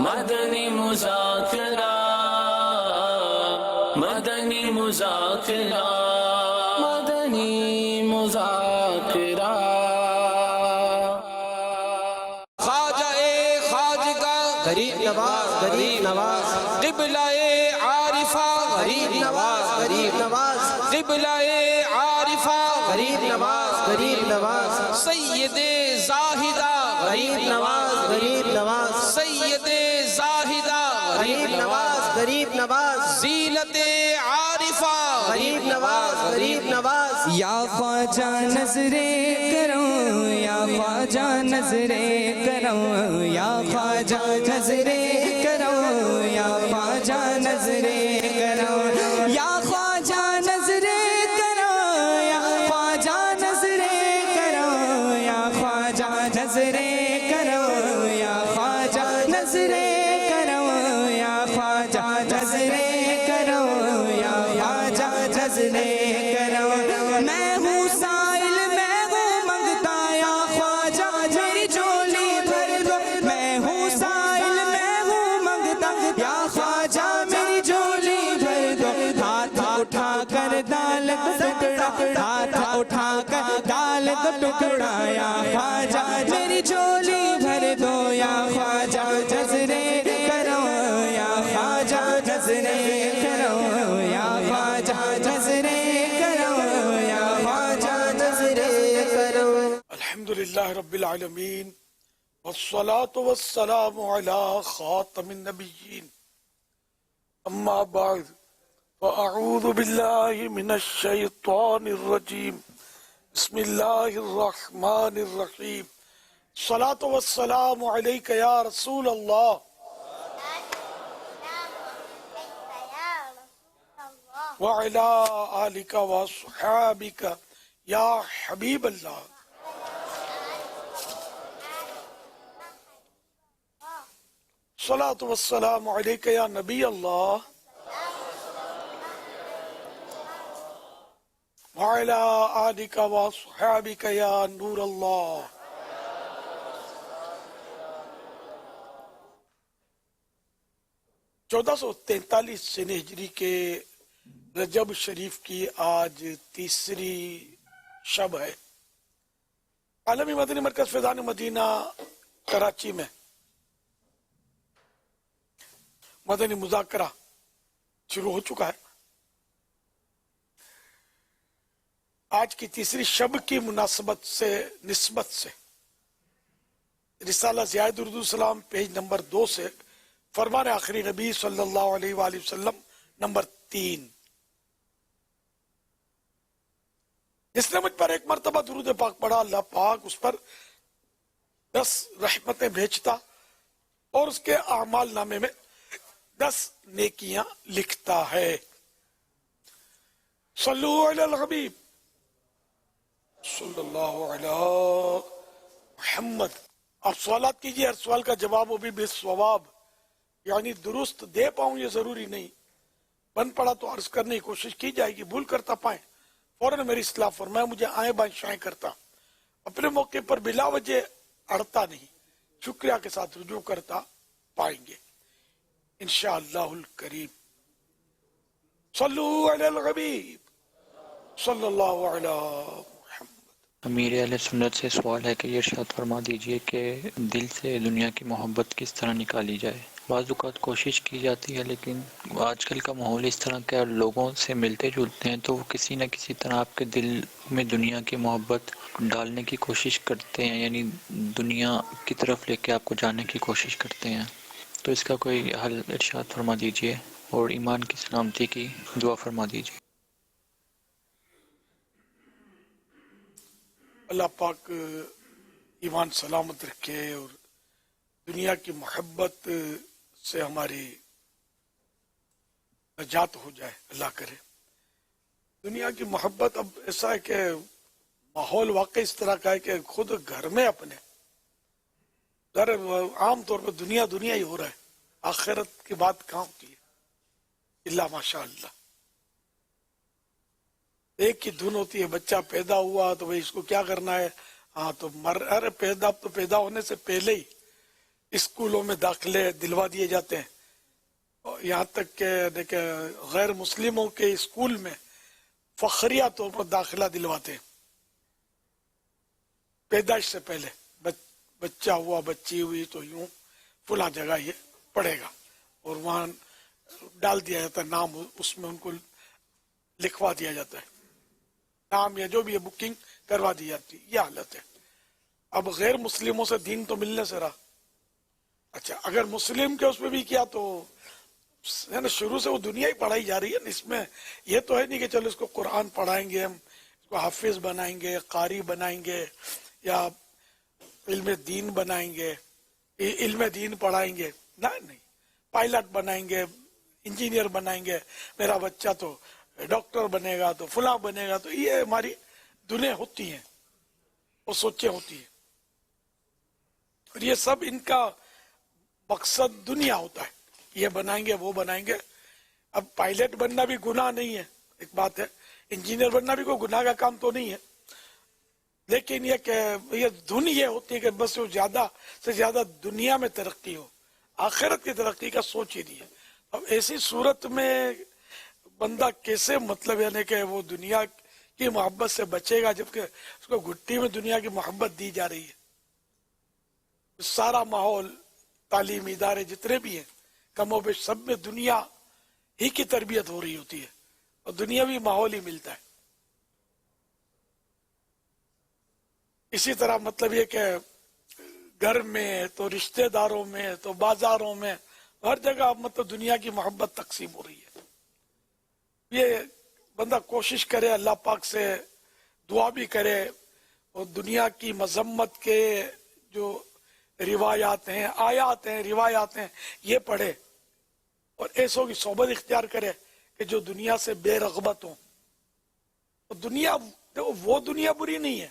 مدنی مذاکرہ مدنی مذاکرہ مدنی مذاکرہ خواجہ خواجگاہ غریب نواز غریب نواز قبلہ عارفہ غریب نواز غریب نواز قبلہ عارفہ غریب نواز غریب نواز سید زاہدہ غریب نواز غریب نواز سید زاہدہ غریب نواز غریب نواز زینت عارفہ غریب نواز غریب نواز یا خواجہ نظرِ کرم یا خواجہ نظرِ کرم یا خواجہ نظرِ کرم یا خواجہ نظرِ کرم یا خواجہ نظرِ کرم یا خواجہ نظرِ کرم یا خواجہ نظرِ کرم یا خواجہ نظرِ کرم یا خواجہ نظرِ کرم یا خواجہ نظرِ کرم میں ہوں سائل میں ہوں منگتا یا خواجہ میری جھولی بھر دو میں ہوں سائل میں ہوں منگتا یا خواجہ میری جھولی بھر دو ہاتھ اٹھا کر ڈال دو ٹکڑا ہاتھ اٹھا کر ڈال دو ٹکڑا یا خواجہ میری جھولی بھر دو یا خواجہ نظرِ کرم یا خواجہ نظرِ کرم یا خواجہ نظرِ کرم یا خواجہ نظرِ کرم الحمدللہ رب العالمین والصلاة والسلام علی خاتم النبیین اما بعد فاعوذ باللہ من الشیطان الرجیم بسم اللہ الرحمن الرحیم الصلاة والسلام علیک یا رسول اللہ وعلی آلک وصحابک یا حبیب اللہ الصلاة والسلام علیک یا نبی اللہ وعلی آلک وصحابک یا نور اللہ چودہ سو 43 ہجری کے رجب شریف کی آج تیسری شب ہے۔ عالمی مدنی مرکز فیضان مدینہ کراچی میں مدنی مذاکرہ شروع ہو چکا ہے۔ آج کی تیسری شب کی مناسبت سے نسبت سے رسالہ زیاد اردو سلام پیج نمبر 2 سے فرمان آخری نبی صلی اللہ علیہ وآلہ وسلم نمبر 3، جس نے مجھ پر ایک مرتبہ درود پاک پڑھا اللہ پاک اس پر 10 رحمتیں بھیجتا اور اس کے اعمال نامے میں 10 نیکیاں لکھتا ہے۔ صلو علی الحبیب صلی اللہ علی محمد۔ آپ سوالات کیجئے، ہر سوال کا جواب وہ بھی بالصواب، یعنی درست دے پاؤں یہ ضروری نہیں، بن پڑا تو عرض کرنے کی کوشش کی جائے گی، بھول کرتا پائیں فوراً میری اصلاح فرمائے، مجھے آئیں بائیں شائیں کرتا، اپنے موقع پر بلا وجہ اڑتا نہیں، شکریہ کے ساتھ رجوع کرتا پائیں گے انشاءاللہ الکریم۔ صلو علی الحبیب صلی اللہ علی محمد۔ امیر اہل سنت سے سوال ہے کہ یہ ارشاد فرما دیجئے کہ دل سے دنیا کی محبت کس طرح نکالی جائے؟ بعض اوقات کوشش کی جاتی ہے لیکن آج کل کا ماحول اس طرح کے لوگوں سے ملتے جلتے ہیں تو وہ کسی نہ کسی طرح آپ کے دل میں دنیا کی محبت ڈالنے کی کوشش کرتے ہیں، یعنی دنیا کی طرف لے کے آپ کو جانے کی کوشش کرتے ہیں، تو اس کا کوئی حل ارشاد فرما دیجئے اور ایمان کی سلامتی کی دعا فرما دیجئے۔ اللہ پاک ایمان سلامت رکھے اور دنیا کی محبت سے ہماری نجات ہو جائے، اللہ کرے۔ دنیا کی محبت اب ایسا ہے کہ ماحول واقعی اس طرح کا ہے کہ خود گھر میں اپنے گھر عام طور پر دنیا ہی ہو رہا ہے، آخرت کی بات کہاں ہوتی ہے اللہ ماشاء اللہ۔ ایک ہی دھن ہوتی ہے، بچہ پیدا ہوا تو بھئی اس کو کیا کرنا ہے، ہاں تو ارے پیدا ہونے سے پہلے ہی اسکولوں میں داخلے دلوا دیے جاتے ہیں، اور یہاں تک کہ دیکھیں غیر مسلموں کے اسکول میں فخریہ طور پر داخلہ دلواتے ہیں، پیدائش سے پہلے بچہ ہوا بچی ہوئی تو یوں فلاں جگہ یہ پڑھے گا، اور وہاں ڈال دیا جاتا ہے نام، اس میں ان کو لکھوا دیا جاتا ہے نام، یا جو بھی ہے بکنگ کروا دی جاتی، یہ حالت ہے۔ اب غیر مسلموں سے دین تو ملنے سے رہا، اچھا اگر مسلم کے اس میں بھی کیا تو شروع سے وہ دنیا ہی پڑھائی جا رہی ہے، اس میں یہ تو ہے نہیں کہ چلو اس کو قرآن پڑھائیں گے، ہم اس کو حافظ بنائیں گے، قاری بنائیں گے، یا علم دین بنائیں گے، علم دین پڑھائیں گے، نہیں، پائلٹ بنائیں گے، انجینئر بنائیں گے، میرا بچہ تو ڈاکٹر بنے گا تو فلاں بنے گا، تو یہ ہماری دنیا ہوتی ہیں اور سوچیں ہوتی ہیں، اور یہ سب ان کا مقصد دنیا ہوتا ہے، یہ بنائیں گے وہ بنائیں گے۔ اب پائلٹ بننا بھی گناہ نہیں ہے، ایک بات ہے، انجینئر بننا بھی کوئی گناہ کا کام تو نہیں ہے، لیکن یہ کہ یہ دھن یہ ہوتی ہے کہ بس وہ زیادہ سے زیادہ دنیا میں ترقی ہو، آخرت کی ترقی کا سوچ ہی نہیں ہے۔ اب ایسی صورت میں بندہ کیسے مطلب یعنی کہ وہ دنیا کی محبت سے بچے گا جبکہ اس کو گھٹی میں دنیا کی محبت دی جا رہی ہے۔ سارا ماحول، تعلیمی ادارے جتنے بھی ہیں کم و بیش سب میں دنیا ہی کی تربیت ہو رہی ہوتی ہے، اور دنیاوی ماحول ہی ملتا ہے۔ اسی طرح مطلب یہ کہ گھر میں تو رشتہ داروں میں تو بازاروں میں ہر جگہ مطلب دنیا کی محبت تقسیم ہو رہی ہے۔ یہ بندہ کوشش کرے اللہ پاک سے دعا بھی کرے، اور دنیا کی مذمت کے جو روایات ہیں، آیات ہیں، روایات ہیں، یہ پڑھے، اور ایسوں کی صحبت اختیار کرے کہ جو دنیا سے بے رغبت ہوں۔ دنیا وہ دنیا بری نہیں ہے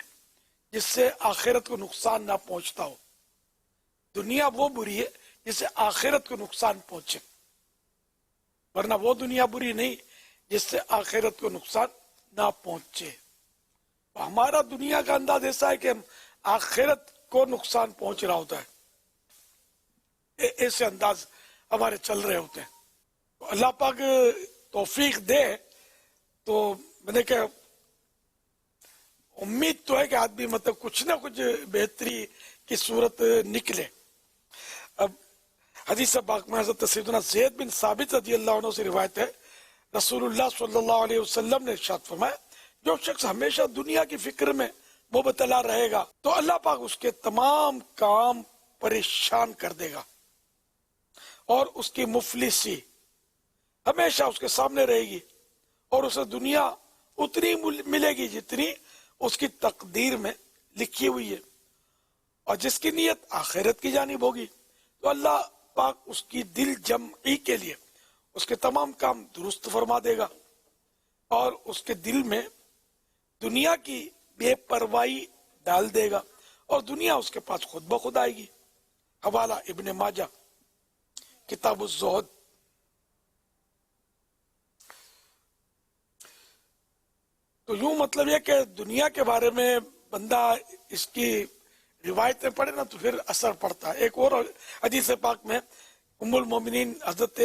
جس سے آخرت کو نقصان نہ پہنچتا ہو، دنیا وہ بری ہے جس سے آخرت کو نقصان پہنچے، ورنہ وہ دنیا بری نہیں جس سے آخرت کو نقصان نہ پہنچے۔ ہمارا دنیا کا انداز ایسا ہے کہ ہم آخرت کو نقصان پہنچ رہا ہوتا ہے، ایسے انداز ہمارے چل رہے ہوتے ہیں۔ اللہ پاک توفیق دے تو میں نے کہ امید تو ہے کہ آدمی مطلب کچھ نہ کچھ بہتری کی صورت نکلے۔ اب حدیث پاک میں حضرت سیدنا زید بن ثابت رضی اللہ عنہ سے روایت ہے، رسول اللہ صلی اللہ علیہ وسلم نے ارشاد فرمایا، جو شخص ہمیشہ دنیا کی فکر میں مبتلا رہے گا تو اللہ پاک اس کے تمام کام پریشان کر دے گا، اور اس کی مفلسی ہمیشہ اس کے سامنے رہے گی، اور اسے دنیا اتنی ملے گی جتنی اس کی تقدیر میں لکھی ہوئی ہے، اور جس کی نیت آخرت کی جانب ہوگی تو اللہ پاک اس کی دل جمعی کے لیے اس کے تمام کام درست فرما دے گا، اور اس کے دل میں دنیا کی بے پرواہی ڈال دے گا، اور دنیا اس کے پاس خود بخود آئے گی۔ حوالہ ابن ماجہ کتاب الزہد۔ تو یوں مطلب یہ کہ دنیا کے بارے میں بندہ اس کی روایتیں پڑھے نا تو پھر اثر پڑتا ہے۔ ایک اور حدیث پاک میں ام المومنین حضرت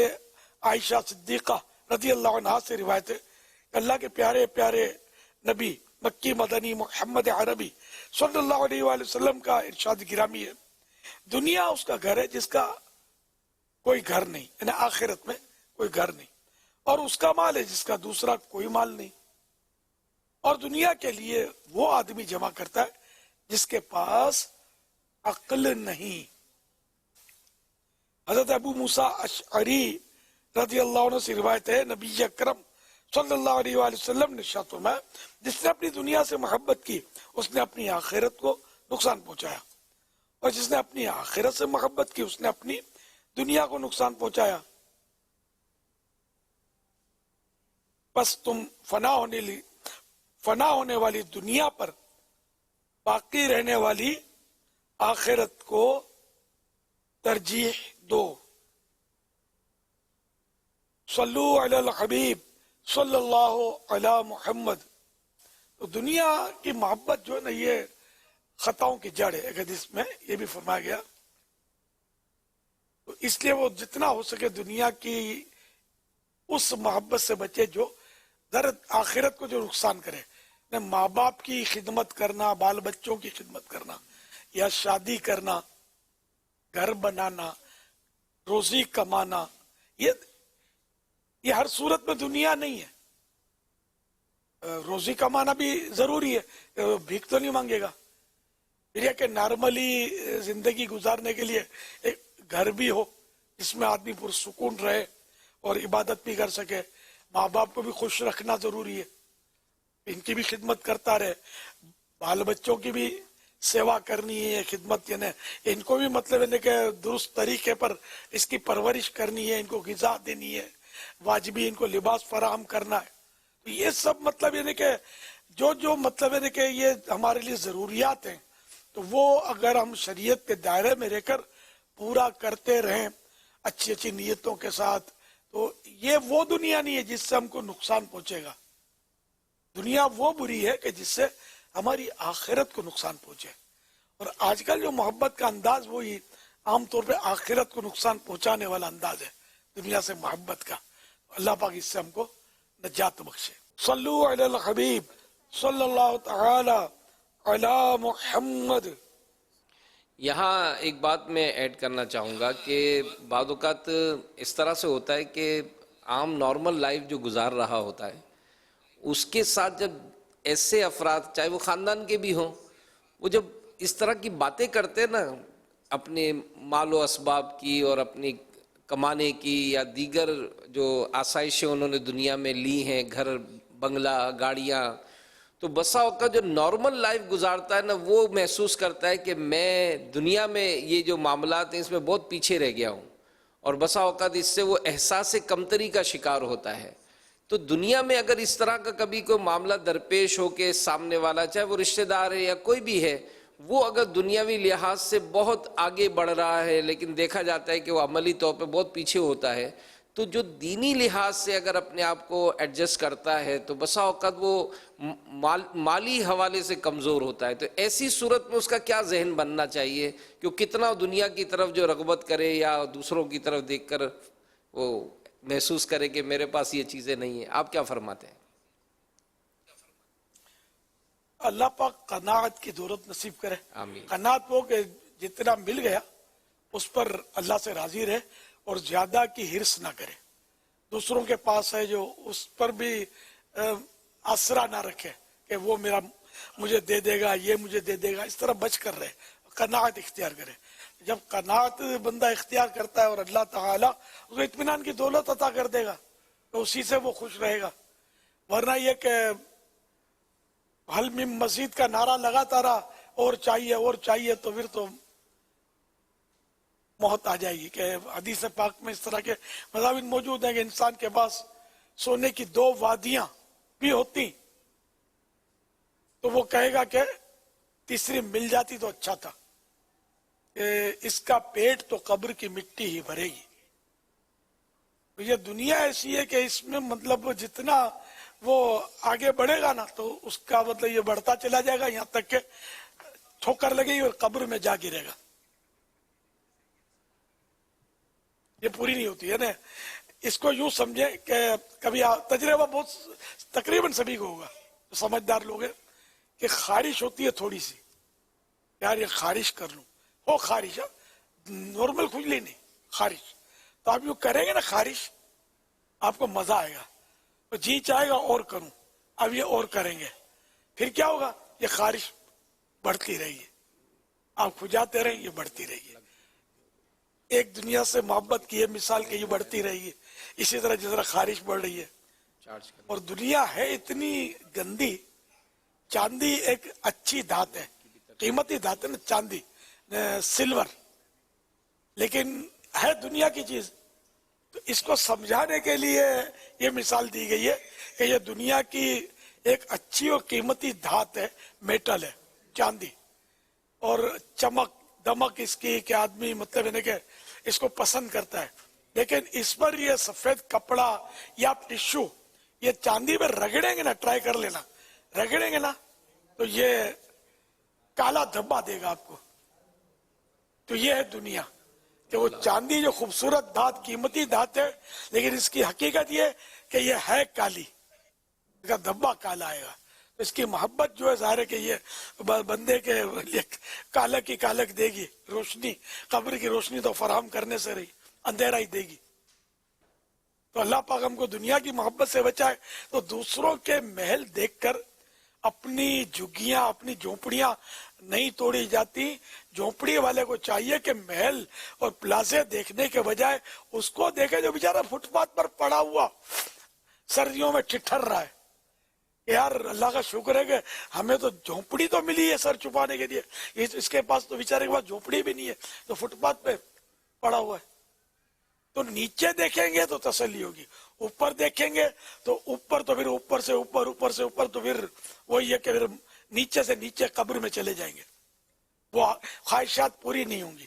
عائشہ صدیقہ رضی اللہ عنہا سے روایت ہے کہ اللہ کے پیارے پیارے نبی مکی مدنی محمد عربی صلی اللہ علیہ وآلہ وسلم کا ارشاد گرامی ہے، دنیا اس کا گھر ہے جس کا کوئی گھر نہیں، یعنی آخرت میں کوئی گھر نہیں، اور اس کا مال ہے جس کا دوسرا کوئی مال نہیں، اور دنیا کے لیے وہ آدمی جمع کرتا ہے جس کے پاس عقل نہیں۔ حضرت ابو موسیٰ اشعری رضی اللہ عنہ سے روایت ہے، نبی اکرم صلی اللہ علیہ وآلہ وسلم نے ارشاد فرمایا، جس نے اپنی دنیا سے محبت کی اس نے اپنی آخرت کو نقصان پہنچایا، اور جس نے اپنی آخرت سے محبت کی اس نے اپنی دنیا کو نقصان پہنچایا۔ بس تم فنا ہونے والی دنیا پر باقی رہنے والی آخرت کو ترجیح دو۔ صلو علی الحبیب صلی اللہ علی محمد۔ تو دنیا کی محبت جو ہے نا یہ خطاؤں کی جڑ ہے۔ ایک حدیث میں یہ بھی فرمایا گیا تو اس لیے وہ جتنا ہو سکے دنیا کی اس محبت سے بچے جو در آخرت کو جو نقصان کرے. ماں باپ کی خدمت کرنا، بال بچوں کی خدمت کرنا، یا شادی کرنا، گھر بنانا، روزی کمانا، یہ ہر صورت میں دنیا نہیں ہے. روزی کمانا بھی ضروری ہے، بھیک تو نہیں مانگے گا. پھر یہ کہ نارملی زندگی گزارنے کے لیے ایک گھر بھی ہو جس میں آدمی پرسکون رہے اور عبادت بھی کر سکے. ماں باپ کو بھی خوش رکھنا ضروری ہے، ان کی بھی خدمت کرتا رہے. بال بچوں کی بھی سیوا کرنی ہے، خدمت یعنی ان کو بھی مطلب ہے کہ درست طریقے پر اس کی پرورش کرنی ہے، ان کو غذا دینی ہے، واجبی ان کو لباس فراہم کرنا ہے. تو یہ سب مطلب یعنی کہ جو مطلب ہے کہ یہ ہمارے لیے ضروریات ہیں، تو وہ اگر ہم شریعت کے دائرے میں رہ کر پورا کرتے رہیں اچھی اچھی نیتوں کے ساتھ، تو یہ وہ دنیا نہیں ہے جس سے ہم کو نقصان پہنچے گا. دنیا وہ بری ہے کہ جس سے ہماری آخرت کو نقصان پہنچے. اور آج کل جو محبت کا انداز وہی عام طور پہ آخرت کو نقصان پہنچانے والا انداز ہے دنیا سے محبت کا. اللہ پاک اس سے ہم کو نجات بخشے. صلو علی الحبیب صلی اللہ تعالی علی محمد. یہاں ایک بات میں ایڈ کرنا چاہوں گا کہ بعض اوقات اس طرح سے ہوتا ہے کہ عام نارمل لائف جو گزار رہا ہوتا ہے اس کے ساتھ جب ایسے افراد چاہے وہ خاندان کے بھی ہوں، وہ جب اس طرح کی باتیں کرتے نا اپنے مال و اسباب کی اور اپنی کمانے کی یا دیگر جو آسائشیں انہوں نے دنیا میں لی ہیں، گھر بنگلہ گاڑیاں، تو بسا اوقات جو نارمل لائف گزارتا ہے نا وہ محسوس کرتا ہے کہ میں دنیا میں یہ جو معاملات ہیں اس میں بہت پیچھے رہ گیا ہوں، اور بسا اوقات اس سے وہ احساس کمتری کا شکار ہوتا ہے. تو دنیا میں اگر اس طرح کا کبھی کوئی معاملہ درپیش ہو کے سامنے والا، چاہے وہ رشتہ دار ہے یا کوئی بھی ہے، وہ اگر دنیاوی لحاظ سے بہت آگے بڑھ رہا ہے لیکن دیکھا جاتا ہے کہ وہ عملی طور پہ بہت پیچھے ہوتا ہے، تو جو دینی لحاظ سے اگر اپنے آپ کو ایڈجسٹ کرتا ہے تو بسا اوقات وہ مالی حوالے سے کمزور ہوتا ہے. تو ایسی صورت میں اس کا کیا ذہن بننا چاہیے کہ وہ کتنا دنیا کی طرف جو رغبت کرے یا دوسروں کی طرف دیکھ کر وہ محسوس کرے کہ میرے پاس یہ چیزیں نہیں ہیں. آپ کیا فرماتے ہیں؟ اللہ پاک قناعت کی دولت نصیب کرے. آمین. قناعت وہ کہ جتنا مل گیا اس پر اللہ سے راضی رہے اور زیادہ کی حرص نہ کرے. دوسروں کے پاس ہے جو اس پر بھی آسرا نہ رکھے کہ وہ مجھے دے دے گا، یہ مجھے دے دے گا، اس طرح بچ کر رہے. قناعت اختیار کرے. جب قناعت بندہ اختیار کرتا ہے اور اللہ تعالیٰ اس کو اطمینان کی دولت عطا کر دے گا تو اسی سے وہ خوش رہے گا. ورنہ یہ کہ حل من مزید کا نعرہ لگاتا رہا اور چاہیے تو پھر تو موت آ جائے گی. کہ حدیث پاک میں اس طرح کے مضامین موجود ہیں کہ انسان کے پاس سونے کی 2 وادیاں بھی ہوتی تو وہ کہے گا کہ تیسری مل جاتی تو اچھا تھا. اس کا پیٹ تو قبر کی مٹی ہی بھرے گی. یہ دنیا ایسی ہے کہ اس میں مطلب جتنا وہ آگے بڑھے گا نا تو اس کا مطلب یہ بڑھتا چلا جائے گا یہاں تک کہ ٹھوکر لگے گی اور قبر میں جا گرے گا. یہ پوری نہیں ہوتی ہے نا. اس کو یوں سمجھے کہ کبھی تجربہ بہت تقریباً سبھی کو ہوگا سمجھدار لوگ ہیں کہ خارش ہوتی ہے تھوڑی سی، یار یہ خارش کر لوں، ہو خارش نارمل کھجلی نہیں خارش، تو آپ یوں کریں گے نا خارش آپ کو مزہ آئے گا، تو جی چاہے گا اور کروں. اب یہ اور کریں گے پھر کیا ہوگا؟ یہ خارش بڑھتی رہے گی، آپ کھجاتے رہیں یہ بڑھتی رہے گی. ایک دنیا سے محبت کی ہے مثال کہ یہ بڑھتی رہے گی. اسی طرح جس طرح خارش بڑھ رہی ہے. اور دنیا ہے اتنی گندی. چاندی ایک اچھی دھات ہے، قیمتی دھات ہے نا چاندی، سلور، لیکن ہے دنیا کی چیز. تو اس کو سمجھانے کے لیے یہ مثال دی گئی ہے کہ یہ دنیا کی ایک اچھی اور قیمتی دھات ہے، میٹل ہے چاندی، اور چمک دمک اس کی کہ آدمی مطلب ہے کہ اس کو پسند کرتا ہے. لیکن اس پر یہ سفید کپڑا یا ٹشو یہ چاندی پہ رگڑیں گے نا، ٹرائی کر لینا، رگڑیں گے نا تو یہ کالا دھبا دے گا آپ کو. تو یہ ہے دنیا. کہ وہ چاندی جو خوبصورت دھات قیمتی دھات ہے لیکن اس کی حقیقت یہ کہ یہ ہے کالی، اس کا دھبا کالا آئے گا. اس کی محبت جو ہے ظاہر ہے کہ یہ بندے کے لیے کالک کی کالک دے گی، روشنی قبر کی روشنی تو فراہم کرنے سے رہی، اندھیرا ہی دے گی. تو اللہ پاک ہم کو دنیا کی محبت سے بچائے. تو دوسروں کے محل دیکھ کر اپنی جھگیاں اپنی جھونپڑیاں نہیں توڑی جاتی. جھونپڑی والے کو چاہیے کہ محل اور پلازے دیکھنے کے بجائے اس کو دیکھے جو بیچارہ فٹ پاتھ پر پڑا ہوا سردیوں میں ٹھٹھر رہا ہے. یار اللہ کا شکر ہے کہ ہمیں تو جھونپڑی تو ملی ہے سر چھپانے کے لیے، اس کے پاس تو بیچارے کے پاس جھونپڑی بھی نہیں ہے تو فٹ پاتھ پہ پڑا ہوا ہے. تو نیچے دیکھیں گے تو تسلی ہوگی، اوپر دیکھیں گے تو اوپر تو پھر اوپر سے اوپر اوپر سے اوپر تو پھر وہی ہے کہ پھر نیچے سے نیچے قبر میں چلے جائیں گے، وہ خواہشات پوری نہیں ہوں گی.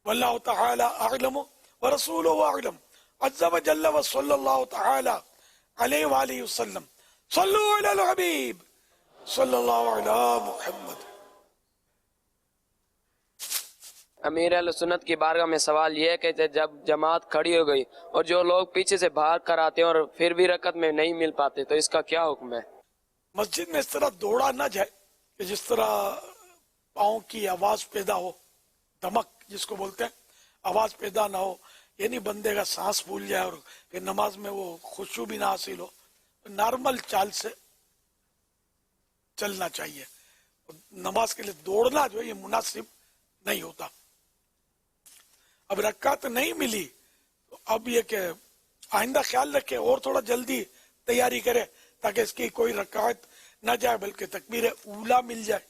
واللہ تعالی اعلم ورسولہ اعلم عز وجل وصلی اللہ تعالی علیہ وآلہ وسلم. صلو علی الحبیب صلی اللہ علی محمد. امیر اہل سنت کی بارگاہ میں سوال یہ ہے کہ جب جماعت کھڑی ہو گئی اور جو لوگ پیچھے سے بھاگ کر آتے ہیں اور پھر بھی رکعت میں نہیں مل پاتے تو اس کا کیا حکم ہے؟ مسجد میں اس طرح دوڑا نہ جائے کہ جس طرح پاؤں کی آواز پیدا ہو، دمک جس کو بولتے ہیں، آواز پیدا نہ ہو، یعنی بندے کا سانس پھول جائے اور کہ نماز میں وہ خشوع بھی نہ حاصل ہو. نارمل چال سے چلنا چاہیے. نماز کے لیے دوڑنا جو ہے یہ مناسب نہیں ہوتا. اب رکعت نہیں ملی تو اب یہ کہ آئندہ خیال رکھے اور تھوڑا جلدی تیاری کرے تاکہ اس کی کوئی رکعت نہ جائے بلکہ تکبیر اولا مل جائے.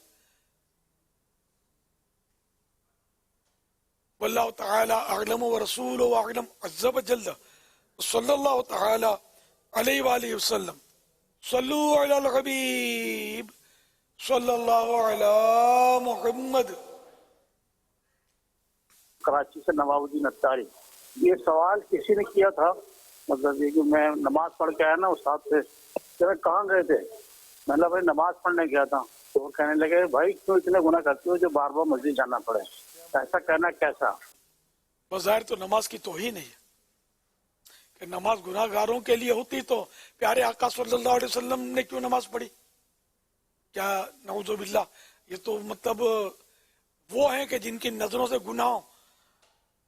واللہ تعالی اعلم ورسولہ اعلم عز وجل صلی اللہ تعالی علیہ وآلہ وسلم. صلو علی الحبیب صلی اللہ علی محمد. کراچی سے نواب الدین اتاری. یہ سوال کسی نے کیا تھا، مطلب یہ کہ میں نماز پڑھ کے آیا نا استاد سے، کہ کہاں گئے تھے؟ میں نے بھائی نماز پڑھنے گیا تھا. تو وہ کہنے لگے بھائی کیوں اتنے گناہ کرتے ہو جو بار بار مسجد جانا پڑے؟ ایسا کہنا کیسا؟ بظاہر تو نماز کی توہین ہے کہ نماز گناہ گاروں کے لیے ہوتی تو پیارے آقا صلی اللہ علیہ وسلم نے کیوں نماز پڑھی؟ کیا نعوذ باللہ، یہ تو مطلب وہ ہیں کہ جن کی نظروں سے گناہوں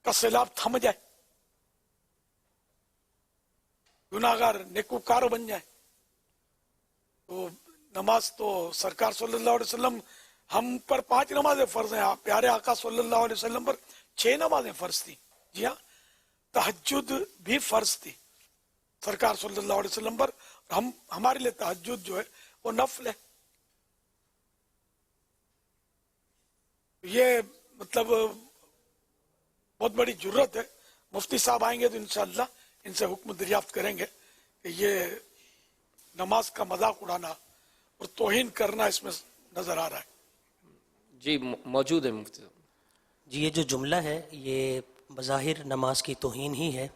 کا سیلاب تھم جائے، گناہگار نیکوکار بن جائے. تو نماز تو سرکار صلی اللہ علیہ وسلم، ہم پر 5 نمازیں فرض ہیں، پیارے آقا صلی اللہ علیہ وسلم پر 6 نمازیں فرض تھی. جی ہاں، تہجد بھی فرض تھی سرکار صلی اللہ علیہ وسلم پر. ہمارے لیے تہجد جو ہے وہ نفل ہے. یہ مطلب بہت بڑی جرت ہے. مفتی صاحب آئیں گے تو انشاءاللہ ان سے حکم دریافت کریں گے کہ یہ نماز کا مذاق اڑانا اور توہین کرنا اس میں نظر آ رہا ہے. جی موجود ہے مفتی صاحب. جی یہ جو جملہ ہے یہ بظاہر نماز کی توہین ہی ہے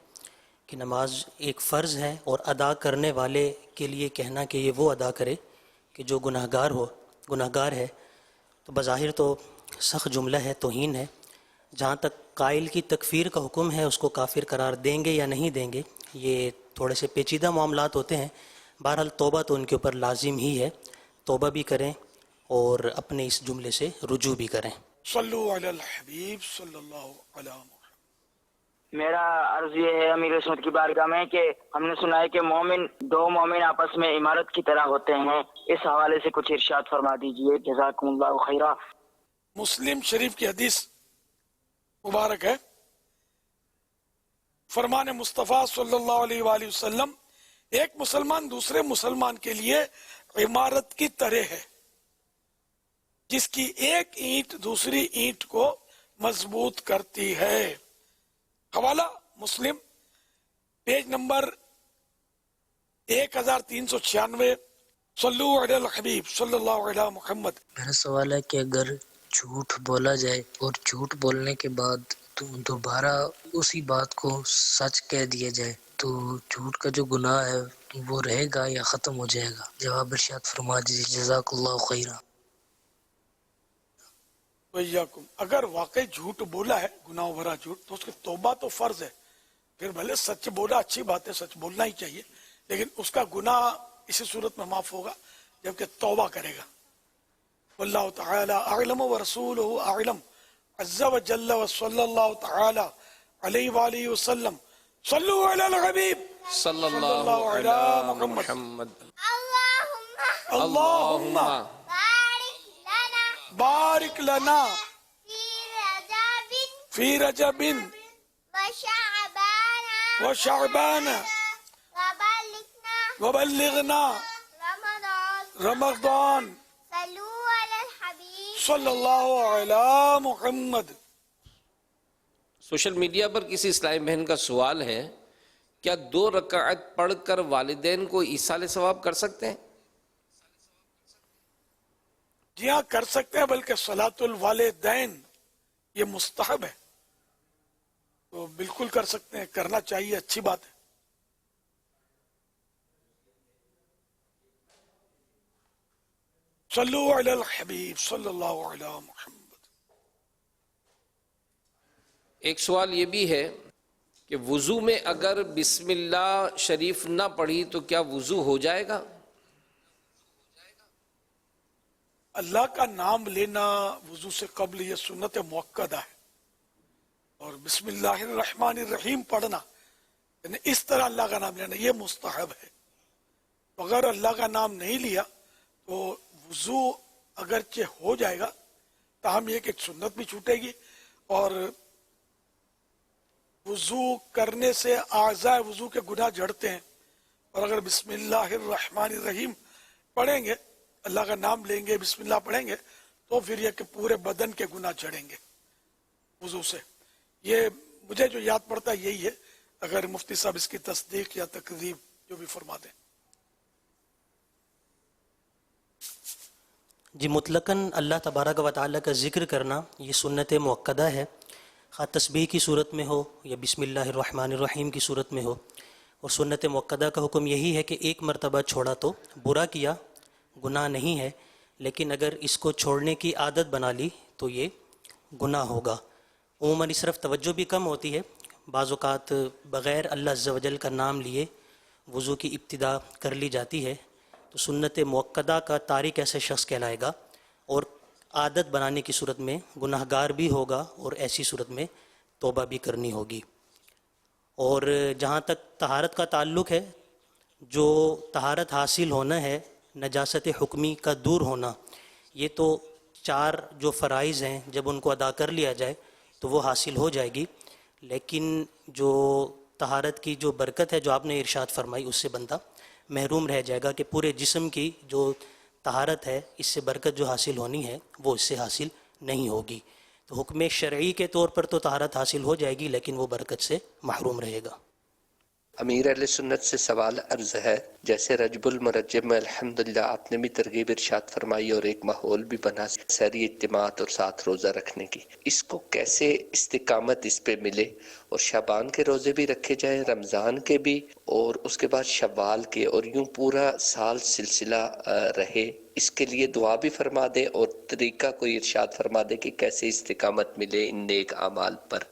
کہ نماز ایک فرض ہے اور ادا کرنے والے کے لیے کہنا کہ یہ وہ ادا کرے کہ جو گناہگار ہے تو بظاہر تو سخت جملہ ہے، توہین ہے. جہاں تک قائل کی تکفیر کا حکم ہے، اس کو کافر قرار دیں گے یا نہیں دیں گے، یہ تھوڑے سے پیچیدہ معاملات ہوتے ہیں. بہرحال توبہ تو ان کے اوپر لازم ہی ہے، توبہ بھی کریں اور اپنے اس جملے سے رجوع بھی کریں. صلو علی الحبیب صلی اللہ علیہ وسلم. میرا عرض یہ ہے امیر سنت کی بارگاہ میں کہ ہم نے سنا ہے کہ دو مومن آپس میں عمارت کی طرح ہوتے ہیں، اس حوالے سے کچھ ارشاد فرما دیجئے، جزاکم اللہ خیرہ. مسلم شریف کی حدیث مبارک ہے، فرمان مصطفیٰ صلی اللہ علیہ وآلہ وسلم، ایک مسلمان دوسرے مسلمان کے لیے عمارت کی طرح ہے جس کی ایک اینٹ دوسری اینٹ کو مضبوط کرتی ہے. حوالہ مسلم پیج نمبر 1396. صلو علی الحبیب صلی اللہ علیہ محمد. میرا سوال ہے کہ اگر جھوٹ بولا جائے اور جھوٹ بولنے کے بعد دوبارہ اسی بات کو سچ کہہ دیا جائے تو جھوٹ کا جو گناہ ہے وہ رہے گا یا ختم ہو جائے گا؟ جواب ارشاد فرما دیجیے، جزاک اللہ خیرہ. वैयाकुम, अगर वाकई झूठ बोला है, गुनाह भरा झूठ, तो उसकी तौबा तो फर्ज है। फिर भले सच बोला, अच्छी बात है, सच बोलना ही चाहिए, लेकिन उसका गुनाह इसी सूरत में माफ होगा जबकि तौबा करेगा। वल्लाहु तआला अअलम व रसूलुहु अअलम, अज़्ज़ा व जल्ल व सल्लल्लाहु तआला अलैहि व आलिहि वसल्लम। सल्लु अलल हबीब सल्लल्लाहु अलैहि मुहम्मद। अल्लाहुम्मा बारिक लना फी रजबिन व शअबान व बल्लिगना रमज़ान सल्लल्लाहु अलैहि मुहम्मद। सोशल मीडिया पर किसी इस्लामी बहन का सवाल है, क्या 2 रकात पढ़कर वालिदैन को ईसाल सवाब कर सकते हैं? जी हाँ, कर सकते हैं, बल्कि सलातुल वालिदैन ये मुस्तहब है, तो बिल्कुल कर सकते हैं, करना चाहिए, अच्छी बात है। सल्लु अलल हबीब सल्लल्लाहु अलैहि मुहम्मद। एक सवाल ये भी है कि वुजू में अगर बिस्मिल्लाह शरीफ ना पढ़ी तो क्या वुजू हो जाएगा? अल्लाह का नाम लेना वुजू से कबल ये सुन्नत मुअक्कदा है, और बिस्मिल्लाहिर्रहमानिर्रहीम पढ़ना यानी इस तरह अल्लाह का नाम लेना ये मुस्तहब है। अगर अल्लाह का नाम नहीं लिया तो वुजू अगरचे हो जाएगा, ताहम ये कि सुन्नत भी छूटेगी, और वुजू करने से आज़ाए वुजू के गुनाह झड़ते हैं। और अगर बिस्मिल्लाहिर्रहमानिर्रहीम पढ़ेंगे, अल्लाह का नाम लेंगे, बिस्मिल्लाह पढ़ेंगे, तो फिर ये कि पूरे बदन के गुनाह झड़ेंगे वुजू से। ये मुझे जो याद पड़ता है यही है, अगर मुफ्ती साहब इसकी तस्दीक या तकज़ीब जो भी फरमा दें। जी, मुतलकन अल्लाह तबारक व तआला का ज़िक्र करना ये सुन्नत मुअक्कदा है, ख़ास तस्बीह की सूरत में हो या बिस्मिल्लाहिर्रहमानिर्रहीम की सूरत में हो। और सुन्नत मुअक्कदा का हुक्म यही है कि एक मरतबा छोड़ा तो बुरा किया, गुनाह नहीं है, लेकिन अगर इसको छोड़ने की आदत बना ली तो ये गुनाह होगा। उमूमन इस तरफ तवज्जो भी कम होती है, बाज़ औक़ात बग़ैर अल्लाह अज़्ज़ा वजल का नाम लिए वुज़ू की इब्तिदा कर ली जाती है, तो सुन्नत मुअक्कदा का तारिक ऐसे शख्स कहलाएगा और आदत बनाने की सूरत में गुनाहगार भी होगा, और ऐसी सूरत में तौबा भी करनी होगी। और जहाँ तक तहारत का ताल्लुक़ है, जो तहारत हासिल होना है, नजासत हुक्मी का दूर होना, ये तो 4 जो फ़राइज़ हैं जब उनको अदा कर लिया जाए तो वो हासिल हो जाएगी, लेकिन जो तहारत की जो बरकत है जो आपने इरशाद फरमाई, उससे बंदा महरूम रह जाएगा कि पूरे जिस्म की जो तहारत है, इससे बरकत जो हासिल होनी है वो इससे हासिल नहीं होगी। तो हुक्म शरई के तौर पर तो तहारत हासिल हो जाएगी, लेकिन वो बरकत से महरूम रहेगा। अमीर अहले सुन्नत से सवाल अर्ज है, जैसे रजबुल मुरज्जब में अल्हम्दुलिल्लाह आपने भी तरगीब इरशाद फरमाई और एक माहौल भी बना सहरी इज्तिमात और साथ रोज़ा रखने की, इसको कैसे इस्तिकामत इस पे मिले और शाबान के रोज़े भी रखे जाए, रमज़ान के भी, और उसके बाद शव्वाल के, और यूं पूरा साल सिलसिला रहे, इसके लिए दुआ भी फरमा दे और तरीका कोई इरशाद फरमा दे कि कैसे इस्तिकामत मिले इन नेक आमाल पर।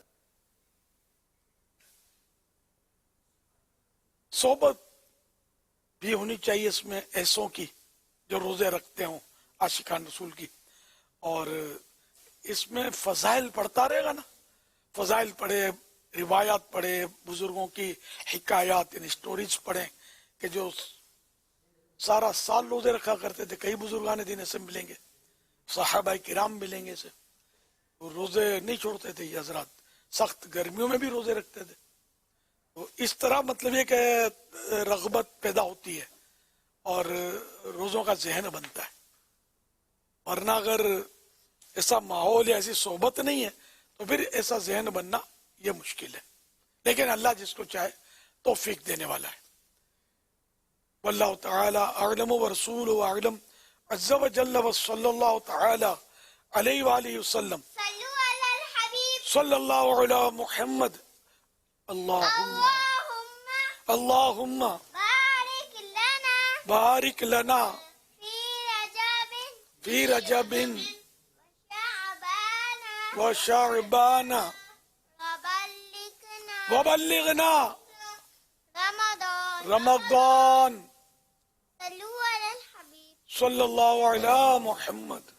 सोबत भी होनी चाहिए इसमें ऐसों की जो रोजे रखते हों, आशिकान रसूल की, और इसमें फजाइल पढ़ता रहेगा ना, फजाइल पढ़े, रिवायात पढ़े, बुजुर्गों की हिकायात इन स्टोरीज पढ़ें कि जो सारा साल रोजे रखा करते थे। कई बुजुर्गान दिन ऐसे मिलेंगे, सहाबाए किराम मिलेंगे से, वो रोजे नहीं छोड़ते थे, ये हजरात सख्त गर्मियों में भी रोजे रखते थे। तो इस तरह मतलब ये कि रग़बत पैदा होती है और रोज़ों का जहन बनता है, वरना अगर ऐसा माहौल या ऐसी सोबत नहीं है तो फिर ऐसा जहन बनना ये मुश्किल है। लेकिन अल्लाह जिसको चाहे तौफीक देने वाला है। वल्लाहु तआला अअलम व रसूलुहु अअलम, अज़्ज़ा व जल्ल व सल्लल्लाहु तआला अलैहि व आलिहि वसल्लम। सल्लल्लाहु अलैहि मुहम्मद। अल्लाहुम्मा बारिक लना फी रजबिन و شعبان وبلغنا رمضان صلی اللہ علیہ محمد.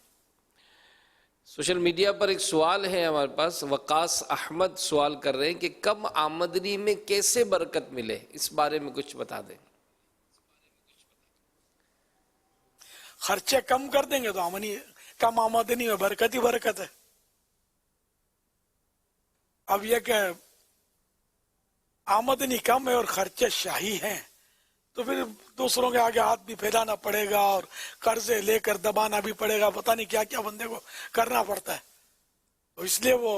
سوشل میڈیا پر ایک سوال ہے ہمارے پاس، وقاص احمد سوال کر رہے ہیں کہ کم آمدنی میں کیسے برکت ملے، اس بارے میں کچھ بتا دیں. خرچے کم کر دیں گے تو کم آمدنی میں برکت ہی برکت ہے. اب یہ کہ آمدنی کم ہے اور خرچے شاہی ہیں تو پھر دوسروں کے آگے ہاتھ بھی پھیلانا پڑے گا اور قرضے لے کر دبانا بھی پڑے گا، پتہ نہیں کیا کیا بندے کو کرنا پڑتا ہے. تو اس لیے وہ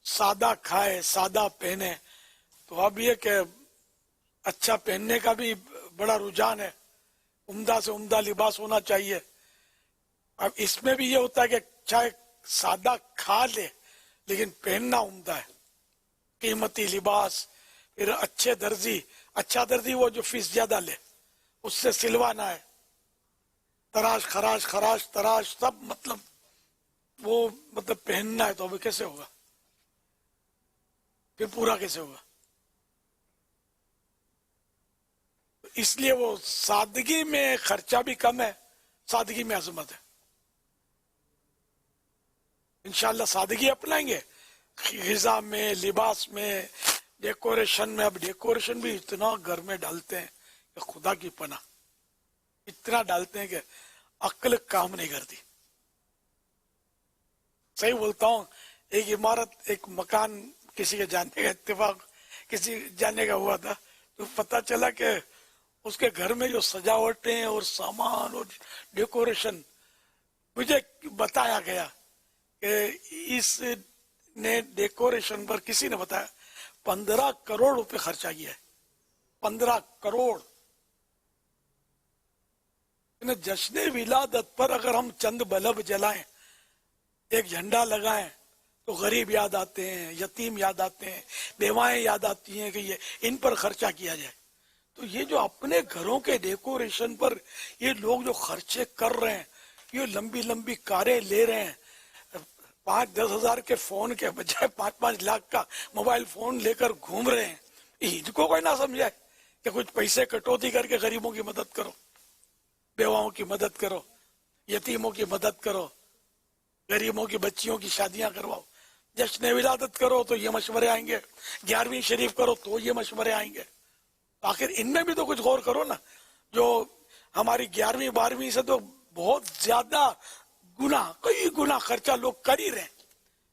سادہ کھائے سادہ پہنے. تو اب یہ کہ اچھا پہننے کا بھی بڑا رجحان ہے، عمدہ سے عمدہ لباس ہونا چاہیے. اب اس میں بھی یہ ہوتا ہے کہ چاہے سادہ کھا لے لیکن پہننا عمدہ ہے، قیمتی لباس. پھر اچھا درزی وہ جو فیس زیادہ لے اس سے سلوانا ہے. خراش تراش سب وہ پہننا ہے تو ابھی کیسے ہوگا، پھر پورا کیسے ہوگا. اس لیے وہ سادگی میں خرچہ بھی کم ہے، سادگی میں عظمت ہے. انشاءاللہ سادگی اپنائیں گے غذا میں، لباس میں، ڈیکوریشن میں. اب ڈیکوریشن بھی اتنا گھر میں ڈالتے ہیں کہ خدا کی پناہ، اتنا ڈالتے ہیں کہ عقل کام نہیں کرتی. صحیح بولتا ہوں، ایک عمارت ایک مکان کسی کے جاننے کا اتفاق کسی جاننے کا ہوا تھا تو پتہ چلا کہ اس کے گھر میں جو سجاوٹیں اور سامان اور ڈیکوریشن، مجھے بتایا گیا کہ اس نے ڈیکوریشن پر کسی نے بتایا 15 کروڑ روپے خرچہ کیا ہے. 15 کروڑ. جشن ولادت پر اگر ہم چند بلب جلائیں، ایک جھنڈا لگائیں تو غریب یاد آتے ہیں، یتیم یاد آتے ہیں، بیوائیں یاد آتی ہیں کہ یہ ان پر خرچہ کیا جائے. تو یہ جو اپنے گھروں کے ڈیکوریشن پر یہ لوگ جو خرچے کر رہے ہیں، یہ لمبی لمبی کاریں لے رہے ہیں، 5-10 ہزار کے فون کے بجائے 5-5 لاکھ کا موبائل فون لے کر گھوم رہے ہیں. ان کو کوئی نہ سمجھائے کہ کچھ پیسے کٹوتی کر کے غریبوں کی مدد کرو، بیواؤں کی مدد کرو، یتیموں کی مدد کرو، غریبوں کی بچیوں کی شادیاں کرواؤ. جشن ولادت کرو تو یہ مشورے آئیں گے، 11ویں شریف کرو تو یہ مشورے آئیں گے. آخر ان میں بھی تو کچھ غور کرو نا. جو ہماری 11ویں 12ویں سے تو بہت زیادہ کئی گنا خرچہ لوگ کر ہی رہے ہیں،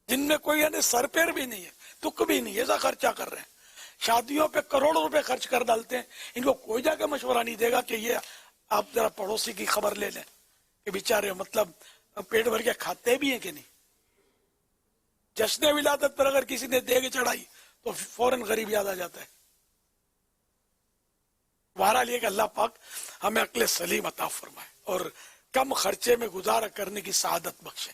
جن میں کوئی یعنی سر پیر بھی نہیں ہے، تک بھی نہیں، ایسا خرچہ کر رہے ہیں. شادیوں پہ کروڑوں روپے خرچ کر ڈالتے ہیں. ان کو کوئی جا کے مشورہ نہیں دے گا کہ یہ آپ ذرا پڑوسی کی خبر لے لیں کہ بیچارے پیٹ بھر کے کھاتے بھی ہیں کہ نہیں. جشن ولادت پر اگر کسی نے دیگ چڑھائی تو فوراً غریب یاد آ جاتا ہے. بہرحال یہ کہ اللہ پاک ہمیں عقل سلیم عطا فرمائے اور کم خرچے میں گزارا کرنے کی سعادت بخشے.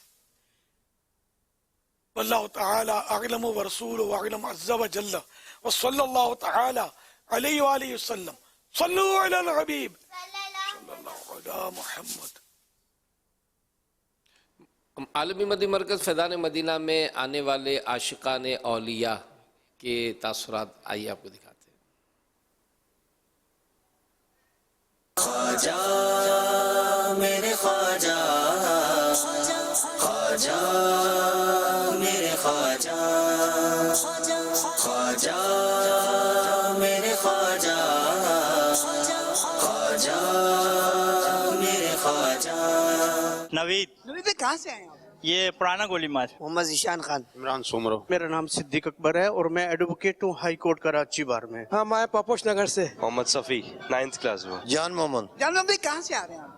واللہ تعالی اعلم ورسولہ اعلم عز وجل وصلی اللہ تعالی علیہ وآلہ وسلم. صلو علی الحبیب صلی اللہ علی محمد. عالمی مدی مرکز فیضان مدینہ میں آنے والے عاشقان اولیاء کے تاثرات آئیے آپ کو دکھاتے ہیں. خواجہ میرے خواجہ، خواجہ میرے خواجہ، خواجہ میرے خواجہ، خواجہ میرے خواجہ. نوید کہاں سے آئے آپ؟ یہ پرانا گولی مار. محمد ذیشان خان. عمران سومرو. میرا نام صدیق اکبر ہے اور میں ایڈوکیٹ ہوں ہائی کورٹ کراچی بار میں. ہاں میں پاپوش نگر سے. محمد صفی 9th کلاس میں. جان محمد. جان محمد کہاں سے آ رہے ہیں آپ؟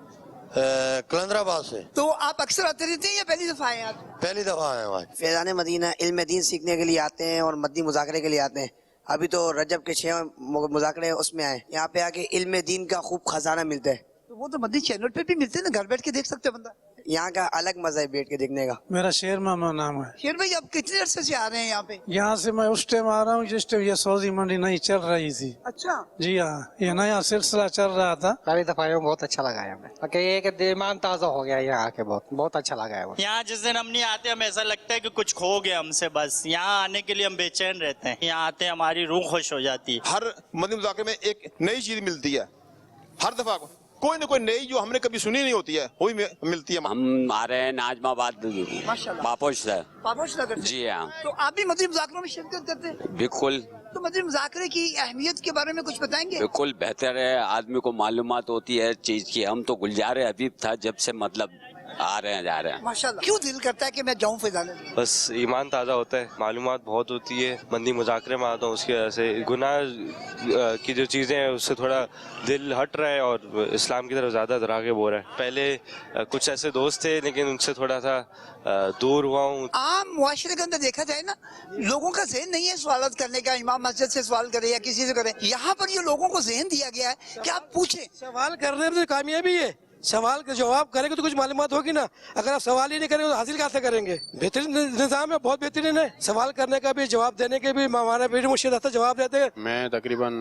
کلندر آباد سے. تو آپ اکثر آتے رہتے ہیں یا پہلی دفعہ آئے ہیں آج؟ پہلی دفعہ آئے ہیں آج. فیضان مدینہ علم دین سیکھنے کے لیے آتے ہیں اور مدنی مذاکرے کے لیے آتے ہیں. ابھی تو رجب کے 6 مذاکرے اس میں آئے. یہاں پہ آ کے علم دین کا خوب خزانہ ملتا ہے. تو وہ تو مدنی چینل پہ بھی ملتے ہیں نا، گھر بیٹھ کے دیکھ سکتے ہیں بندہ. यहाँ का अलग मजा है बैठ के देखने का। मेरा शेर मामा नाम है। शेर भाई आप कितने अरसे से आ रहे हैं यहाँ पे? यहाँ से मैं उस टाइम आ रहा हूँ जिस टाइम ये सब्जी मंडी नहीं चल रही थी। अच्छा जी हाँ, ये नया सिलसिला चल रहा था। पहली दफा आया हूँ, बहुत अच्छा लगा है हमें। ये कि दिमाग ताज़ा हो गया यहाँ आके, बहुत बहुत अच्छा लगा है। यहाँ जिस दिन हम नहीं आते हमें ऐसा लगता है कि कुछ खो गया हमसे, बस यहाँ आने के लिए हम बेचैन रहते हैं। यहाँ आते हैं हमारी रूह खुश हो जाती है। हर मदनी मुज़ाकरे में एक नई चीज मिलती है, हर दफा कोई न कोई नई जो हमने कभी सुनी नहीं होती है वही मिलती है। हम आ रहे हैं नाजमाबाद पापोश से। पापोश नगर से। जी हाँ। तो आप भी मदनी मुज़ाकरों में शिरकत करते हैं? बिल्कुल। तो मदनी मुज़ाकरे की अहमियत के बारे में कुछ बताएंगे? बिल्कुल बेहतर है, आदमी को मालूमात होती है चीज की। हम तो गुलजार हबीब था जब से मतलब आ रहे हैं जा रहे हैं। माशाल्लाह। क्यों दिल करता है कि मैं जाऊं फिजाने? बस ईमान ताज़ा होता है, मालूमात बहुत होती है। मदनी मुज़ाकरे में आता हूँ उसकी वजह से गुनाह की जो चीज़ें हैं उससे थोड़ा दिल हट रहा है और इस्लाम की तरफ ज़्यादा राग़िब हो रहा है। पहले कुछ ऐसे दोस्त थे लेकिन उनसे थोड़ा सा दूर हुआ हूँ। आम मुआशरे के अंदर देखा जाए ना, लोगों का ज़हन नहीं है सवालत करने का, इमाम मस्जिद से सवाल करे या किसी से करे। यहाँ पर ये लोगों को ज़हन दिया गया है कि आप पूछें। सवाल करने में कामयाबी है, सवाल का जवाब करेंगे तो कुछ मालूमात होगी ना। अगर आप सवाल ही नहीं करेंगे तो हासिल कैसे करेंगे? बेहतरीन निज़ाम है, बहुत बेहतरीन है। सवाल करने का भी, जवाब देने के भी। हमारे पीर मुर्शिद आता जवाब देते हैं। मैं तकरीबन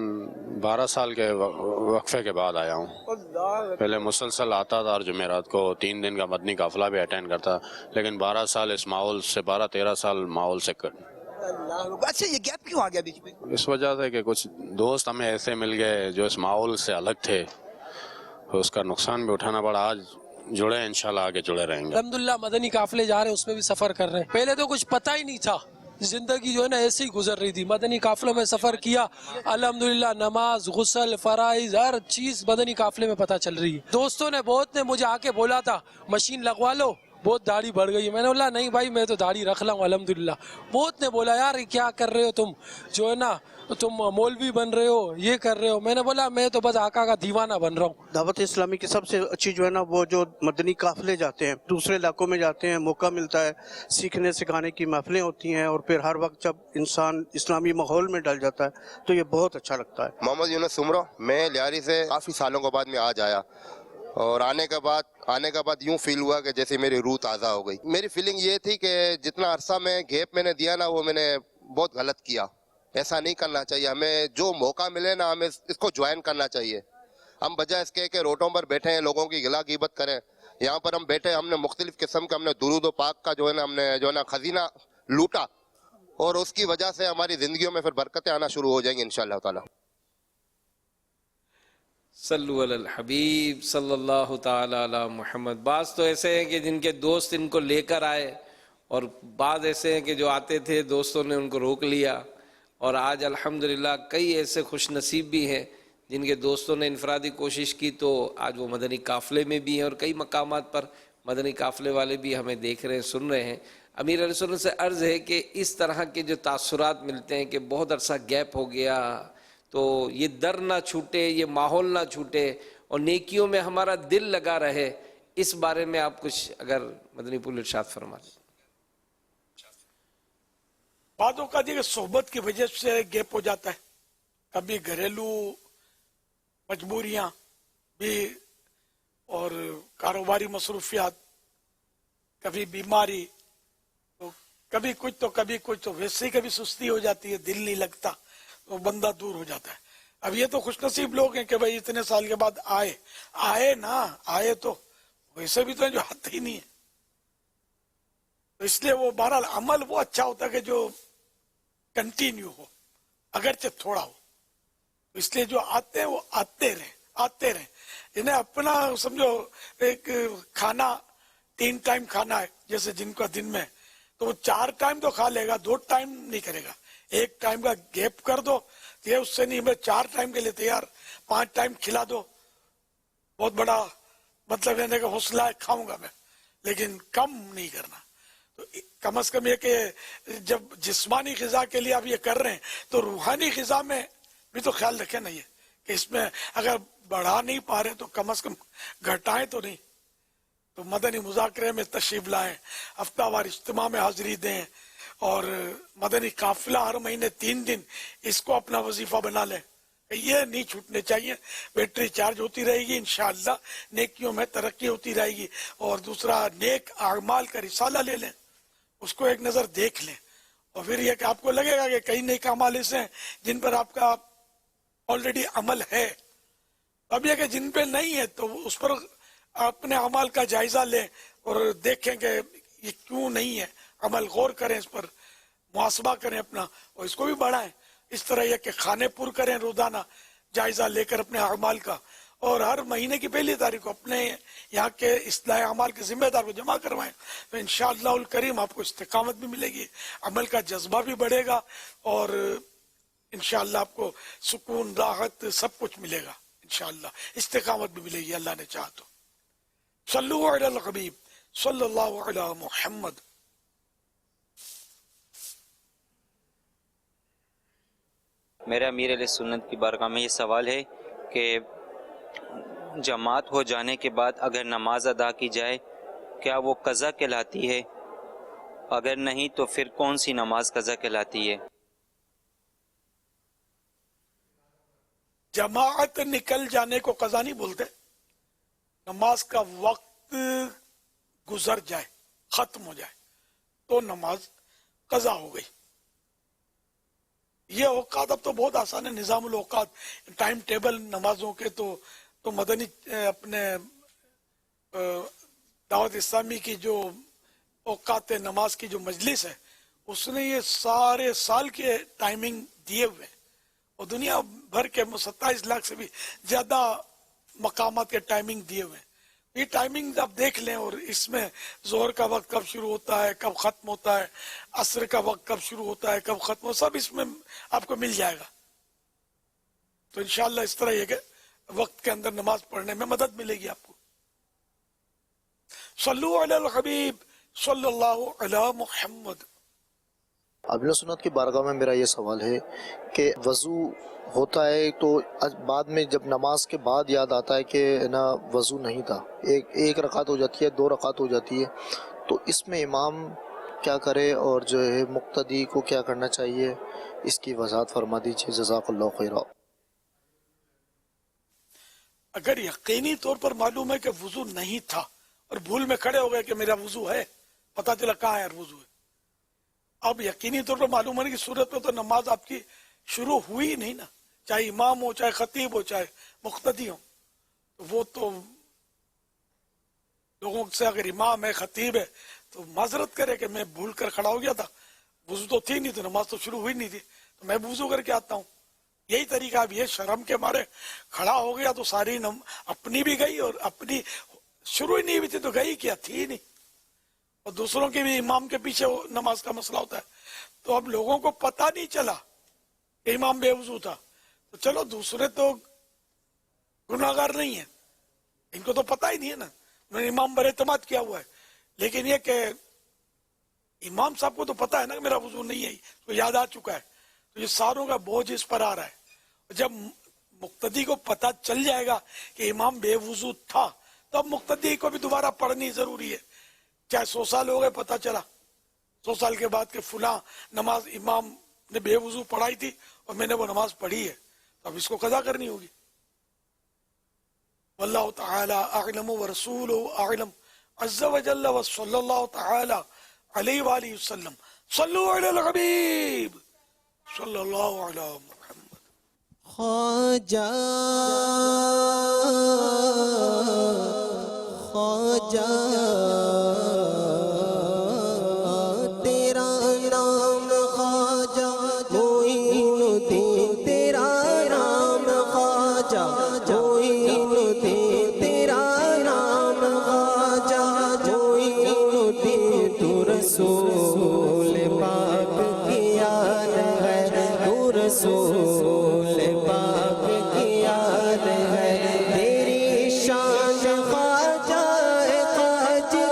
12 साल के वक्फे के बाद आया हूँ। पहले मुसलसल आता था और जुमेरात को 3 दिन का मदनी काफिला भी अटेंड करता, लेकिन 12 साल इस माहौल से, 12-13 साल माहौल से अच्छा ये गैप क्यों आ गया बीच में? इस वजह से कि कुछ दोस्त हमें ऐसे मिल गए जो इस माहौल से अलग थे, तो उसका नुकसान भी उठाना पड़ा। आज जुड़े, इंशाल्लाह आगे जुड़े रहेंगे। अल्हम्दुलिल्लाह मदनी काफिले जा रहे हैं, उसमें भी सफर कर रहे हैं। पहले तो कुछ पता ही नहीं था, जिंदगी जो है ना ऐसे ही गुजर रही थी। मदनी काफिलों में सफर किया, अल्हम्दुलिल्लाह नमाज, गुस्ल, फराइज, हर चीज मदनी काफिले में पता चल रही है। दोस्तों ने बहुत ने मुझे आके बोला था मशीन लगवा लो, बहुत दाढ़ी बढ़ गई है। मैंने बोला नहीं भाई मैं तो दाढ़ी रख लाऊं अल्हम्दुलिल्लाह। बहुत ने बोला यार क्या कर रहे हो तुम, जो है ना तुम मौलवी बन रहे हो, ये कर रहे हो। मैंने बोला मैं तो बस आका का दीवाना बन रहा हूँ। दावत इस्लामी की सबसे अच्छी जो है ना वो जो मदनी काफिले जाते हैं, दूसरे इलाकों में जाते हैं, मौका मिलता है, सीखने सिखाने की महफिलें होती हैं और फिर हर वक्त जब इंसान इस्लामी माहौल में डल जाता है तो ये बहुत अच्छा लगता है। मोहम्मद यूनुस उमरो, मैं लियारी से काफ़ी सालों के बाद मैं आज आया और आने के बाद यूं फील हुआ कि जैसे मेरी रूह ताज़ा हो गई। मेरी फीलिंग ये थी कि जितना अरसा मैं गैप मैंने दिया ना वो मैंने बहुत गलत किया। ऐसा नहीं करना चाहिए, हमें जो मौका मिले ना हमें इसको ज्वाइन करना चाहिए। हम बजाय इसके कि रोडों पर बैठे हैं लोगों की गिला गिबत करें, यहाँ पर हम बैठे हमने मुख्तलिफ किस्म का हमने दुरूद व पाक का जो है ना हमने जो है ना खजीना लूटा और उसकी वजह से हमारी जिंदगियों में फिर बरकतें आना शुरू हो जाएंगी इंशाअल्लाह ताला। सल्लु अलल हबीब सल्लल्लाहु ताला अला मुहम्मद। बाज़ तो ऐसे हैं कि जिनके दोस्त इनको लेकर आए और बाज़ ऐसे हैं कि जो आते थे दोस्तों ने उनको रोक लिया। और आज अल्हम्दुलिल्लाह कई ऐसे खुश नसीब भी हैं जिनके दोस्तों ने इनफरादी कोशिश की तो आज वो मदनी काफ़िले में भी हैं और कई मकामात पर मदनी काफ़िले वाले भी हमें देख रहे हैं, सुन रहे हैं। अमीर अहले सुन्नत से अर्ज़ है कि इस तरह के जो तासुरात मिलते हैं कि बहुत अरसा गैप हो गया तो ये दर ना छूटे, ये माहौल ना छूटे और नेकियों में हमारा दिल लगा रहे, इस बारे में आप कुछ अगर मदनी पुल इरशाद फरमा दें। बातों का देखिए सोहबत की वजह से गैप हो जाता है, कभी घरेलू मजबूरियां भी और कारोबारी मसरूफियात, कभी बीमारी, तो कभी कुछ तो वैसे ही कभी सुस्ती हो जाती है, दिल नहीं लगता तो बंदा दूर हो जाता है। अब ये तो खुशनसीब लोग हैं कि भाई इतने साल के बाद आए तो वैसे भी तो जो आते ही नहीं है, तो इसलिए वो बहरहाल अमल वो अच्छा होता है कि जो कंटिन्यू हो, अगरचे थोड़ा हो। तो इसलिए जो आते हैं वो आते रहे। इन्हें अपना समझो एक खाना 3 टाइम खाना है, जैसे जिनका दिन में तो वो 4 टाइम तो खा लेगा, 2 टाइम नहीं करेगा। 1 टाइम का गैप कर दो, ये उससे नहीं, मैं 4 टाइम के लिए तैयार, 5 टाइम खिला दो, बहुत बड़ा मतलब कहने का हौसला है, खाऊंगा मैं, लेकिन कम नहीं करना। तो कम से कम ये कि जब जिस्मानी ग़िज़ा के लिए आप ये कर रहे हैं तो रूहानी ग़िज़ा में भी तो ख्याल रखें ना, ये कि इसमें अगर बढ़ा नहीं पा रहे तो कम से कम घटाएं तो नहीं। तो मदनी मुज़ाकरे में तशरीफ लाएं, हफ्तावार इज्तिमा में हाजिरी दें और मदनी काफिला हर महीने 3 दिन इसको अपना वजीफा बना लें। یہ نہیں چھوٹنے چاہیے. بیٹری چارج ہوتی رہے گی انشاءاللہ, نیکیوں میں ترقی ہوتی رہے گی. اور دوسرا, نیک اعمال کا رسالہ لے لیں, اس کو ایک نظر دیکھ لیں, اور پھر یہ کہ آپ کو لگے گا کہ کئی نیک اعمال ایسے ہیں جن پر آپ کا آلریڈی عمل ہے. اب یہ کہ جن پہ نہیں ہے تو اس پر اپنے عمل کا جائزہ لیں اور دیکھیں کہ یہ کیوں نہیں ہے, عمل غور کریں, اس پر محاسبہ کریں اپنا اور اس کو بھی بڑھائیں. اس طرح یہ کہ کھانے پر کریں روزانہ جائزہ لے کر اپنے اعمال کا, اور ہر مہینے کی پہلی تاریخ کو اپنے یہاں کے اصلاح اعمال کے ذمہ دار کو جمع کروائیں, تو انشاءاللہ الکریم آپ کو استقامت بھی ملے گی, عمل کا جذبہ بھی بڑھے گا, اور انشاءاللہ آپ کو سکون, راحت, سب کچھ ملے گا. انشاءاللہ استقامت بھی ملے گی اللہ نے چاہا تو. صلو علی الحبیب صلی اللہ علی محمد. میرا امیر علیہ سنت کی بارگاہ میں یہ سوال ہے کہ جماعت ہو جانے کے بعد اگر نماز ادا کی جائے کیا وہ قضا کہلاتی ہے؟ اگر نہیں تو پھر کون سی نماز قضا کہلاتی ہے؟ جماعت نکل جانے کو قضا نہیں بولتے, نماز کا وقت گزر جائے, ختم ہو جائے تو نماز قضا ہو گئی. یہ اوقات اب تو بہت آسان ہے, نظام الاوقات, ٹائم ٹیبل نمازوں کے تو مدنی اپنے دعوت اسلامی کی جو اوقات نماز کی جو مجلس ہے اس نے یہ سارے سال کے ٹائمنگ دیے ہوئے ہیں, اور دنیا بھر کے 27 لاکھ سے بھی زیادہ مقامات کے ٹائمنگ دیے ہوئے ہیں. یہ ٹائمنگ آپ دیکھ لیں, اور اس میں ظہر کا وقت کب شروع ہوتا ہے, کب ختم ہوتا ہے, عصر کا وقت کب شروع ہوتا ہے, کب ختم ہوتا ہے, سب اس میں آپ کو مل جائے گا. تو انشاءاللہ اس طرح یہ کہ وقت کے اندر نماز پڑھنے میں مدد ملے گی آپ کو. صلو علی الحبیب صلی اللہ علی محمد. امیر سنت کی بارگاہ میں میرا یہ سوال ہے کہ وضو ہوتا ہے تو بعد میں جب نماز کے بعد یاد آتا ہے کہ نا وضو نہیں تھا, ایک رکعت ہو جاتی ہے, 2 رکعت ہو جاتی ہے, تو اس میں امام کیا کرے اور جو ہے مقتدی کو کیا کرنا چاہیے, اس کی وضاحت فرما دیجیے, جزاک اللہ خیرہ. اگر یقینی طور پر معلوم ہے کہ وضو نہیں تھا اور بھول میں کھڑے ہو گئے کہ میرا وضو ہے, پتہ چلا کہاں ہے وضو ہے, اب یقینی طور پر معلوم ہونے کی صورت میں تو نماز آپ کی شروع ہوئی نہیں نا, چاہے امام ہو, چاہے خطیب ہو, چاہے مقتدی ہو. وہ تو لوگوں سے اگر امام ہے, خطیب ہے, تو معذرت کرے کہ میں بھول کر کھڑا ہو گیا تھا, وضو تو تھی نہیں, تو نماز تو شروع ہوئی نہیں تھی, تو میں وضو کر کے آتا ہوں. یہی طریقہ اب یہ شرم کے مارے کھڑا ہو گیا تو ساری اپنی بھی گئی, اور اپنی شروع ہی نہیں ہوئی تھی تو گئی کیا, تھی نہیں, اور دوسروں کے بھی امام کے پیچھے نماز کا مسئلہ ہوتا ہے. تو اب لوگوں کو پتہ نہیں چلا کہ امام بے وضو تھا, تو چلو دوسرے تو گناہگار نہیں ہیں, ان کو تو پتہ ہی نہیں ہے نا, انہوں نے امام پر اعتماد کیا ہوا ہے. لیکن یہ کہ امام صاحب کو تو پتہ ہے نا کہ میرا وضو نہیں ہے, تو یاد آ چکا ہے, تو یہ ساروں کا بوجھ اس پر آ رہا ہے. جب مقتدی کو پتہ چل جائے گا کہ امام بے وضو تھا, تو اب مقتدی کو بھی دوبارہ پڑھنی ضروری ہے. چاہے 100 سال ہو گئے, پتہ چلا 100 سال کے بعد کہ فلاں نماز امام نے بے وضو پڑھائی تھی اور میں نے وہ نماز پڑھی ہے, تو اب اس کو قضا کرنی ہوگی. واللہ تعالی اعلم ورسولہ اعلم عز وجل وصلی اللہ تعالی علیہ وآلہ وسلم. صلو علی الحبیب صلی اللہ علی محمد. خواجہ خواجہ تیرا نام خواجہ معین الدین, تیرا نام خواجہ معین الدین, تیرا نام خواجہ معین الدین. تو رسول پاک کی یاد ہے, تو رسول پاک کی یاد ہے, تیری شان خواجہ خواجہ,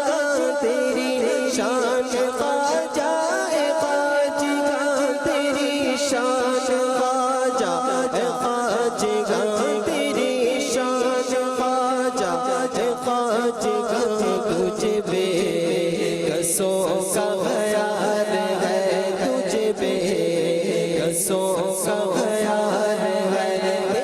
تیری شان خواجہ خواجہ, تیری شان خواجہ خواجہ, تیری شان خواجہ خواجہ. تجھ بے کسوں کا خیال ہے, تجھ بے کسوں کا خیال ہے,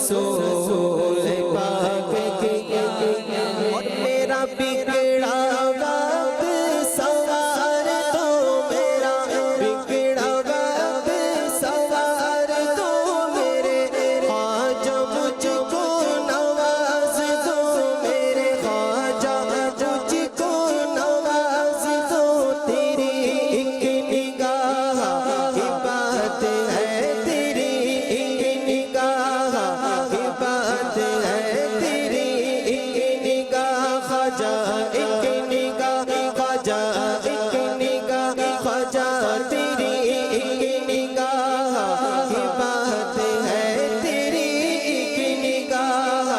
रसूल पाक की और मेरा बिगड़ा वक्त सवार दो मेरा बिगड़ा वक्त सवार दो मेरे ख्वाजा मुझको नवाज दो मेरे ख्वाजा मुझको नवाज दो तेरी एक निगाह की बात है तेरी एक निगाह की बात है तेरी एक निगाह ख्वाजा एक निगाह ख्वाजा एक निगाह ख्वाजा तेरी एक निगाह की बात है तेरी एक निगाह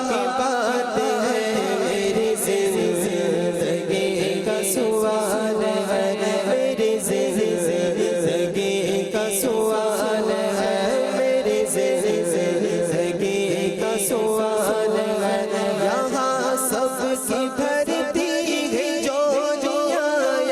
की बात है मेरी जिंदगी का सवाल है मेरी जिंदगी का सवाल है मेरी जिंदगी का सवाल है यहाँ सबकी भरती है जोलियाँ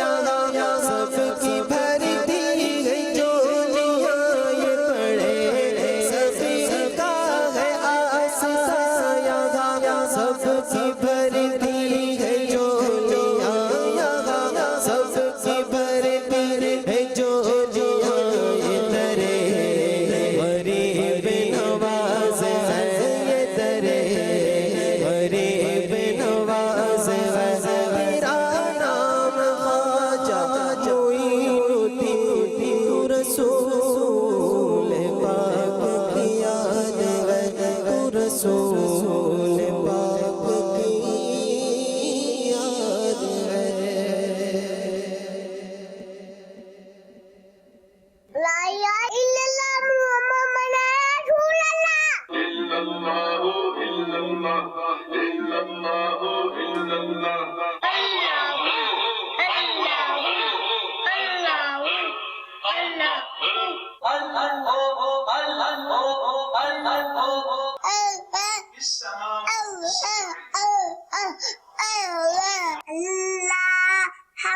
यहाँ सबकी भरती है जोलियाँ ये पड़े सभी का है आस्था यहाँ सबकी भरती है जोलियाँ यहाँ सबकी भरती है जोलियाँ ये तरे गरीब नवाज है ये तरे गरीब नवाज है मेरा नाम ख्वाजा मोइनुद्दीन रसूल पाक की याद है रसूल पाक की याद है ला इलाहा इल्लल्लाह मुहम्मद रसूलुल्लाह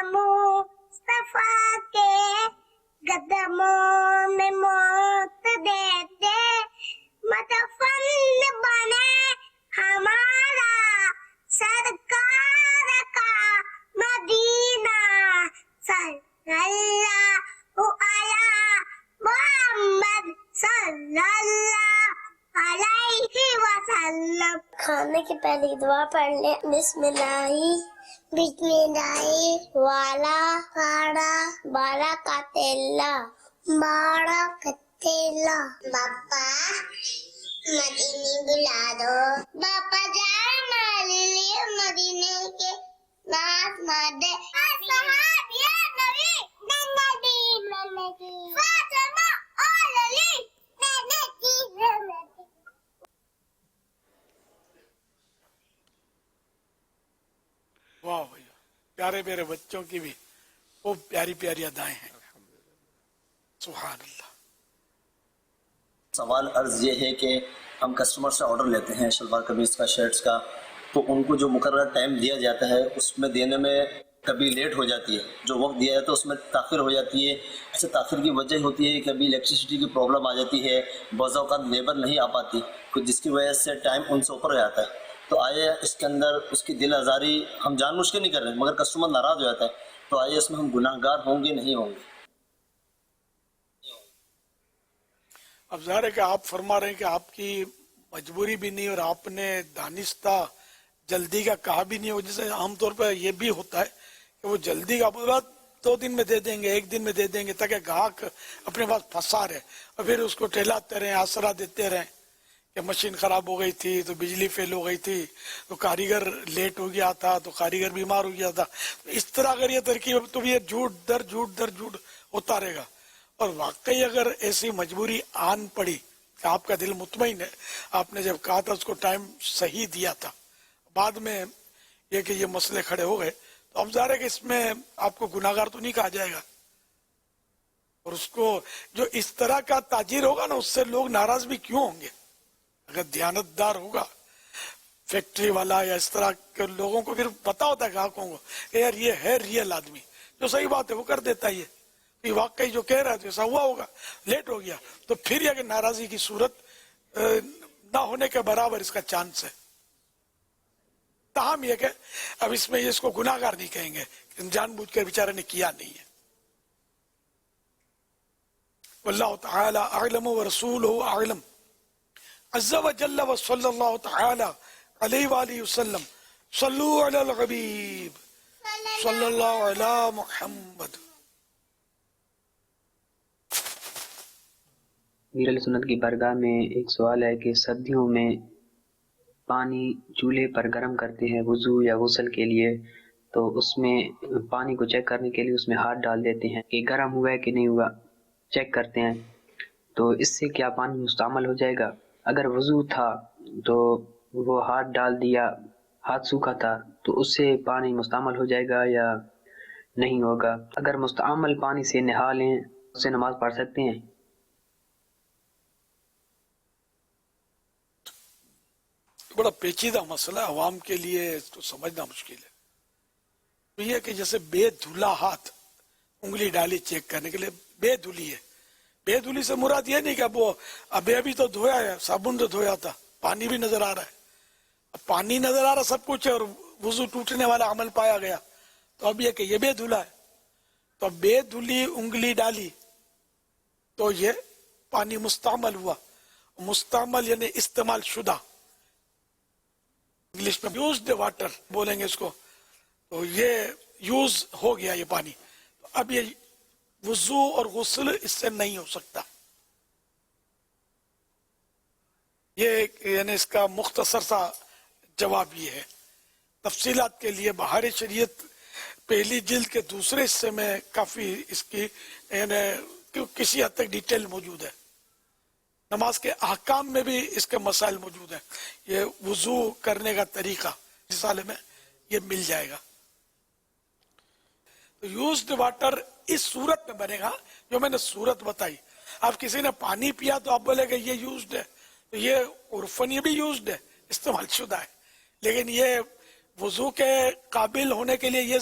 मुस्तफा के कदमों में मौत देते मतफन बने हमारा सरकार का मदीना सल्लल्लाहु अला मुहम्मद सल्लल्लाहु अलैहि वसल्लम। खाने के पहले दुआ पढ़ ले बिस्मिल्लाही बिस्मिल्लाही वाला खाड़ा बाला का तेला बाड़ा कतेला पापा मदीने बुला दो पापा जान हमारे लिए मदीने के नाथ मार दे या नबी नबी फातिमा और अली नबी वाह भैया, प्यारे प्यारे बच्चों की भी वो प्यारी प्यारी अदाएं हैं। सुभान अल्लाह। सवाल अर्ज ये है कि हम कस्टमर से ऑर्डर लेते हैं शलवार कमीज का, शर्ट्स का, तो उनको जो मुकर्रर टाइम दिया जाता है उसमें देने में कभी लेट हो जाती है, जो वक्त दिया है तो उसमें ताख़िर हो जाती है। अच्छा, ताख़िर की वजह होती है कभी इलेक्ट्रिसिटी की प्रॉब्लम आ जाती है, बाज़ औक़ात लेबर नहीं आ पाती, कुछ जिसकी वजह से टाइम उनसे ऊपर हो जाता है। तो आइए इसके अंदर उसकी दिल आज़ारी हम जानबूझ के नहीं कर रहे हैं, मगर कस्टमर नाराज़ हो जाता है, तो आइए इसमें हम गुनाहगार होंगे नहीं होंगे? अब ज़ाहिर है कि आप फरमा रहे हैं कि आपकी मजबूरी भी नहीं और आपने दानिस्ता जल्दी का कहा भी नहीं हो, जैसे आमतौर पर ये भी होता है कि वो जल्दी का बोला 2 दिन में दे देंगे, 1 दिन में दे देंगे, ताकि ग्राहक अपने पास फंसा रहे और फिर उसको टहलाते रहें, आसरा देते रहें कि मशीन खराब हो गई थी तो बिजली फेल हो गई थी तो कारीगर लेट हो गया था तो कारीगर बीमार हो गया था। इस तरह अगर ये तरकीब तो ये झूठ दर झूठ होता रहेगा। और वाकई अगर ऐसी मजबूरी आन पड़ी कि आपका दिल मुतमईन है, आपने जब कहा था उसको टाइम सही दिया था, बाद में ये कि ये मसले खड़े हो गए, तो अब ज़ाहिर है कि इसमें आपको गुनाहगार तो नहीं कहा जाएगा। और उसको जो इस तरह का ताजिर होगा ना, उससे लोग नाराज भी क्यों होंगे? अगर दयानतदार होगा फैक्ट्री वाला या इस तरह के लोगों को, फिर पता होता है ग्राहकों को यार ये है रियल आदमी, जो सही बात है वो कर देता है, ये वाकई जो कह रहा है तो ऐसा हुआ होगा, लेट हो गया, तो फिर ये नाराजगी की सूरत ना होने के बराबर इसका चांस है। ताहम यह कि अब इसमें ये इसको गुनाहगार नहीं कहेंगे, जानबूझ कर बेचारे ने किया नहीं है। वल्लाहु तआला अअलम व रसूलुहु अअलम। अज़्ज़ा व जल्ल व सल्लल्लाहु तआला अलैहि व आलिहि वसल्लम। सल्लू अलल हबीब सल्लल्लाहु अला मुहम्मद। मीर अली सुन्नत की बारगाह में एक सवाल है कि सर्दियों में पानी चूल्हे पर गर्म करते हैं वुज़ू या गुस्ल के लिए, तो उसमें पानी को चेक करने के लिए उसमें हाथ डाल देते हैं कि गर्म हुआ है कि नहीं हुआ, चेक करते हैं, तो इससे क्या पानी मुस्तअमल हो जाएगा? अगर वुज़ू था तो वो हाथ डाल दिया, हाथ सूखा था, तो उससे पानी मुस्तअमल हो जाएगा या नहीं होगा? अगर मुस्तअमल पानी से नहा लें उससे नमाज पढ़ सकते हैं? बड़ा पेचीदा मसला है, अवाम के लिए तो समझना मुश्किल है। तो यह कि जैसे बेधुला हाथ उंगली डाली चेक करने के लिए, बेधुली है। बेधुली से मुराद ये नहीं कि अब वो अभी तो धोया है, साबुन तो धोया था, पानी भी नजर आ रहा है। अब पानी नजर आ रहा सब कुछ है और वुजू टूटने वाला अमल पाया गया, तो अब यह कि ये बेधुला है, तो बेधुली उंगली डाली तो ये पानी मुस्तअमल हुआ। मुस्तअमल यानी इस्तेमाल शुदा, इंग्लिश में यूज्ड वाटर बोलेंगे इसको, तो ये यूज हो गया ये पानी। तो अब ये वुजू और गुस्ल इससे नहीं हो सकता। ये यानी इसका मुख्तसर सा जवाब ये है। तफसीलात के लिए बहार शरीयत पहली जिल्द के दूसरे हिस्से में काफी इसकी यानी किसी हद तक डिटेल मौजूद है। नमाज के अहकाम में भी इसके मसाइल मौजूद हैं। ये वुजू करने का तरीका इस साल में ये मिल जाएगा। तो यूज्ड वाटर इस सूरत में बनेगा जो मैंने सूरत बताई। अब किसी ने पानी पिया तो आप बोलेगे ये यूज्ड है, तो ये उर्फन ये भी यूज्ड है, इस्तेमाल शुदा है, लेकिन ये वुजू के काबिल होने के लिए ये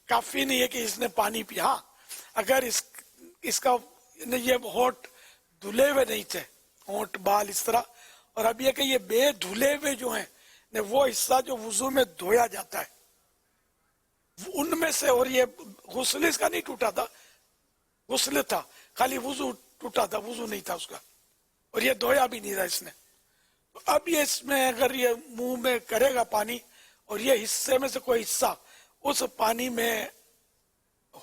काफी नहीं है कि इसने पानी पिया। हाँ, अगर इसका ये होठ धुले हुए नहीं थे, होठ बाल इस तरह, और अब ये कि ये बेधुले हुए जो हैं ने वो हिस्सा जो वुजू में धोया जाता है उनमें से, और ये गुस्ल इसका नहीं टूटा था, गुस्ल था, खाली वुजू टूटा था, वुजू नहीं था उसका, और ये धोया भी नहीं था इसने। तो अब ये इसमें अगर ये मुंह में करेगा पानी और ये हिस्से में से कोई हिस्सा उस पानी में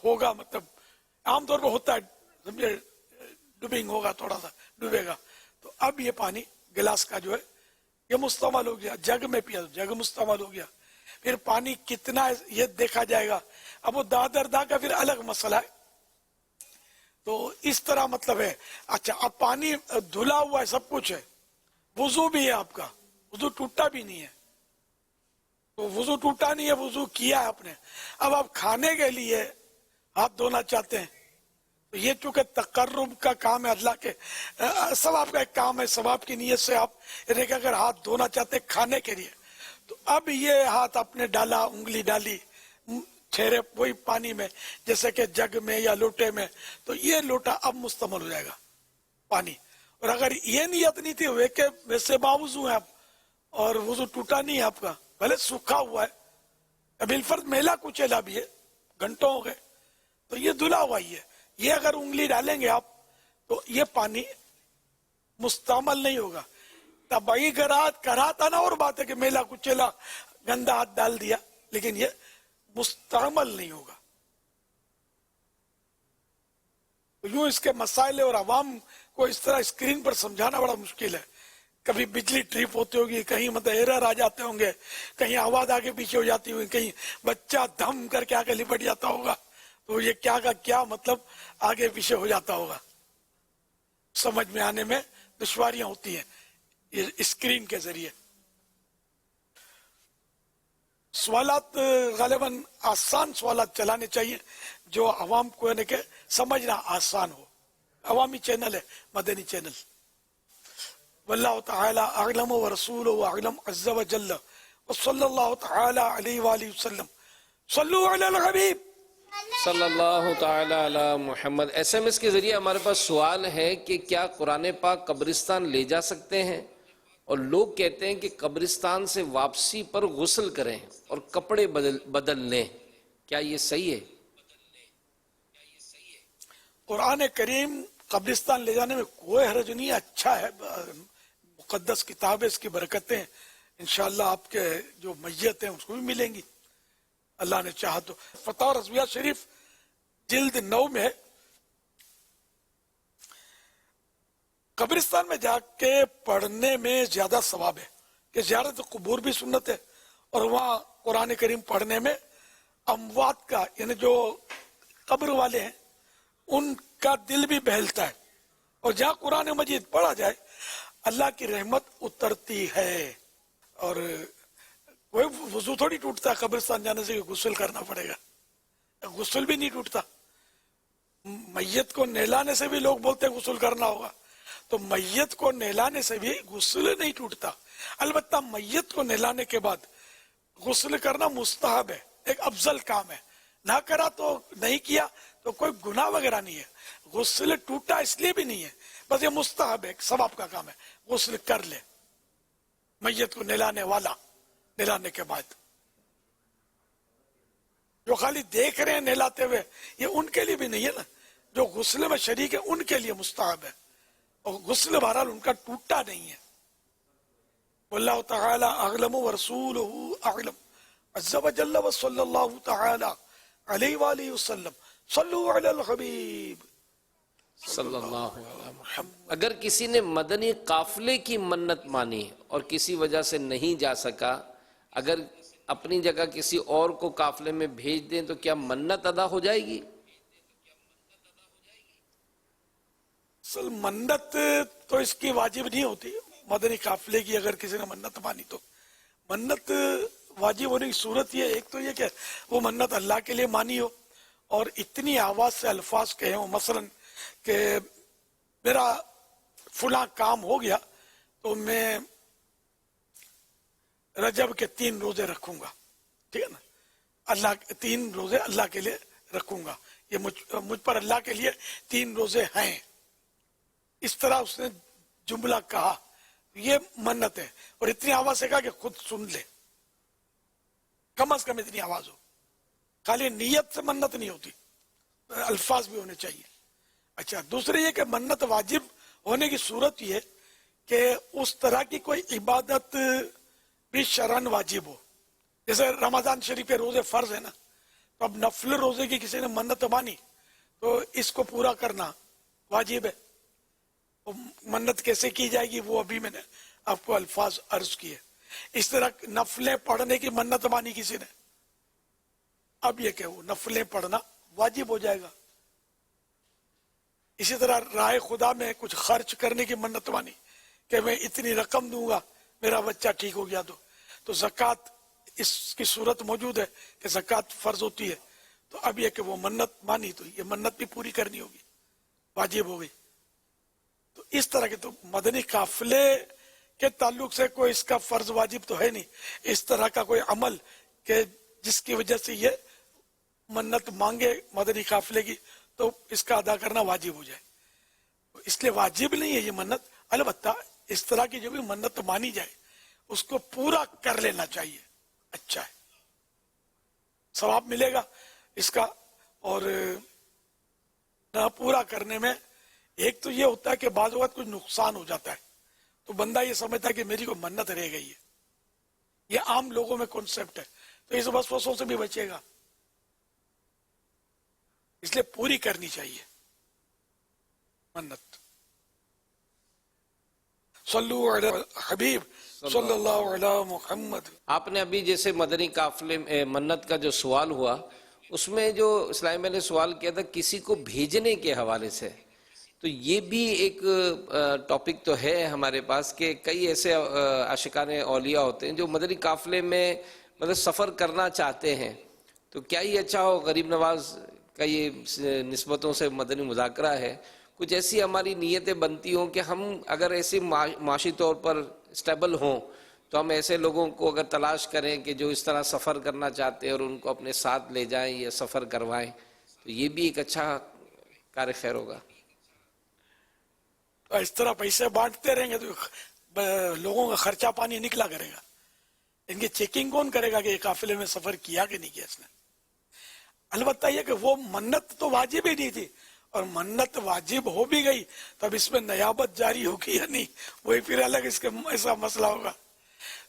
होगा, मतलब आमतौर पर होता है, समझे, डुबिंग होगा, थोड़ा सा डूबेगा, तो अब ये पानी गिलास का जो है ये मुस्तअमल हो गया। जग में पिया तो जग मुस्तअमल हो गया। फिर पानी कितना है ये देखा जाएगा। अब वो दादर दा का फिर अलग मसला है। तो इस तरह मतलब है। अच्छा, अब पानी धुला हुआ है, सब कुछ है, वुजू भी है आपका, वुजू टूटा भी नहीं है, तो वुजू टूटा नहीं है, वुजू किया है आपने। अब आप खाने के लिए हाथ धोना चाहते हैं, तो ये चूंकि तकर्रुब का काम है, अल्लाह के सवाब का एक काम है, सवाब की नीयत से आप अगर हाथ धोना चाहते हैं खाने के लिए, तो अब ये हाथ आपने डाला, उंगली डाली, ठहरे वही पानी में जैसे कि जग में या लोटे में, तो ये लोटा अब मुस्तमल हो जाएगा पानी। और अगर ये नियत नहीं थी वैसे बावजू है आप और वुजू टूटा नहीं है आपका, भले सूखा हुआ है, बिलफर्ज मेला कुचेला भी है, घंटों हो गए, तो ये धुला हुआ ही है, ये अगर उंगली डालेंगे आप तो ये पानी मुस्तमल नहीं होगा। तबाही करा था ना, और बात है कि मेला कुचेला गंदा हाथ डाल दिया, लेकिन ये मुस्तमल नहीं होगा। तो यूं इसके मसाइल और आवाम को इस तरह स्क्रीन पर समझाना बड़ा मुश्किल है। कभी बिजली ट्रिप होती होगी, कहीं मतलब एरर आ जाते होंगे, कहीं आवाज आगे पीछे हो जाती होगी, कहीं बच्चा धम करके आगे लिपट जाता होगा, तो ये क्या का क्या मतलब आगे पीछे हो जाता होगा, समझ में आने में दुश्वारियां होती हैं ये स्क्रीन के जरिए। सवालात गालिबन आसान सवालात चलाने चाहिए जो आवाम को यानी के समझना आसान हो। अवामी चैनल है, मदनी चैनल। वल्लाहु तआला अअलम व रसूलुहु अअलम अज़्ज़ा व जल्ल व सल्लल्लाहु तआला अलैहि व आलिहि वसल्लम। सल्लु अलल हबीब सल्लल्लाहु ताला अला मुहम्मद। SMS के जरिए हमारे पास सवाल है कि क्या कुरान पाक कब्रिस्तान ले जा सकते हैं اور لوگ کہتے ہیں کہ قبرستان سے واپسی پر غسل کریں اور کپڑے بدل لیں، کیا یہ صحیح ہے؟ قرآن کریم قبرستان لے جانے میں کوئی حرج نہیں ہے، اچھا ہے، مقدس کتاب ہے، اس کی برکتیں انشاءاللہ آپ کے جو میت ہیں اس کو بھی ملیں گی اللہ نے چاہا تو۔ فتح رضویہ شریف جلد 9 میں ہے، قبرستان میں جا کے پڑھنے میں زیادہ ثواب ہے کہ زیارت قبور بھی سنت ہے، اور وہاں قرآن کریم پڑھنے میں اموات کا یعنی جو قبر والے ہیں ان کا دل بھی بہلتا ہے، اور جہاں قرآن مجید پڑھا جائے اللہ کی رحمت اترتی ہے۔ اور کوئی وضو تھوڑی ٹوٹتا ہے قبرستان جانے سے کہ غسل کرنا پڑے گا، غسل بھی نہیں ٹوٹتا۔ میت کو نہلانے سے بھی لوگ بولتے ہیں غسل کرنا ہوگا، تو میت کو نہلانے سے بھی غسل نہیں ٹوٹتا، البتہ میت کو نہلانے کے بعد غسل کرنا مستحب ہے، ایک افضل کام ہے، نہ کرا تو نہیں کیا تو کوئی گناہ وغیرہ نہیں ہے، غسل ٹوٹا اس لیے بھی نہیں ہے، بس یہ مستحب ہے، ثواب کا کام ہے، غسل کر لے میت کو نہلانے والا، نہلانے کے بعد۔ جو خالی دیکھ رہے ہیں نہلاتے ہوئے یہ ان کے لیے بھی نہیں ہے نا، جو غسل میں شریک ہے ان کے لیے مستحب ہے، اور غسل بہرحال ان کا ٹوٹا نہیں ہے۔ واللہ تعالی اعلم ورسولہ اعلم عز وجل وصلی اللہ تعالی علیہ وآلہ وسلم صلو علی الحبیب صلی اللہ علیہ وسلم۔ اگر کسی نے مدنی قافلے کی منت مانی اور کسی وجہ سے نہیں جا سکا، اگر اپنی جگہ کسی اور کو قافلے میں بھیج دیں تو کیا منت ادا ہو جائے گی؟ اصل منت تو اس کی واجب نہیں ہوتی، مدنی قافلے کی اگر کسی نے منت مانی تو منت واجب ہونے کی صورت یہ، ایک تو یہ کہ وہ منت اللہ کے لیے مانی ہو اور اتنی آواز سے الفاظ کہے ہوں، مثلا کہ میرا فلاں کام ہو گیا تو میں رجب کے 3 روزے رکھوں گا، ٹھیک ہے نا، اللہ 3 روزے اللہ کے لیے رکھوں گا، یہ مجھ پر اللہ کے لیے 3 روزے ہیں، اس طرح اس نے جملہ کہا، یہ منت ہے، اور اتنی آواز سے کہا کہ خود سن لے، کم از کم اتنی آواز ہو، خالی نیت سے منت نہیں ہوتی، الفاظ بھی ہونے چاہیے۔ اچھا، دوسرے یہ کہ منت واجب ہونے کی صورت یہ کہ اس طرح کی کوئی عبادت بھی شرعاً واجب ہو، جیسے رمضان شریف کے روزے فرض ہے نا، تو اب نفل روزے کی کسی نے منت مانی تو اس کو پورا کرنا واجب ہے، منت کیسے کی جائے گی وہ ابھی میں نے آپ کو الفاظ عرض کیے۔ اس طرح نفلیں پڑھنے کی منت مانی کسی نے، اب یہ کہ وہ نفلیں پڑھنا واجب ہو جائے گا۔ اسی طرح راہ خدا میں کچھ خرچ کرنے کی منت مانی کہ میں اتنی رقم دوں گا میرا بچہ ٹھیک ہو گیا تو زکوٰۃ اس کی صورت موجود ہے کہ زکوٰۃ فرض ہوتی ہے، تو اب یہ کہ وہ منت مانی تو یہ منت بھی پوری کرنی ہوگی، واجب ہو گئی۔ تو اس طرح کے تو مدنی قافلے کے تعلق سے کوئی اس کا فرض واجب تو ہے نہیں، اس طرح کا کوئی عمل کہ جس کی وجہ سے یہ منت مانگے مدنی قافلے کی تو اس کا ادا کرنا واجب ہو جائے، اس لیے واجب نہیں ہے یہ منت، البتہ اس طرح کی جو بھی منت مانی جائے اس کو پورا کر لینا چاہیے، اچھا ہے، ثواب ملے گا اس کا۔ اور نہ پورا کرنے میں ایک تو یہ ہوتا ہے کہ بعض اوقات کچھ نقصان ہو جاتا ہے تو بندہ یہ سمجھتا ہے کہ میری کوئی منت رہ گئی ہے، یہ عام لوگوں میں کنسپٹ ہے، تو اس وسوسوں سے بھی بچے گا، اس لیے پوری کرنی چاہیے منت۔ صلو علی حبیب صلی اللہ علی محمد۔ آپ نے ابھی جیسے مدنی قافلے میں منت کا جو سوال ہوا اس میں جو اسلام میں نے سوال کیا تھا کسی کو بھیجنے کے حوالے سے، تو یہ بھی ایک ٹاپک تو ہے ہمارے پاس کہ کئی ایسے عاشقان اولیاء ہوتے ہیں جو مدنی قافلے میں مطلب سفر کرنا چاہتے ہیں، تو کیا یہ اچھا ہو؟ غریب نواز کا یہ نسبتوں سے مدنی مذاکرہ ہے، کچھ ایسی ہماری نیتیں بنتی ہوں کہ ہم اگر ایسے معاشی طور پر اسٹیبل ہوں تو ہم ایسے لوگوں کو اگر تلاش کریں کہ جو اس طرح سفر کرنا چاہتے ہیں اور ان کو اپنے ساتھ لے جائیں یا سفر کروائیں، تو یہ بھی ایک اچھا کار خیر ہوگا۔ اس طرح پیسے بانٹتے رہیں گے تو लोगों का खर्चा पानी निकला करेगा? इनकी चेकिंग कौन करेगा कि ये काफिले में सफर किया कि नहीं किया इसने? अलबत्ता ये कि वो मन्नत तो वाजिब ही नहीं थी, और मन्नत वाजिब हो भी गई तब इसमें नयाबत जारी होगी या नहीं, वही फिर अलग इसके ऐसा मसला होगा।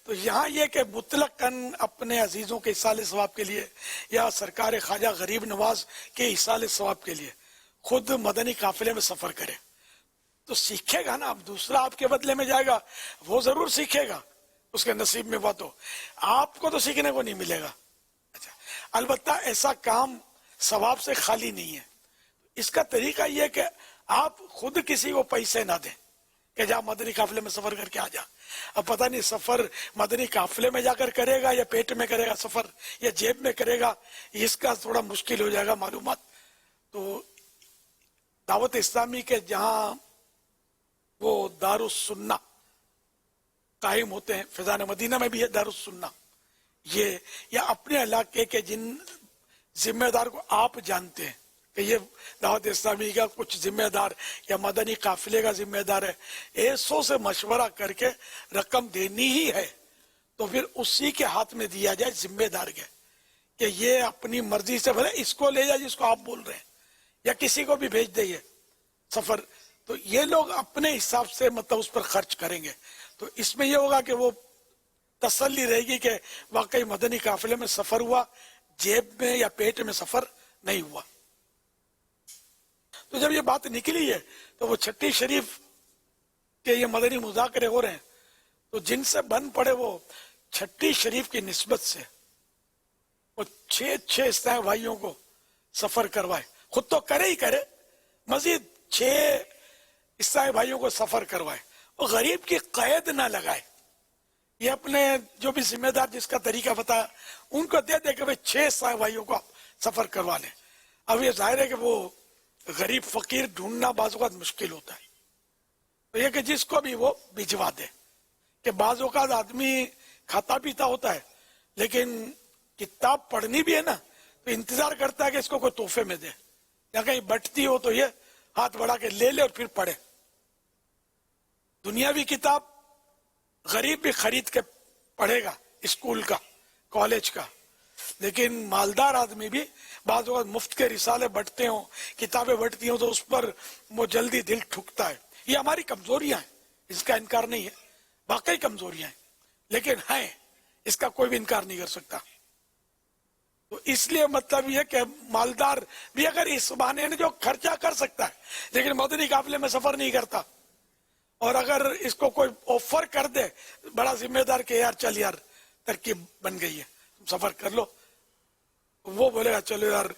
तो यहाँ ये कि मुतलकन अपने अजीजों के इसाले सवाब के लिए या सरकार ख्वाजा गरीब नवाज के इसाले सवाब के लिए खुद मदनी काफिले में सफर करे तो सीखेगा ना। अब दूसरा आपके बदले में जाएगा, वो जरूर सीखेगा, उसके नसीब में बात हो, आपको तो सीखने को नहीं मिलेगा। अच्छा, अलबत्ता ऐसा काम सवाब से खाली नहीं है। इसका तरीका यह कि आप खुद किसी को पैसे ना दें कि जा मदनी काफिले में सफर करके आ जा। अब पता नहीं सफर मदनी काफिले में जाकर करेगा या पेट में करेगा सफर या जेब में करेगा, इसका थोड़ा मुश्किल हो जाएगा मालूमात। तो दावत इस्लामी के जहाँ वो दारुस सुन्ना कायम होते हैं, फैजान मदीना में भी है दारुस सुन्ना, ये या अपने इलाके के जिन जिम्मेदार को आप जानते हैं कि ये दावत इस्लामी का कुछ जिम्मेदार या मदनी काफिले का जिम्मेदार है, ऐसों से मशवरा करके रकम देनी ही है तो फिर उसी के हाथ में दिया जाए जिम्मेदार के कि ये अपनी मर्जी से भले इसको ले जाए जिसको आप बोल रहे हैं या किसी को भी भेज दिए सफर, तो ये लोग अपने हिसाब से मतलब उस पर खर्च करेंगे। तो इसमें ये होगा कि वो तसल्ली रहेगी कि वाकई मदनी काफिले में सफर हुआ, जेब में या पेट में सफर नहीं हुआ। तो जब ये बात निकली है तो वो छठी शरीफ के ये मदनी मुज़ाकरे हो रहे हैं, तो जिनसे बन पड़े वो छठी शरीफ की निस्बत से वो 6 इस्लामी भाइयों को सफर करवाए, खुद तो करे ही करे, मजीद 6 इस्लामी भाइयों को सफर करवाए और गरीब की कैद ना लगाए। ये अपने जो भी जिम्मेदार जिसका तरीका बताया उनको दे दे के भाई 6 इस्लामी भाइयों को आप सफर करवा लें। अब ये जाहिर है कि वो गरीब फकीर ढूंढना बाज़ मुश्किल होता है, तो ये कि जिसको भी वो भिजवा दे कि बाज़ औक़ात आदमी खाता पीता होता है लेकिन किताब पढ़नी भी है ना, तो इंतजार करता है कि इसको कोई तोहफे में दे, या कहीं बटती हो तो ये हाथ बढ़ा के ले ले और फिर पढ़े। दुनियावी किताब गरीब भी खरीद के पढ़ेगा, स्कूल का कॉलेज का, लेकिन मालदार आदमी भी बाज़ औक़ात मुफ्त के रिसाले बटते हों, किताबें बटती हों तो उस पर वो जल्दी दिल ठुकता है। ये हमारी कमजोरियां हैं, इसका इनकार नहीं है, वाकई कमजोरियां हैं, लेकिन हैं, इसका कोई भी इनकार नहीं कर सकता। तो इसलिए मतलब यह कि मालदार भी अगर इस बहाने ने जो खर्चा कर सकता है लेकिन मदनी काफिले में सफर नहीं करता, और अगर इसको कोई ऑफर कर दे बड़ा जिम्मेदार के यार चल यार तरकीब बन गई है सफर कर लो, वो बोलेगा चलो यार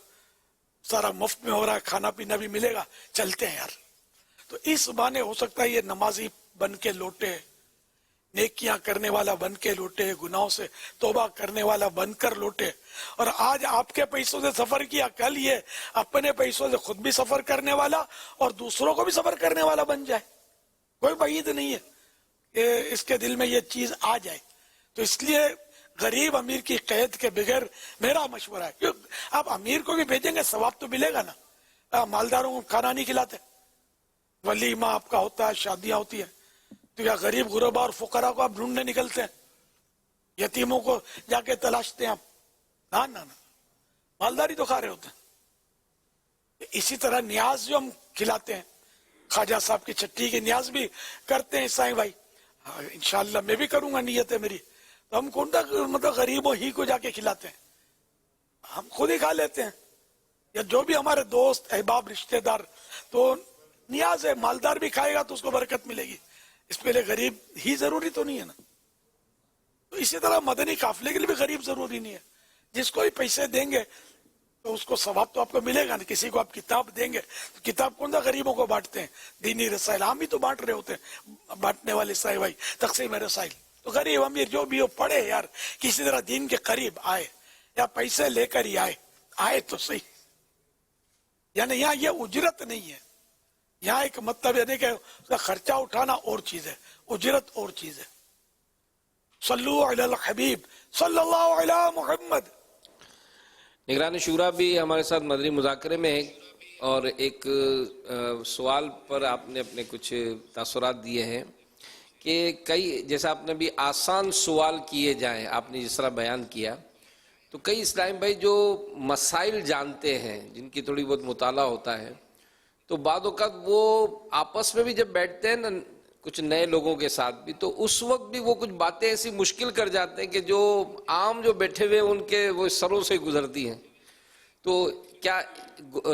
सारा मुफ्त में हो रहा है, खाना पीना भी मिलेगा, चलते हैं यार। तो इस बहाने हो सकता है ये नमाजी बन के लौटे, नेकियां करने वाला बन के लौटे, गुनाहों से तौबा करने वाला बनकर लौटे। और आज आपके पैसों से सफर किया, कल ये अपने पैसों से खुद भी सफर करने वाला और दूसरों को भी सफर करने वाला बन जाए। कोई बईद नहीं है कि इसके दिल में ये चीज आ जाए। तो इसलिए गरीब अमीर की कैद के बगैर मेरा मशवरा है, क्यों आप अमीर को भी भेजेंगे सवाब तो मिलेगा ना। मालदारों को खाना नहीं खिलाते, वलीमा आपका होता है, शादियां होती है, तो क्या गरीब गुरबा और फुकरा को आप ढूंढने निकलते हैं, यतीमों को जाके तलाशते हैं आप? ना ना ना, मालदारी तो खा रहे होते हैं। इसी तरह न्याज जो हम खिलाते हैं, ख्वाजा साहब की छठी की न्याज भी करते हैं साईं भाई, इंशाअल्लाह मैं भी करूंगा, नियत है मेरी। तो हम कौन तक मतलब गरीबों ही को जाके खिलाते हैं, हम खुद ही खा लेते हैं, या जो भी हमारे दोस्त अहबाब रिश्तेदार। तो न्याज है, मालदार भी खाएगा तो उसको बरकत मिलेगी, इसके लिए गरीब ही जरूरी तो नहीं है ना। तो इसी तरह मदनी काफिले के लिए भी गरीब जरूरी नहीं है, जिसको भी पैसे देंगे तो उसको सवाब तो आपको मिलेगा ना। किसी को आप किताब देंगे तो किताब कौन सा गरीबों को बांटते हैं, दीनी रसाइल हम ही तो बांट रहे होते हैं, बांटने वाले साई भाई तकसीम रसाइल। तो गरीब अमीर जो भी हो पढ़े यार, किसी तरह दीन के करीब आए, या पैसे लेकर ही आए तो सही। यानी यहाँ ये उजरत नहीं है, यहाँ एक मतलब यानी कि उसका खर्चा उठाना और चीज है, उजरत और चीज है। सल्लु अलल हबीब सल्लल्लाहु अलैहि मुहम्मद। निगरान शूरा भी हमारे साथ मदनी मुज़ाकरे में है, और एक सवाल पर आपने अपने कुछ तासुरात दिए हैं کہ کئی جیسا آپ نے بھی آسان سوال کیے جائیں، آپ نے جس طرح بیان کیا، تو کئی اسلام بھائی جو مسائل جانتے ہیں، جن کی تھوڑی بہت مطالعہ ہوتا ہے، تو بعض اوقات وہ آپس میں بھی جب بیٹھتے ہیں نا کچھ نئے لوگوں کے ساتھ بھی، تو اس وقت بھی وہ کچھ باتیں ایسی مشکل کر جاتے ہیں کہ جو عام جو بیٹھے ہوئے ان کے وہ سروں سے گزرتی ہیں. تو کیا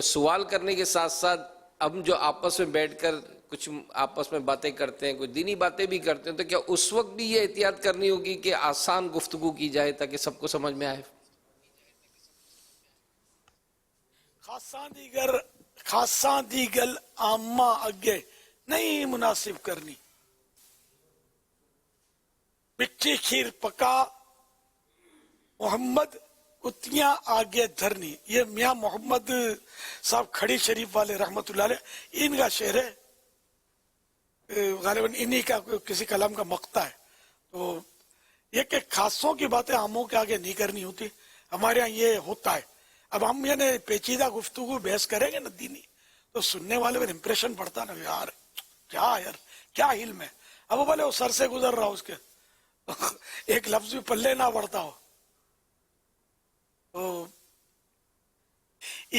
سوال کرنے کے ساتھ ساتھ ہم جو آپس میں بیٹھ کر کچھ آپس میں باتیں کرتے ہیں، کچھ دینی باتیں بھی کرتے ہیں، تو کیا اس وقت بھی یہ احتیاط کرنی ہوگی کہ آسان گفتگو کی جائے تاکہ سب کو سمجھ میں آئے؟ خاصاں دی گل عامہ اگے نہیں مناسب کرنی، مٹھی کھیر پکا محمد کتیاں آگے دھرنی. یہ میاں محمد صاحب کھڑی شریف والے رحمت اللہ علیہ، ان کا شعر ہے، غالباً انہی کا کسی کلام کا مقطع ہے. تو یہ کہ خاصوں کی باتیں عاموں کے آگے نہیں کرنی ہوتی، ہمارے ہاں یہ ہوتا ہے. اب ہم یعنی پیچیدہ گفتگو بحث کریں گے نا دینی، تو سننے والے پر امپریشن پڑتا نا، یار کیا علم ہے. اب وہ بولے وہ سر سے گزر رہا اس کے ایک لفظ بھی پلے نہ پڑتا ہو. تو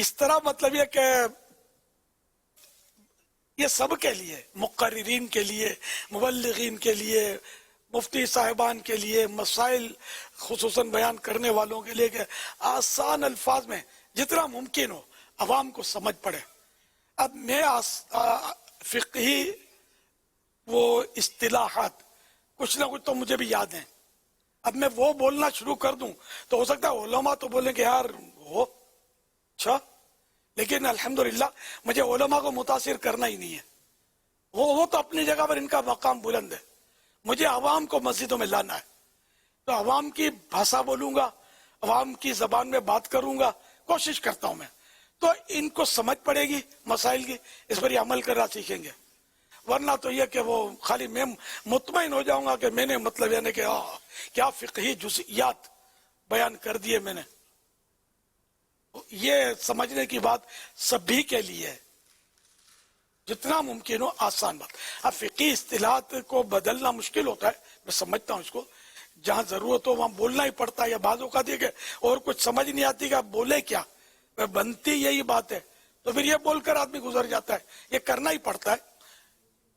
اس طرح مطلب یہ کہ یہ سب کے لیے، مقررین کے لیے، مبلغین کے لیے، مفتی صاحبان کے لیے، مسائل خصوصاً بیان کرنے والوں کے لیے، کہ آسان الفاظ میں جتنا ممکن ہو عوام کو سمجھ پڑے. اب میں فقہی وہ اصطلاحات کچھ نہ کچھ تو مجھے بھی یاد ہیں، اب میں وہ بولنا شروع کر دوں تو ہو سکتا ہے علماء تو بولیں کہ یار وہ اچھا، لیکن الحمدللہ مجھے علماء کو متاثر کرنا ہی نہیں ہے. وہ تو اپنی جگہ پر ان کا مقام بلند ہے، مجھے عوام کو مسجدوں میں لانا ہے. تو عوام کی بھاشا بولوں گا، عوام کی زبان میں بات کروں گا، کوشش کرتا ہوں میں. تو ان کو سمجھ پڑے گی مسائل کی، اس پر یہ عمل کرنا سیکھیں گے. ورنہ تو یہ کہ وہ خالی میں مطمئن ہو جاؤں گا کہ میں نے مطلب یعنی کہ کیا فقہی جزئیات بیان کر دیے میں نے. یہ سمجھنے کی بات سبھی کے لیے ہے، جتنا ممکن ہو آسان بات. اب فقہی اصطلاحات کو بدلنا مشکل ہوتا ہے، میں سمجھتا ہوں اس کو، جہاں ضرورت ہو وہاں بولنا ہی پڑتا ہے. یا بعض اوقات یہ کہ اور کچھ سمجھ نہیں آتی کہ آپ بولے کیا، بنتی یہی بات ہے تو پھر یہ بول کر آدمی گزر جاتا ہے. یہ کرنا ہی پڑتا ہے،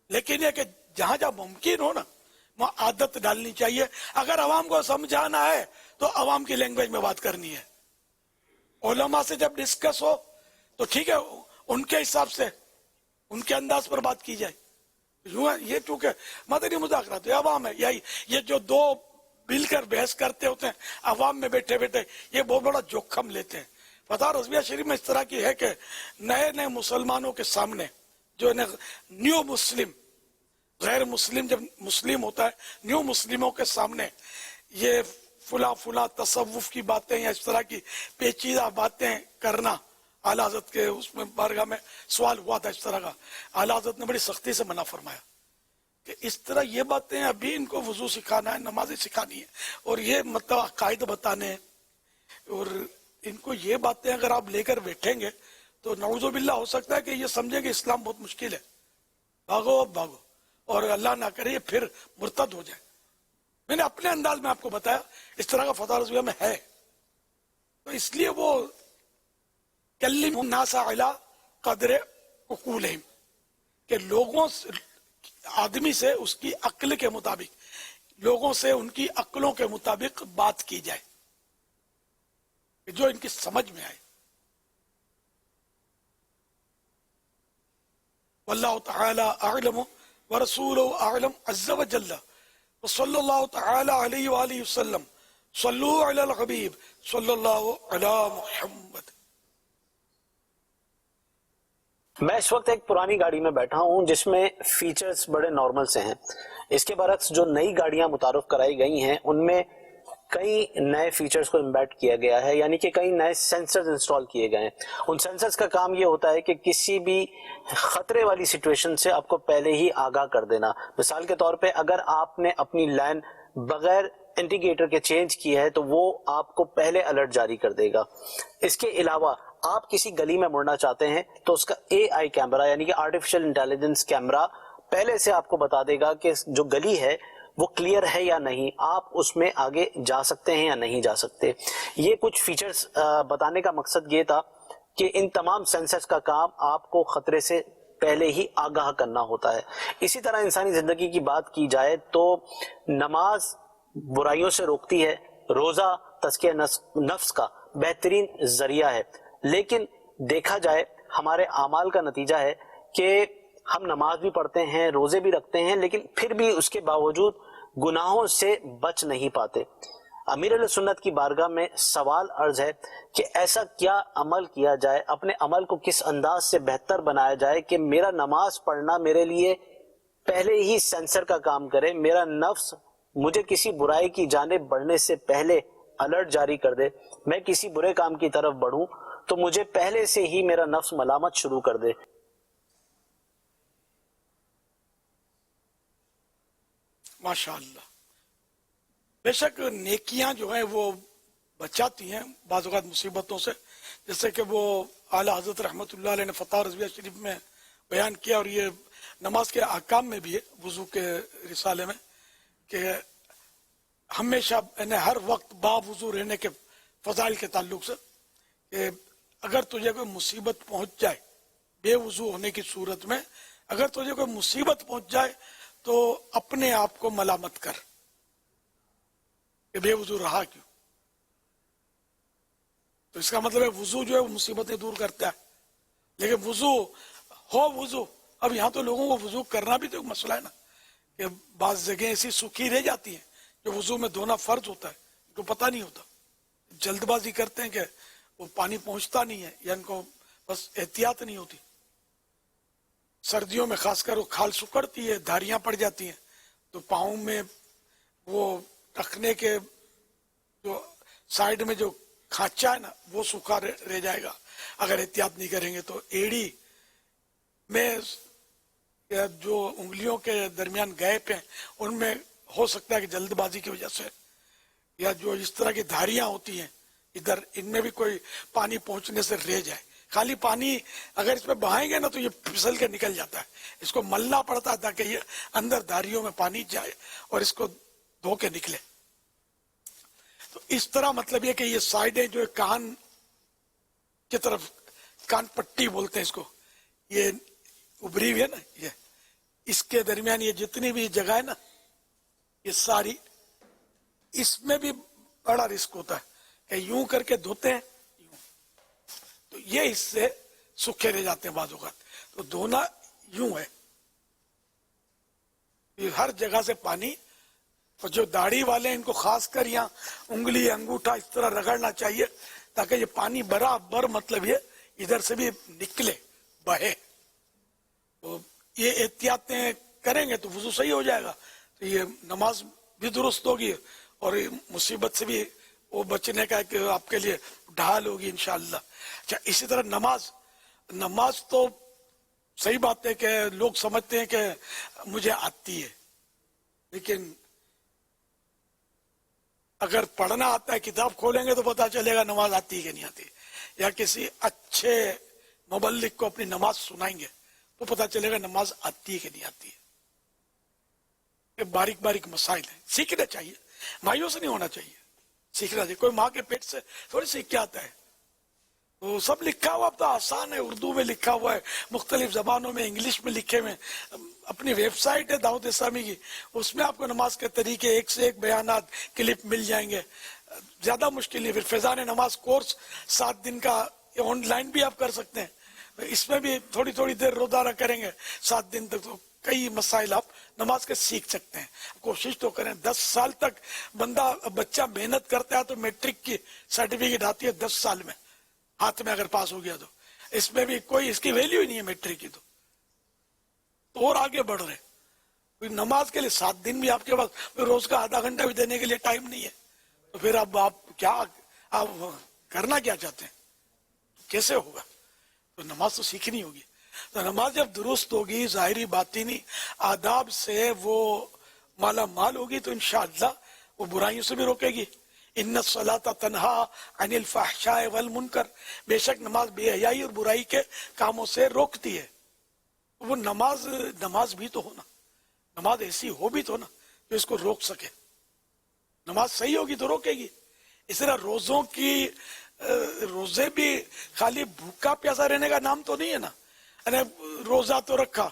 لیکن یہ کہ جہاں جہاں ممکن ہو نا وہاں عادت ڈالنی چاہیے. اگر عوام کو سمجھانا ہے تو عوام کی لینگویج میں بات کرنی ہے. علماء سے جب ڈسکس ہو تو ٹھیک ہے، ان کے حساب سے ان کے انداز پر بات کی جائے. یہ چونکہ مدنی مذاکرات ہے، عوام ہے. یہ جو دو مل کر بحث کرتے ہوتے ہیں عوام میں بیٹھے بیٹھے، یہ بہت بڑا جوخم لیتے ہیں. فتح رضویہ شریف میں اس طرح کی ہے کہ نئے مسلمانوں کے سامنے جو نیو مسلم، غیر مسلم جب مسلم ہوتا ہے، نیو مسلموں کے سامنے یہ فلاں تصوف کی باتیں یا اس طرح کی پیچیدہ باتیں کرنا، اعلیٰ حضرت کے اس میں بارگاہ میں سوال ہوا تھا اس طرح کا، اعلیٰ حضرت نے بڑی سختی سے منع فرمایا کہ اس طرح یہ باتیں ابھی ان کو وضو سکھانا ہے، نمازیں سکھانی ہے، اور یہ مطلب عقائد بتانے ہیں، اور ان کو یہ باتیں اگر آپ لے کر بیٹھیں گے تو نعوذ باللہ ہو سکتا ہے کہ یہ سمجھیں کہ اسلام بہت مشکل ہے، بھاگو اب بھاگو، اور اللہ نہ کرے یہ پھر مرتد ہو جائے. میں نے اپنے انداز میں آپ کو بتایا اس طرح کا فتح رضویہ میں ہے. تو اس لیے وہ کلم الناس علی قدر عقولہم، کہ لوگوں سے، آدمی سے اس کی عقل کے مطابق، لوگوں سے ان کی عقلوں کے مطابق بات کی جائے جو ان کی سمجھ میں آئے. واللہ تعالی اعلم ورسولہ اعلم عز وجل وصلی اللہ تعالی علیہ وآلہ وسلم. صلو علی الحبیب صلی اللہ علی محمد. میں اس وقت ایک پرانی گاڑی میں بیٹھا ہوں جس میں فیچرز بڑے نارمل سے ہیں. اس کے برعکس جو نئی گاڑیاں متعارف کرائی گئی ہیں ان میں کئی نئے فیچرز کو امبیڈ کیا گیا ہے، یعنی کہ کئی نئے سینسرز انسٹال کیے گئے ہیں. ان سینسرز کا کام یہ ہوتا ہے کہ کسی بھی خطرے والی سچویشن سے آپ کو پہلے ہی آگاہ کر دینا. مثال کے طور پہ اگر آپ نے اپنی لائن بغیر انڈیکیٹر کے چینج کی ہے تو وہ آپ کو پہلے الرٹ جاری کر دے گا. اس کے علاوہ آپ کسی گلی میں مڑنا چاہتے ہیں تو اس کا اے آئی کیمرہ یعنی کہ آرٹیفیشل انٹیلیجنس کیمرہ پہلے سے آپ کو بتا دے گا کہ جو گلی ہے وہ کلیئر ہے یا نہیں, آپ اس میں آگے جا سکتے ہیں یا نہیں جا سکتے. یہ کچھ فیچرز بتانے کا مقصد یہ تھا کہ ان تمام سینسرز کا کام آپ کو خطرے سے پہلے ہی آگاہ کرنا ہوتا ہے. اسی طرح انسانی زندگی کی بات کی جائے تو نماز برائیوں سے روکتی ہے, روزہ تزکیہ نفس کا بہترین ذریعہ ہے, لیکن دیکھا جائے ہمارے اعمال کا نتیجہ ہے کہ ہم نماز بھی پڑھتے ہیں, روزے بھی رکھتے ہیں, لیکن پھر بھی اس کے باوجود گناہوں سے بچ نہیں پاتے. امیر علیہ سنت کی بارگاہ میں سوال عرض ہے کہ ایسا کیا عمل کیا جائے, اپنے عمل کو کس انداز سے بہتر بنایا جائے کہ میرا نماز پڑھنا میرے لیے پہلے ہی سینسر کا کام کرے, میرا نفس مجھے کسی برائی کی جانب بڑھنے سے پہلے الرٹ جاری کر دے, میں کسی برے کام کی طرف بڑھوں تو مجھے پہلے سے ہی میرا نفس ملامت شروع کر دے. ماشاءاللہ, بے شک نیکیاں جو ہیں وہ بچاتی ہیں بعض اوقات مصیبتوں سے, جیسے کہ وہ اعلیٰ حضرت رحمۃ اللہ علیہ نے فتح رضویہ شریف میں بیان کیا, اور یہ نماز کے احکام میں بھی ہے وضو کے رسالے میں, کہ ہمیشہ یعنی ہر وقت با وضو رہنے کے فضائل کے تعلق سے, کہ اگر تجھے کوئی مصیبت پہنچ جائے بے وضو ہونے کی صورت میں, اگر تجھے کوئی مصیبت پہنچ جائے تو اپنے آپ کو ملامت کر کہ بے وضو رہا کیوں. تو اس کا مطلب ہے وضو جو ہے وہ مصیبتیں دور کرتا ہے, لیکن وضو اب یہاں تو لوگوں کو وضو کرنا بھی تو ایک مسئلہ ہے نا, کہ بعض جگہیں ایسی سوکھی رہ جاتی ہیں جو وضو میں دھونا فرض ہوتا ہے, ان کو پتہ نہیں ہوتا, جلد بازی کرتے ہیں کہ وہ پانی پہنچتا نہیں ہے, یا ان کو بس احتیاط نہیں ہوتی. سردیوں میں خاص کر وہ کھال سکڑتی ہے, دھاریاں پڑ جاتی ہیں, تو پاؤں میں وہ رکھنے کے جو سائیڈ میں جو کھانچا ہے نا وہ سوکھا رہ جائے گا اگر احتیاط نہیں کریں گے. تو ایڑی میں جو انگلیوں کے درمیان گیپ ہیں ان میں ہو سکتا ہے کہ جلد بازی کی وجہ سے, یا جو اس طرح کی دھاریاں ہوتی ہیں ادھر, ان میں بھی کوئی پانی پہنچنے سے رہ جائے. خالی پانی اگر اس میں بہائیں گے نا تو یہ پھسل کے نکل جاتا ہے, اس کو ملنا پڑتا ہے تاکہ یہ اندر دھاریوں میں پانی جائے اور اس کو دھو کے نکلے. تو اس طرح مطلب یہ کہ یہ سائڈیں جو کان کی طرف, کان پٹی بولتے ہیں اس کو, یہ ابری ہوئی ہے نا, یہ اس کے درمیان یہ جتنی بھی جگہ ہے نا یہ ساری, اس میں بھی بڑا رسک ہوتا ہے کہ یوں کر کے دھوتے ہیں یوں, تو یہ اس سے سوکھے رہ جاتے ہیں بعض اوقات. تو دھونا یوں ہے, یہ ہر جگہ سے پانی, اور جو داڑھی والے ہیں ان کو خاص کر یہاں انگلی انگوٹھا اس طرح رگڑنا چاہیے تاکہ یہ پانی برابر مطلب یہ ادھر سے بھی نکلے, بہے. تو یہ احتیاطیں کریں گے تو وضو صحیح ہو جائے گا, تو یہ نماز بھی درست ہوگی اور مصیبت سے بھی وہ بچنے کا کہ آپ کے لیے ڈھال ہوگی انشاءاللہ. اچھا, اسی طرح نماز تو صحیح بات ہے کہ لوگ سمجھتے ہیں کہ مجھے آتی ہے, لیکن اگر پڑھنا آتا ہے کتاب کھولیں گے تو پتا چلے گا نماز آتی ہے کہ نہیں آتی, یا کسی اچھے مبلغ کو اپنی نماز سنائیں گے تو پتا چلے گا نماز آتی ہے کہ نہیں آتی ہے. یہ باریک باریک مسائل ہیں, سیکھنا چاہیے, مایوس نہیں ہونا چاہیے, سیکھنا چاہیے. کوئی ماں کے پیٹ سے تھوڑی سیکھ کے آتا ہے, تو سب لکھا ہوا اب تو آسان ہے, اردو میں لکھا ہوا ہے, مختلف زبانوں میں, انگلش میں لکھے ہوئے. اپنی ویب سائٹ ہے دعوت اسلامی کی, اس میں آپ کو نماز کے طریقے ایک سے ایک بیانات کلپ مل جائیں گے, زیادہ مشکل نہیں. پھر فیضان نماز کورس 7 دن کا آن لائن بھی آپ کر سکتے ہیں, اس میں بھی تھوڑی تھوڑی دیر روزانہ کریں گے 7 دن تک تو کئی مسائل آپ نماز کے سیکھ سکتے ہیں. کوشش تو کریں, 10 سال تک بچہ محنت کرتا ہے تو میٹرک کی سرٹیفکیٹ آتی ہے 10 سال میں ہاتھ میں اگر پاس ہو گیا تو. اس میں بھی کوئی اس کی ویلیو ہی نہیں ہے میٹرک کی, تو اور آگے بڑھ رہے. نماز کے لیے 7 دن بھی آپ کے پاس روز کا آدھا گھنٹہ بھی دینے کے لیے ٹائم نہیں ہے, تو پھر اب آپ کرنا کیا چاہتے ہیں, کیسے ہوگا؟ تو نماز تو سیکھنی ہوگی. تو نماز جب درست ہوگی, ظاہری باطنی آداب سے وہ مالا مال ہوگی, تو انشاءاللہ وہ برائیوں سے بھی روکے گی. ان الصلاۃ تنہا عن الفحشاء والمنکر, بے شک نماز بے حیائی اور برائی کے کاموں سے روکتی ہے. وہ نماز بھی تو ہونا. नमाज ऐसी हो भी तो ना जो इसको रोक सके। नमाज सही होगी तो रोकेगी। इस तरह रोजे भी खाली भूखा प्यासा रहने का नाम तो नहीं है ना। अरे रोजा तो रखा,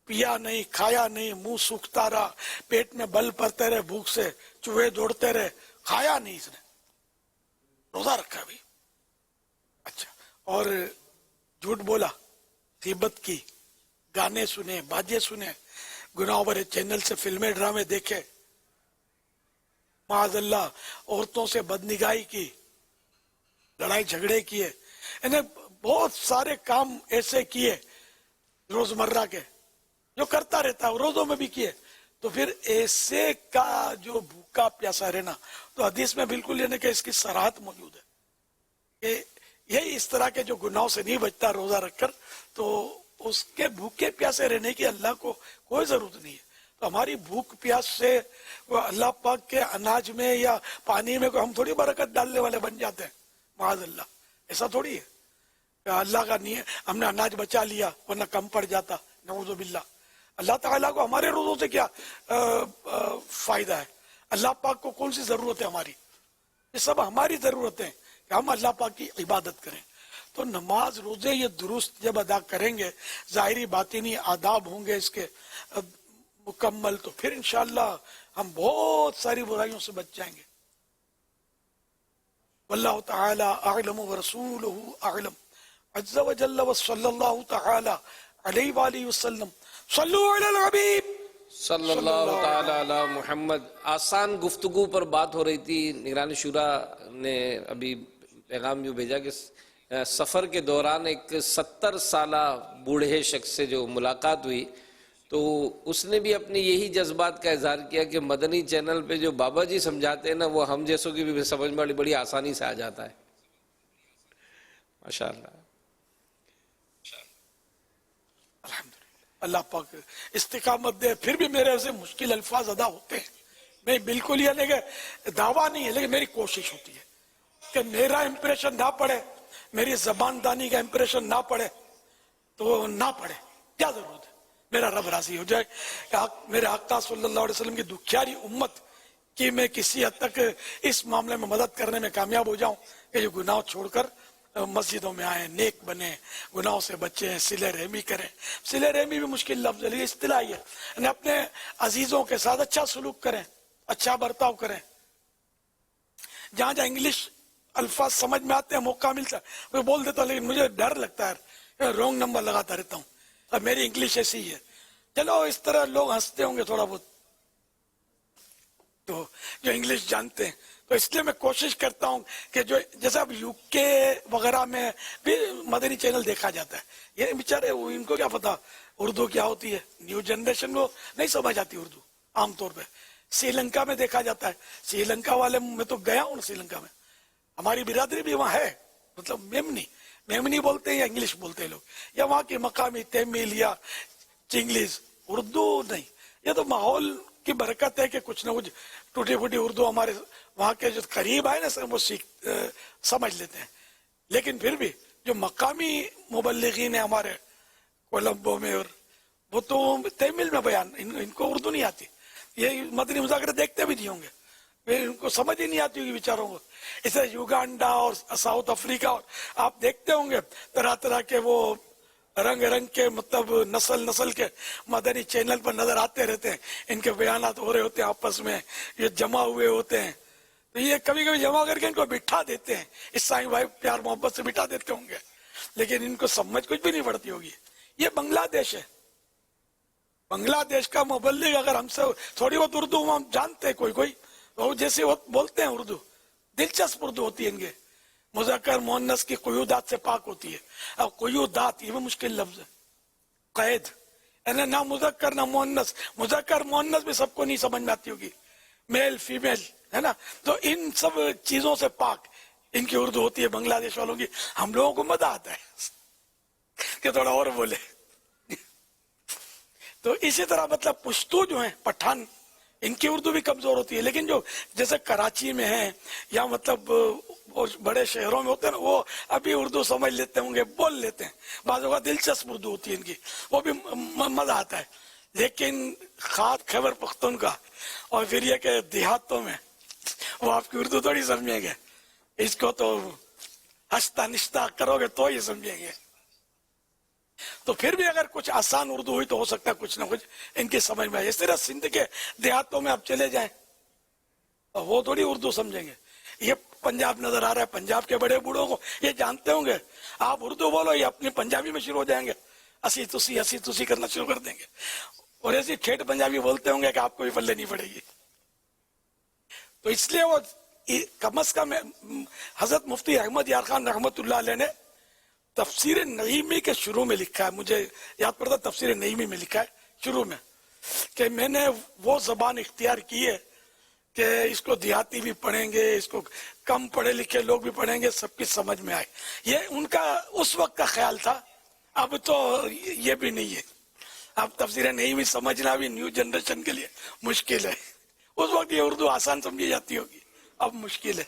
पिया नहीं, खाया नहीं, मुंह सूखता रहा, पेट में बल पड़ते रहे, भूख से चूहे दौड़ते रहे, खाया नहीं इसने, रोजा रखा भी। अच्छा, और झूठ बोला, गीबत की, गाने सुने, बाजे सुने, गुनाह भरे चैनल से फिल्में ड्रामे देखे, माज़अल्लाह औरतों से बदनिगाही की, लड़ाई झगड़े किए, इन्हें बहुत सारे काम ऐसे किए रोजमर्रा के जो करता रहता है, रोजों में भी किए। तो फिर ऐसे का जो भूखा प्यासा रहना, तो हदीस में बिल्कुल यानी कि इसकी सराहत मौजूद है कि यही इस तरह के जो गुनाहों से नहीं बचता रोजा रखकर, तो उसके भूखे प्यासे रहने की अल्लाह को कोई जरूरत नहीं है। तो हमारी भूख प्यास से वो अल्लाह पाक के अनाज में या पानी में हम थोड़ी बरकत डालने वाले बन जाते हैं, माज़अल्लाह, ऐसा थोड़ी है। अल्लाह का नहीं है, हमने अनाज बचा लिया वरना कम पड़ जाता, नऊज़ु बिल्लाह। अल्लाह ताला को हमारे रोजों से क्या फायदा है? अल्लाह पाक को कौन सी जरूरत है हमारी? ये सब हमारी जरूरत है कि हम अल्लाह पाक की इबादत करें। तो नमाज रोजे ये दुरुस्त जब अदा करेंगे, जाहिरी बातिनी आदाब होंगे इसके मुकम्मल, तो फिर इंशाअल्लाह हम बहुत सारी बुराइयों से बच जाएंगे। वल्लाहु तआला अअलम व रसूलुहु अअलम। अज़्ज़ा व जल्ल व सल्लल्लाहु तआला अलैहि व आलिहि वसल्लम। सल्लु अलल हबीब सल्लल्लाहु तआला अला मुहम्मद। आसान गुफ्तगू पर बात हो रही थी। निगरान शुरा ने अभी पैगाम जो भेजा कि सफ़र के दौरान एक 70 साला बूढ़े शख्स से जो मुलाकात हुई, तो उसने भी अपने यही जज्बात का इजहार किया कि मदनी चैनल पे जो बाबा जी समझाते हैं ना, वो हम जैसों की भी समझ में बड़ी आसानी से आ जाता है। माशाअल्लाह, अल्लाह पाक इस्तिकामत दे। फिर भी मेरे ऐसे मुश्किल अल्फाज अदा होते हैं, मैं बिल्कुल ये नहीं कि दावा नहीं है, लेकिन मेरी कोशिश होती है कि मेरा इंप्रेशन ना पड़े, मेरी जबानदानी का इंप्रेशन ना पड़े, तो ना पड़े, क्या जरूरत है? मेरा रब राजी हो जाए कि मेरे आका सल्लल्लाहु अलैहि वसल्लम की दुखियारी उम्मत की मैं किसी हद तक इस मामले में मदद करने में कामयाब हो जाऊं कि जो गुनाह छोड़कर मस्जिदों में आए, नेक बने, गुनाहों से बचे, सिले रहमी करें। सिले रहमी भी मुश्किल लफ्ज है, इस्तिलाही है। अपने अजीजों के साथ अच्छा सलूक करें, अच्छा बर्ताव करें। जहां जहां इंग्लिश अल्फाज समझ में आते हैं, मौका मिलता है वो बोल देता हूँ, लेकिन मुझे डर लगता है, रॉन्ग नंबर लगाता रहता हूँ। अब मेरी इंग्लिश ऐसी ही है। चलो इस तरह लोग हंसते होंगे थोड़ा बहुत, तो जो इंग्लिश जानते हैं, तो इसलिए मैं कोशिश करता हूँ कि जो जैसे अब यूके वगैरह में भी मदनी चैनल देखा जाता है, ये बेचारे इनको क्या पता उर्दू क्या होती है। न्यू जनरेशन को नहीं समझ आती उर्दू आमतौर पे। श्रीलंका में देखा जाता है, श्रीलंका वाले, मैं तो गया हूँ श्रीलंका में, हमारी बिरादरी भी वहाँ है, मतलब मेमनी बोलते हैं या इंग्लिश बोलते हैं लोग, या वहाँ की मकामी तमिल या चिंग्लिश, उर्दू नहीं। ये तो माहौल की बरकत है कि कुछ ना कुछ टूटी फूटी उर्दू हमारे वहाँ के जो करीब आए ना सब वो समझ लेते हैं। लेकिन फिर भी जो मकामी मुबल्लिगीन है हमारे कोलंबो में, और वो तो तमिल में बयान, इनको उर्दू नहीं आती। ये मदनी मुज़ाकरा देखते भी नहीं होंगे, इनको समझ ही नहीं आती होगी बेचारों को। इसे युगांडा और साउथ अफ्रीका, और आप देखते होंगे तरह तरह के वो रंग रंग के, मतलब नस्ल के मदनी चैनल पर नजर आते रहते हैं। इनके बयानात हो रहे होते हैं, आपस में ये जमा हुए होते हैं, तो ये कभी कभी जमा करके इनको बिठा देते हैं, ईसाई भाई प्यार मोहब्बत से बिठा देते होंगे, लेकिन इनको समझ कुछ भी नहीं पड़ती होगी। ये बांग्लादेश है, बांग्लादेश का मुबल्लिग अगर हमसे थोड़ी बहुत उर्दू हम जानते हैं, कोई वो जैसे वो बोलते हैं उर्दू, दिलचस्प उर्दू होती है इनके, मुज़क्कर मुअन्नस की कुयूदात से पाक होती है। अब कुयूदात ये भी मुश्किल लफ्ज है, कैद यानी ना मुज़क्कर ना मुअन्नस, मुज़क्कर मुअन्नस भी सबको नहीं समझ में आती होगी, मेल फीमेल है ना, तो इन सब चीजों से पाक इनकी उर्दू होती है बांग्लादेश वालों की। हम लोगों को मजा आता है कि थोड़ा और बोले। तो इसी तरह मतलब पुश्तो जो है, पठान, इनकी उर्दू भी कमजोर होती है। लेकिन जो जैसे कराची में है या मतलब बड़े शहरों में होते हैं ना, वो अभी उर्दू समझ लेते होंगे, बोल लेते हैं, बाज़ों का दिलचस्प उर्दू होती है इनकी, वो भी मजा आता है। लेकिन खास खैबर पख्तूनख्वा और फिर ये कि देहातों में वो आपकी उर्दू थोड़ी समझेंगे, इसको तो हंसता निश्ता करोगे तो ही समझेंगे। तो फिर भी अगर कुछ आसान उर्दू हुई तो हो सकता है कुछ ना कुछ इनकी समझ में आए। इस तरह सिंध के देहातों में आप चले जाएं तो वो थोड़ी उर्दू समझेंगे। ये पंजाब नजर आ रहा है, पंजाब के बड़े बूढ़ों को ये जानते होंगे, आप उर्दू बोलो ये अपनी पंजाबी में शुरू हो जाएंगे, हंसी तुसी करना शुरू कर देंगे और ऐसी ठेठ पंजाबी बोलते होंगे कि आपको भी पल्ले नहीं पड़ेगी। तो इसलिए वो कम अज कम हजरत मुफ्ती अहमद यार खान रहमतुल्लाह अलैह ने तफसीर नईमी के शुरू में लिखा है, मुझे याद पड़ता तफसीर नईमी में लिखा है शुरू में, कि मैंने वो जबान इख्तियार की है कि इसको देहाती भी पढ़ेंगे, इसको कम पढ़े लिखे लोग भी पढ़ेंगे, सबकी समझ में आए। ये उनका उस वक्त का ख्याल था, अब तो ये भी नहीं है। अब तफसीर नईमी समझना भी न्यू जनरेशन के लिए मुश्किल है। उस वक्त ये उर्दू आसान समझी जाती होगी, अब मुश्किल है।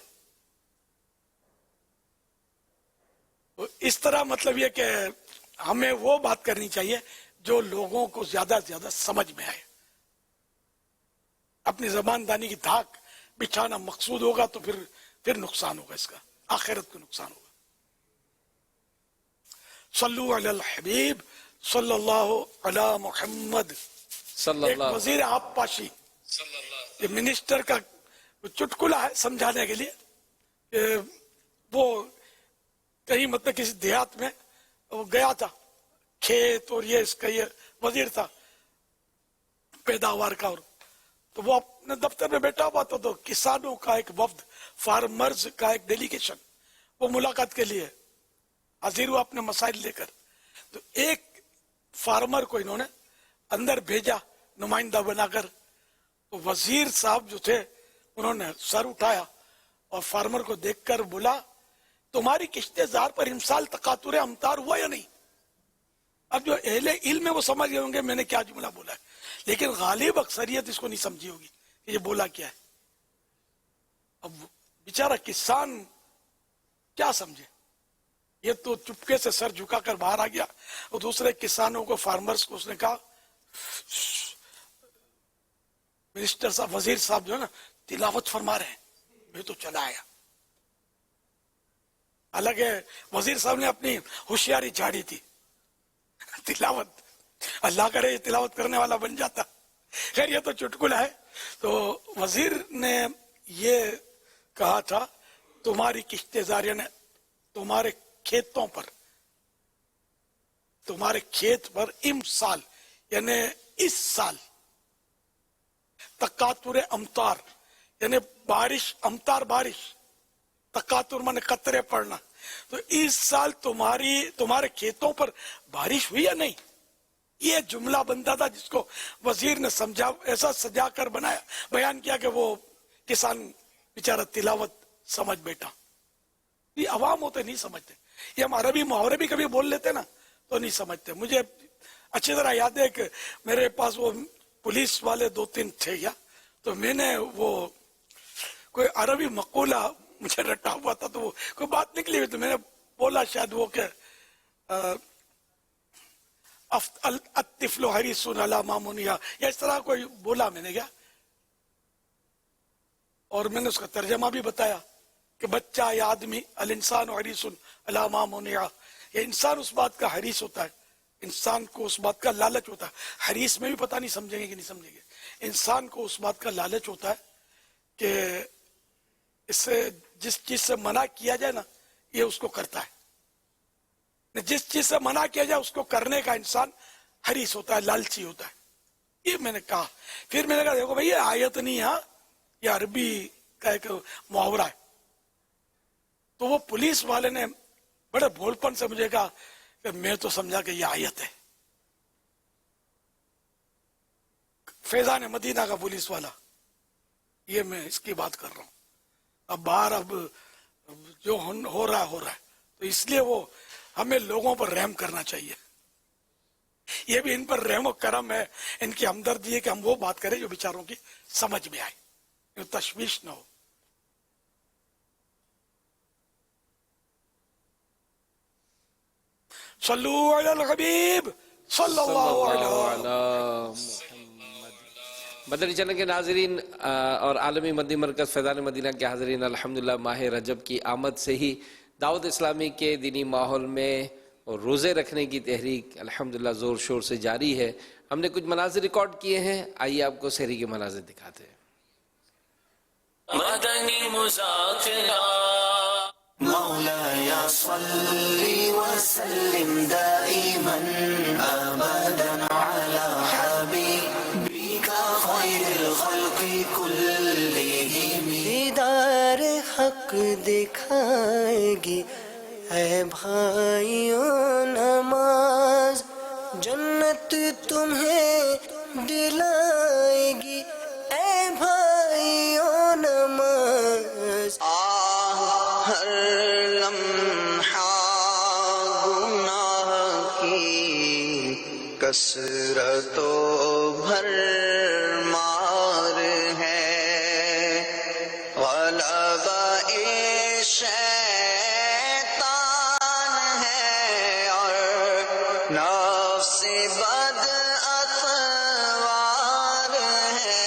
तो इस तरह मतलब ये कि हमें वो बात करनी चाहिए जो लोगों को ज्यादा से ज्यादा समझ में आए। अपनी जबानदानी की धाक बिछाना मकसूद होगा तो फिर नुकसान होगा, इसका आखिरत को नुकसान होगा। सल्लु अलल हबीब सल्लल्लाहु अला मुहम्मद। एक वजीर आबपाशी, ये मिनिस्टर का चुटकुला है समझाने के लिए। वो कहीं मतलब किसी देहात में वो गया था, खेत और ये इसका ये वजीर था पैदावार का, और तो वो अपने दफ्तर में बैठा हुआ था, तो किसानों का एक वफ्द, फार्मर्स का एक डेलीगेशन वो मुलाकात के लिए हाजिर हुआ अपने मसाइल लेकर। तो एक फार्मर को इन्होंने अंदर भेजा नुमाइंदा बनाकर। तो वजीर साहब जो थे उन्होंने सर उठाया और फार्मर को देखकर बोला, तुम्हारी किश्ते जार पर इमसाल तकातुर अमतार हुआ या नहीं? अब जो अहले इल्म है वो समझ गए होंगे मैंने क्या जुमला बोला है, लेकिन गालिब अक्सरियत इसको नहीं समझी होगी कि ये बोला क्या है। अब बेचारा किसान क्या समझे, ये तो चुपके से सर झुकाकर बाहर आ गया और दूसरे किसानों को, फार्मर्स को उसने कहा, मिनिस्टर साहब, वजीर साहब जो है ना तिलावत फरमा रहे हैं, मैं तो चला आया। हालांकि वजीर साहब ने अपनी होशियारी झाड़ी थी, तिलावत, अल्लाह करे ये तिलावत करने वाला बन जाता। खैर ये तो चुटकुला है। तो वजीर ने ये कहा था, तुम्हारी किश्ते जारिया ने तुम्हारे खेतों पर, तुम्हारे खेत पर इमसाल यानी इस साल, तकातुर अमतार यानी बारिश, अमतार बारिश, तकातुर माने कतरे पड़ना, तो इस साल तुम्हारे खेतों पर बारिश हुई या नहीं? ये जुमला बनता था जिसको वजीर ने समझा, ऐसा सजा कर बनाया, बयान किया कि वो किसान बेचारा तिलावत समझ बैठा। ये अवाम होते नहीं समझते, ये हम अरबी मुहावरे भी कभी बोल लेते ना तो नहीं समझते। मुझे अच्छी तरह याद है कि मेरे पास वो पुलिस वाले 2-3 थे क्या, तो मैंने वो कोई अरबी मकूला मुझे रटा हुआ था, तो वो कोई बात निकली हुई, तो मैंने बोला शायद वो के अतिफलो हरीसुन अला मामुनिया या इस तरह कोई बोला मैंने क्या, और मैंने उसका तर्जमा भी बताया कि बच्चा या आदमी अल इंसान हरीसुन अला मामुनिया, ये इंसान उस बात का हरीस होता है, इंसान को उस बात का लालच होता है। हरीस में भी पता नहीं समझेंगे कि नहीं समझेंगे, इंसान को उस बात का लालच होता है कि इससे जिस चीज से मना किया जाए ना ये उसको करता है, जिस चीज से मना किया जाए उसको करने का इंसान हरीस होता है, लालची होता है। ये मैंने कहा। फिर मैंने कहा देखो भाई ये आयत नहीं है, ये अरबी का एक मुहावरा है। तो वो पुलिस वाले ने बड़े भोलपन से मुझे कहा कि मैं तो समझा कि ये आयत है। फैजान मदीना का पुलिस वाला, ये मैं इसकी बात कर रहा हूं। अब बाहर अब जो हो रहा है, तो इसलिए वो हमें लोगों पर रहम करना चाहिए। ये भी इन पर रहम और करम है, इनकी हमदर्दी है कि हम वो बात करें जो बेचारों की समझ में आए, जो तशवीश न हो। सल्लू अलल हबीब सल्लल्लाहु अलैहि मदनी चैनल के नाजरीन और आलमी मदनी मरकज़ फैज़ान मदीना के हाज़रीन, अल्हम्दुलिल्लाह माह रजब की आमद से ही दावत इस्लामी के दीनी माहौल में और रोज़े रखने की तहरीक अल्हम्दुलिल्लाह ज़ोर शोर से जारी है। हमने कुछ मनाज़िर रिकॉर्ड किए हैं, आइए आपको सहरी के मनाज़िर दिखाते हैं। मदनी मुज़ाकिरा मौलाया सल्ली व सल्लिम दाइमन अबदन अला हबीबिका खैरिल खल्क़ि कुल्लिहिम। दीदार हक दिखाएगी ऐ भाइयों नमाज, जन्नत तुम्हें दिलाएगी ऐ भाइयों नमाज। हर लम्हा गुनाह की कसरतो भर मार है, गलबा-ए शैतान है और नफ्स बद अतवार है।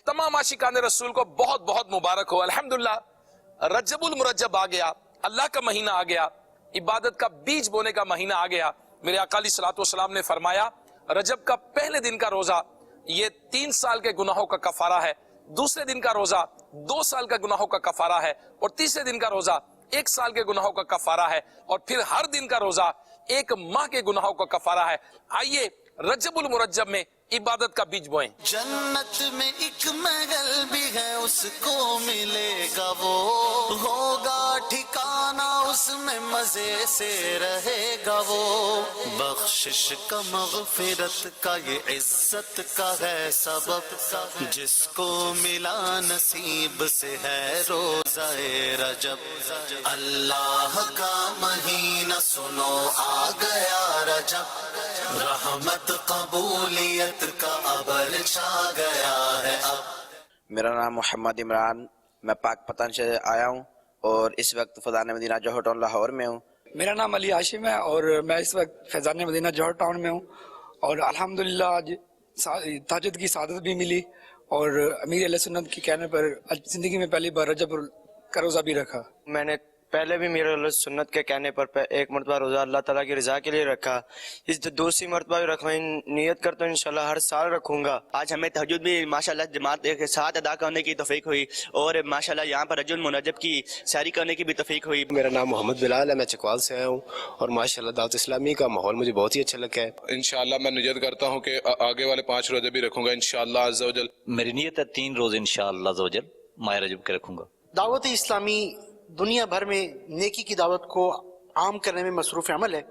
तमाम आशिकान रसूल को बहुत बहुत मुबारक हो। अल्हम्दुलिल्लाह रजबुल मुरज्जब आ गया, अल्लाह का महीना आ गया, इबादत का बीज बोने का महीना आ गया। मेरे आका अलैहिस्सलातु वस्सलाम ने फरमाया रजब का पहले दिन का रोजा ये 3 साल के गुनाहों का कफारा है, दूसरे दिन का रोजा 2 साल का गुनाहों का कफारा है, और तीसरे दिन का रोजा 1 साल के गुनाहों का कफारा है, और फिर हर दिन का रोजा 1 माह के गुनाहों का कफारा है। आइए रजबुल मुरज्जब में इबादत का बीज बोएं। जन्नत में एक महल भी है, उसको मिलेगा वो, होगा ठिकाना उसमें मजे से रहेगा वो। बख्शिश का मगफिरत का ये इज्जत का है सबब, जिसको मिला नसीब से है रोज़ाए रजब। अल्लाह का महीना सुनो आ गया रजब, रहमत कबूलियत का अबर छा गया है अब। मेरा नाम मोहम्मद इमरान, मैं पाक पतन से आया हूँ और इस वक्त फैज़ान मदीना जौहर टाउन लाहौर में हूँ। मेरा नाम अली हाशिम है और मैं इस वक्त फैज़ान मदीना जौहर टाउन में हूँ, और अल्हम्दुलिल्लाह आज ताजुद की सादत भी मिली, और अमीर अहले सुन्नत के कहने पर आज जिंदगी में पहली बार रजब का रोज़ा भी रखा। मैंने पहले भी मेरे सुन्नत के कहने पर एक मरतबा रोज़ा अल्लाह ताला की रज़ा के लिए रखा, इस दूसरी मरतबा भी रखा, नियत करता हूँ इंशाल्लाह हर साल रखूंगा। आज हमें तहज्जुद भी माशाल्लाह जमात के साथ अदा करने की तौफीक हुई, और माशाल्लाह यहाँ पर रजब मुरज्जब की सैरी करने की भी तौफीक हुई। मेरा नाम मोहम्मद बिलाल है, मैं चकवाल से आया हूँ, और माशाल्लाह दावत इस्लामी का माहौल मुझे बहुत ही अच्छा लगा है। इंशाल्लाह मैं नियत करता हूँ कि आगे वाले 5 रोजे भी रखूंगा इंशाल्लाह अज़्ज़ा वजल। मेरी नियत है 3 रोजे इंशाल्लाह अज़्ज़ा वजल माह रजब के रखूंगा। दावत इस्लामी दुनिया भर में नेकी की दावत को आम करने में मसरूफ़ अमल है।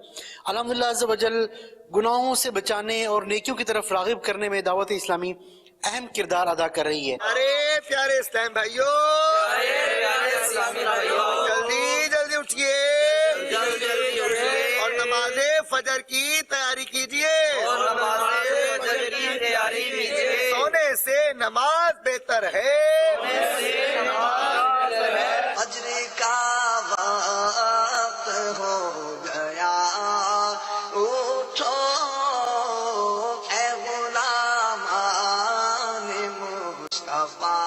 अल्हम्दुलिल्लाह अज़्ज़ा वजल गुनाहों से बचाने और नेकियों की तरफ राग़िब करने में दावत इस्लामी अहम किरदार अदा कर रही है। अरे प्यारे इस्लाम भाइयों, जल्दी जल्दी उठिए और नमाज़े फजर की तैयारी कीजिए। सोने से नमाज बेहतर है। फजर का वक्त हो गया, उठो ऐ गुलामान मुस्तफा,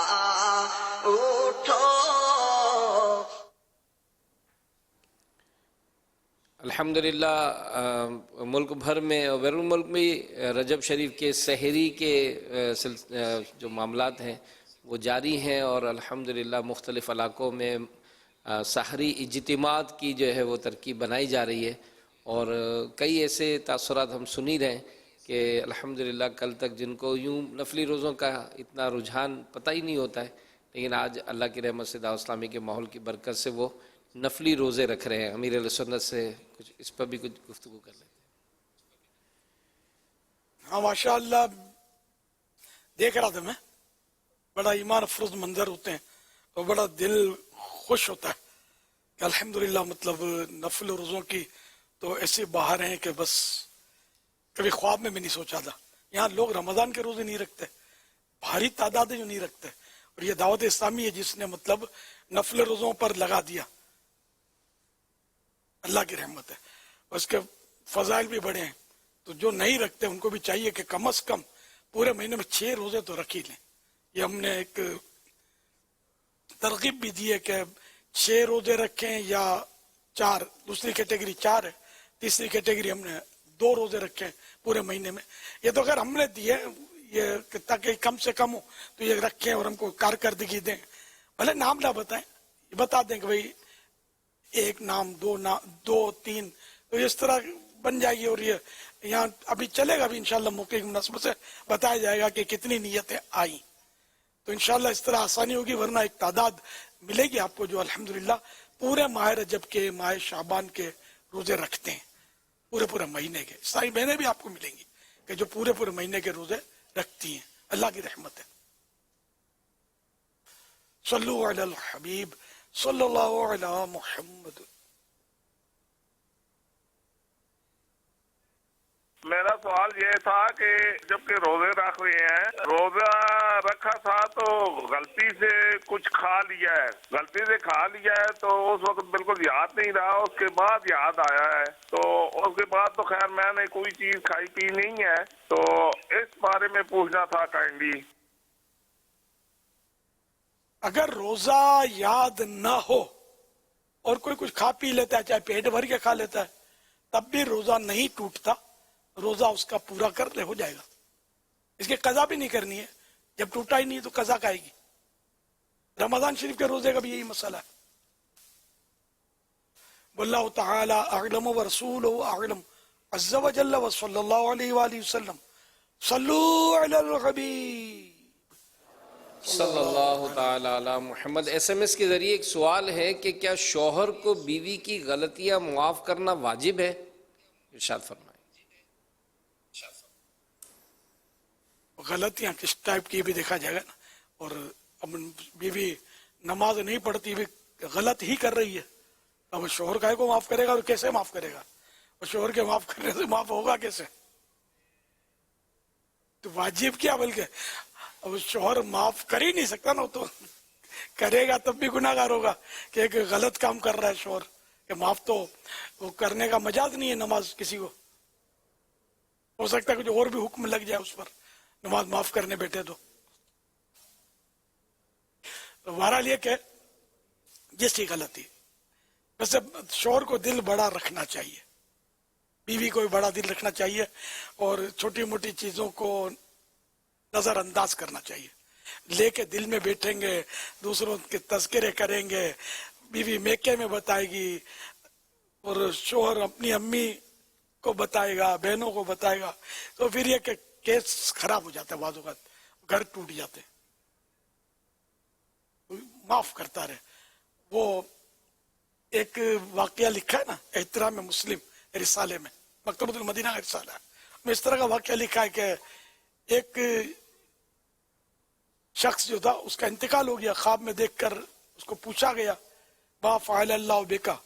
उठो। अल्हम्दुलिल्लाह मुल्क भर में और बैरून मुल्क में रजब शरीफ के सहरी के जो मामलात हैं वो जारी हैं, और अल्हम्दुलिल्लाह मुख्तलिफ़ इलाक़ों में सहरी इज्तिमात की जो है वो तरकीब बनाई जा रही है, और कई ऐसे तासुरात हम सुन ही रहे हैं कि अल्हम्दुलिल्लाह कल तक जिनको यूँ नफली रोज़ों का इतना रुझान पता ही नहीं होता है, लेकिन आज अल्लाह की रहमत से दावत इस्लामी के माहौल की बरकत से वो नफली रोज़े रख रहे हैं। अमीर अहले सुन्नत से कुछ इस पर भी कुछ गुफ्तगू कर लेते हैं। हाँ माशाअल्लाह, देख रहा था मैं, बड़ा ईमान अफरोज मंजर होते हैं, तो बड़ा दिल खुश होता है कि अल्हम्दुलिल्लाह मतलब नफल रोज़ों की तो ऐसे बाहर हैं कि बस कभी ख्वाब में भी नहीं सोचा था। यहाँ लोग रमज़ान के रोज़े नहीं रखते, भारी तादाद जो नहीं रखते, और ये दावत इस्लामी है जिसने मतलब नफल रोज़ों पर लगा दिया, अल्लाह की रहमत है। उसके फजाइल भी बड़े हैं, तो जो नहीं रखते उनको भी चाहिए कि कम से कम पूरे महीने में 6 रोजे तो रख ही लें। ये हमने एक तरकीब भी दी है कि 6 रोजे रखें या 4, दूसरी कैटेगरी 4 है, तीसरी कैटेगरी हमने 2 रोजे रखें पूरे महीने में। ये तो अगर हमने दिए ये ताकि कम से कम हो तो ये रखें और हमको कारकर्दगी दें, भले नाम ना बताएं, बता दें कि भाई 1 नाम 2 3, तो इस तरह बन जाएगी। और ये यहाँ अभी चलेगा भी इंशाल्लाह, मौके की मुनासिबत से बताया जाएगा कि कितनी नियतें आई, तो इंशाल्लाह इस तरह आसानी होगी। वरना एक तादाद मिलेगी आपको जो अल्हम्दुलिल्लाह पूरे माह रजब के, माह शाबान के रोजे रखते हैं, पूरे महीने के। सारी बहनें भी आपको मिलेंगी कि जो पूरे महीने के रोजे रखती हैं। अल्लाह की रहमत है। सल्लु अलल हबीब सल्लल्लाहु अला मुहम्मद। मेरा सवाल ये था कि जबकि रोजे रख रहे हैं, रोजा रखा था तो गलती से कुछ खा लिया है, गलती से खा लिया है तो उस वक्त बिल्कुल याद नहीं रहा, उसके बाद याद आया है, तो उसके बाद तो खैर मैंने कोई चीज खाई पी नहीं है, तो इस बारे में पूछना था काइंडली। अगर रोजा याद न हो और कोई कुछ खा पी लेता है, चाहे पेट भर के खा लेता है, तब भी रोजा नहीं टूटता, रोजा उसका पूरा कर ले हो जाएगा। इसकी कजा भी नहीं करनी है, जब टूटा ही नहीं तो कजा का आएगी। रमजान शरीफ के रोजे का भी यही मसला है। वल्लाहु तआला अअलम व रसूलुहु अअलम अज़्ज़ा व जल्ल व सल्लल्लाहु अलैहि व आलिहि वसल्लम। सल्लु अलल हबीब सल्लल्लाहु ताला अला मुहम्मद। SMS के जरिए एक सवाल है कि क्या शौहर को बीवी की गलतियां मुआफ करना वाजिब है? इरशाद फरमाएं। गलतियां किस टाइप की भी देखा जाएगा ना। और अब बीवी नमाज नहीं पढ़ती भी गलत ही कर रही है, अब शोहर काहे को माफ करेगा और कैसे माफ करेगा? और शोहर के माफ करने से माफ होगा कैसे? तो वाजिब क्या, बल्कि अब शोहर माफ कर ही नहीं सकता ना, तो करेगा तब भी गुनाहगार होगा कि एक गलत काम कर रहा है शोहर, कि माफ तो वो करने का मजाज नहीं है नमाज किसी को। हो सकता है कुछ और भी हुक्म लग जाए उस पर, नमाज माफ करने बैठे तो बहरहाल ये कि जैसी गलती, वैसे शोहर को दिल बड़ा रखना चाहिए, बीवी को भी बड़ा दिल रखना चाहिए और छोटी मोटी चीजों को नजरअंदाज करना चाहिए। लेके दिल में बैठेंगे, दूसरों के तस्करे करेंगे, बीवी मेके में बताएगी और शोहर अपनी अम्मी को बताएगा, बहनों को बताएगा, तो फिर ये केस खराब हो जाता है, बाजू का घर टूट जाते हैं। माफ करता रहे। वो एक वाकया लिखा है ना एहतराम मुस्लिम रिसाले में, मकतबतुल मदीना का रिसाला में इस तरह का वाकया लिखा है कि एक शख्स जो था उसका इंतकाल हो गया, ख्वाब में देखकर उसको पूछा गया मा फ़अल अल्लाहु बिका,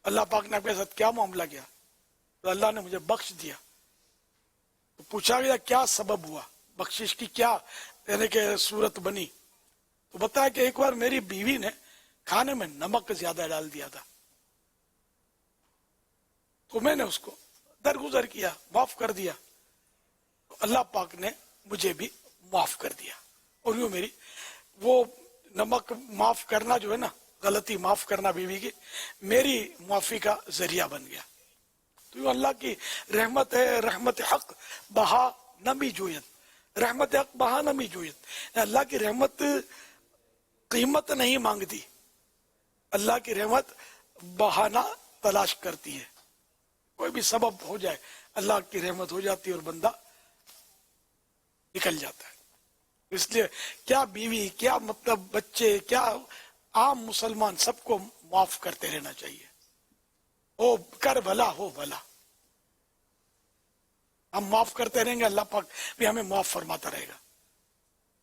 अल्लाह पाक ने आपके साथ क्या मामला किया? तो अल्लाह ने मुझे बख्श दिया। तो पूछा गया क्या सबब हुआ, बख्शिश की क्या यानी कि सूरत बनी? तो बताया कि एक बार मेरी बीवी ने खाने में नमक ज्यादा डाल दिया था, तो मैंने उसको दरगुजर किया, माफ कर दिया, तो अल्लाह पाक ने मुझे भी माफ कर दिया। और यूं मेरी वो नमक माफ करना जो है ना, गलती माफ करना बीवी की, मेरी माफी का जरिया बन गया। तो यूं अल्लाह की रहमत है, रहमत हक बहा नमी जुयत, रहमत हक बहा नमी जुयत। अल्लाह की रहमत कीमत नहीं मांगती, अल्लाह की रहमत बहाना तलाश करती है। कोई भी सबब हो जाए, अल्लाह की रहमत हो जाती है और बंदा निकल जाता है। इसलिए क्या बीवी, क्या मतलब बच्चे, क्या आम मुसलमान, सबको माफ करते रहना चाहिए। हो कर भला हो भला, हम माफ करते रहेंगे, अल्लाह पाक भी हमें माफ फरमाता रहेगा।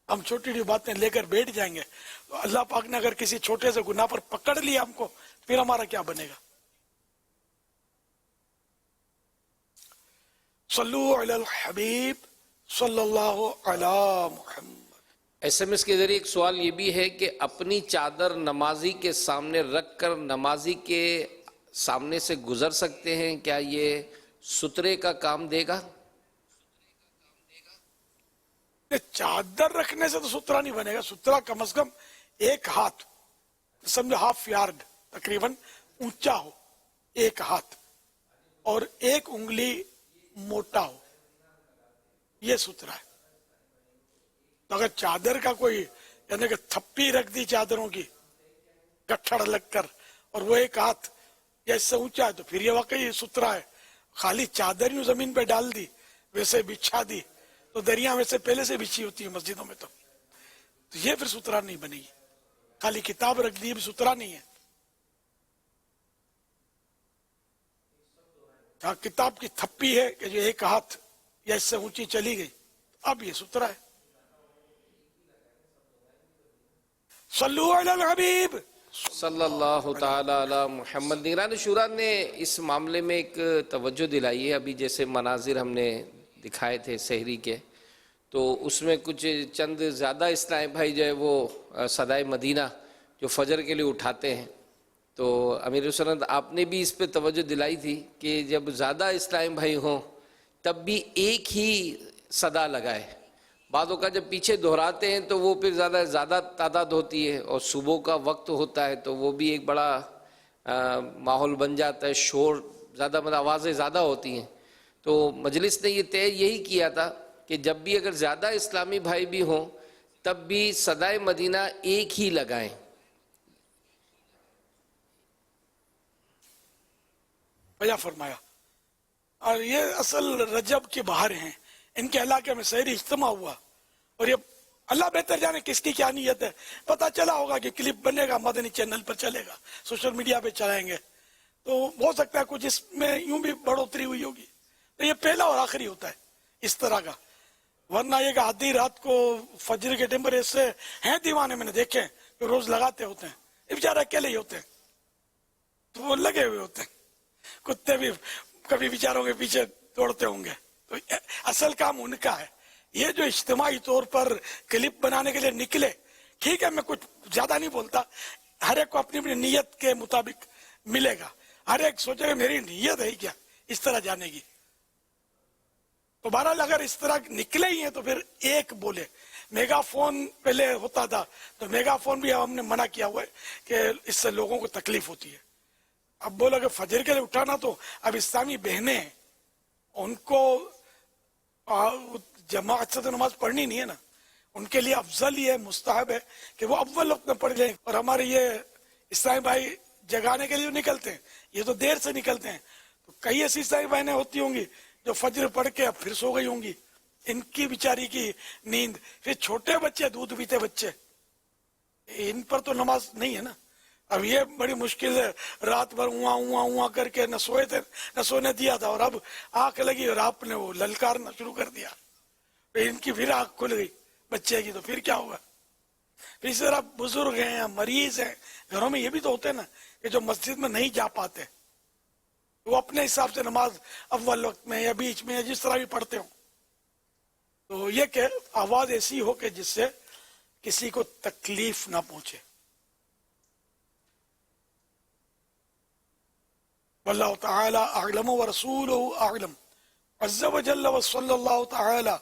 हम छोटी छोटी बातें लेकर बैठ जाएंगे तो अल्लाह पाक ने अगर किसी छोटे से गुनाह पर पकड़ लिया हमको, फिर हमारा क्या बनेगा? सल्लु अलल हबीब सल्लल्लाहु अला मुहम्मद। SMS के जरिए एक सवाल ये भी है कि अपनी चादर नमाजी के सामने रखकर नमाजी के सामने से गुजर सकते हैं, क्या ये सुतरे का काम देगा? चादर रखने से तो सुतरा नहीं बनेगा। सुतरा कम से कम 1 हाथ, समझो हाफ यार्ड तकरीबन ऊंचा हो, 1 हाथ, और 1 उंगली मोटा हो, ये सुतरा है। तो अगर चादर का कोई यानी कि थप्पी रख दी चादरों की गट्ठड़ लगकर और वो 1 हाथ या इससे ऊंचा है, तो फिर ये वाकई सुतरा है। खाली चादर यूं जमीन पे डाल दी, वैसे बिछा दी, तो दरिया वैसे पहले से बिछी होती है मस्जिदों में, तो ये फिर सुतरा नहीं बनेगी। खाली किताब रख दी भी सुतरा नहीं है। हाँ, किताब की थप्पी है कि जो 1 हाथ या इससे ऊंची चली गई, अब ये सुतरा है। सल्लु अलल हबीब सल्लल्लाहु ताला अला मुहम्मद। निगरान शुरा ने इस मामले में एक तवज्जो दिलाई है। अभी जैसे मनाजिर हमने दिखाए थे सहरी के, तो उसमें कुछ चंद ज़्यादा इस्लामी भाई जो है वो सदाए मदीना जो फजर के लिए उठाते हैं, तो अमीर सुन्नत आपने भी इस पे तवज्जो दिलाई थी कि जब ज़्यादा इस्लामी भाई हों तब भी एक ही सदा लगाए। बातों का जब पीछे दोहराते हैं तो वो फिर ज़्यादा तादाद होती है, और सुबह का वक्त होता है तो वो भी एक बड़ा माहौल बन जाता है, शोर ज़्यादा, मतलब आवाज़ें ज़्यादा होती हैं। तो मजलिस ने ये तय यही किया था कि जब भी अगर ज़्यादा इस्लामी भाई भी हों तब भी सदाए मदीना एक ही लगाएं। बया फरमाया। और ये असल रजब के बाहर हैं, इनके इलाके में शहरी इज्तिमा हुआ, और ये अल्लाह बेहतर जाने किसकी क्या नीयत है। पता चला होगा कि क्लिप बनेगा, मदनी चैनल पर चलेगा, सोशल मीडिया पे चलाएंगे, तो हो सकता है कुछ इसमें यूं भी बढ़ोतरी हुई होगी। तो ये पहला और आखिरी होता है इस तरह का। वरना ये आधी रात को फजर के टाइम पर ऐसे हैं दीवाने, मैंने देखे जो रोज लगाते होते हैं, ये बेचारे अकेले ही होते हैं, तो वो लगे हुए होते हैं। कुत्ते भी कभी बेचारों के पीछे दौड़ते होंगे, तो असल काम उनका है। ये जो इज्तिमाई तौर पर क्लिप बनाने के लिए निकले, ठीक है, मैं कुछ ज्यादा नहीं बोलता, हर एक को अपनी अपनी नीयत के मुताबिक मिलेगा। हर एक सोचेगा मेरी नीयत है क्या इस तरह जाने की। तो बहरहाल अगर इस तरह निकले ही हैं तो फिर एक बोले। मेगाफोन पहले होता था, तो मेगाफोन भी हमने मना किया हुआ है कि इससे लोगों को तकलीफ होती है। अब बोला कि फजर के लिए उठाना, तो अब इस्लामी बहनें हैं, उनको जमात से तो नमाज पढ़नी नहीं है ना, उनके लिए अफजल ये मुस्तहब है कि वो अव्वल वक्त में पढ़ जाए। और हमारे ये इस्लामी भाई जगाने के लिए निकलते हैं, ये तो देर से निकलते हैं, तो कई ऐसी इस्लामी बहनें होती होंगी जो फजर पढ़ के अब फिर सो गई होंगी, इनकी बेचारी की नींद। फिर छोटे बच्चे, दूध पीते बच्चे, इन पर तो नमाज नहीं है ना। अब ये बड़ी मुश्किल है, रात भर उआ उआ उआ करके न सोए थे, न सोने दिया था, और अब आंख लगी और आपने वो ललकारना शुरू कर दिया, तो इनकी फिर आंख खुल गई बच्चे की, तो फिर क्या होगा। फिर इस तरह बुजुर्ग हैं या मरीज हैं, घरों में ये भी तो होते हैं ना कि जो मस्जिद में नहीं जा पाते, वो अपने हिसाब से नमाज अव्वल वक्त में या बीच में या जिस तरह भी पढ़ते हो, तो ये कि आवाज ऐसी हो कि जिससे किसी को तकलीफ ना पहुंचे। वल्लाहु तआला अअलम व रसूलुहु अअलम। अज़्ज़ व जल्ल व सल्लल्लाहु तआला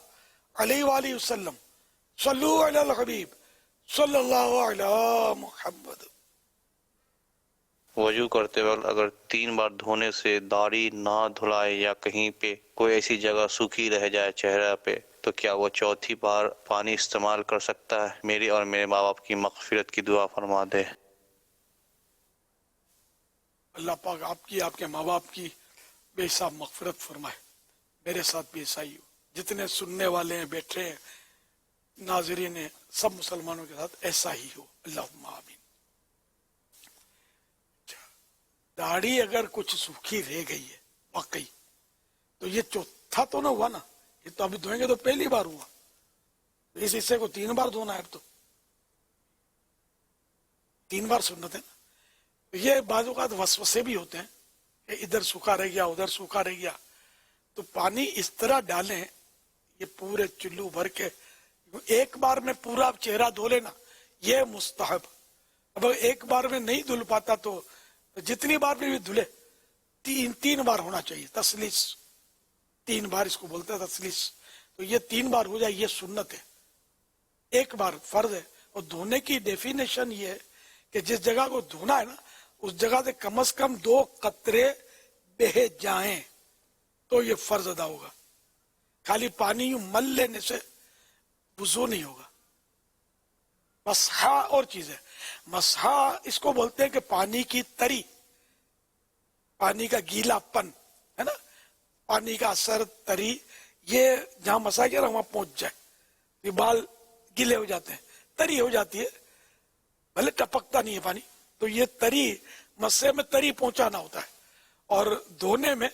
अलैहि व आलिहि वसल्लम। सल्लु अलल हबीब सल्लल्लाहु अला मुहम्मद। वजू करते वक्त अगर 3 बार धोने से दाढ़ी ना धुलाए या कहीं पे कोई ऐसी जगह सूखी रह जाए चेहरा पे, तो क्या वो 4थी बार पानी इस्तेमाल कर सकता है? मेरी और मेरे माँ बाप की मग़फ़िरत की दुआ फरमा दे। अल्लाह पाक आपकी, आपके माँ बाप की बेहिसाब मग़फ़िरत फरमाए। मेरे साथ भी ऐसा ही हो, जितने सुनने वाले हैं, बैठे हैं, नाज़रीन हैं, सब मुसलमानों के साथ ऐसा ही हो, अल्लाहुम्मा आमीन। दाढ़ी अगर कुछ सूखी रह गई है वाकई, तो ये चौथा तो ना हुआ ना, ये तो अभी धोएंगे तो पहली बार हुआ, इस हिस्से को 3 बार धोना है। अब तो 3 बार सुन्नत है ना। ये बाजू का वसवसे भी होते हैं कि इधर सूखा रह गया, उधर सूखा रह गया, तो पानी इस तरह डालें, ये पूरे चुल्लू भर के एक बार में पूरा चेहरा धो लेना, ये मुस्तहब। अब एक बार में नहीं धुल पाता तो जितनी बार में भी धुले तीन बार होना चाहिए, तसलीस 3 बार इसको बोलते हैं तसलीस। तो ये 3 बार हो जाए, ये सुन्नत है। 1 बार फर्ज है। और धोने की डेफिनेशन ये है कि जिस जगह को धोना है ना, उस जगह से कम से कम 2 कतरे बह जाएं तो ये फर्ज अदा होगा। खाली पानी यूं मल लेने से वुजू नहीं होगा। मसहा और चीज है। मसहा इसको बोलते हैं कि पानी की तरी, पानी का गीलापन है ना, पानी का असर, तरी, ये जहां मसा गया वहां पहुंच जाए, ये बाल गीले हो जाते हैं, तरी हो जाती है, भले टपकता नहीं है पानी। तो ये तरी, मस्से में तरी पहुंचाना होता है। और धोने में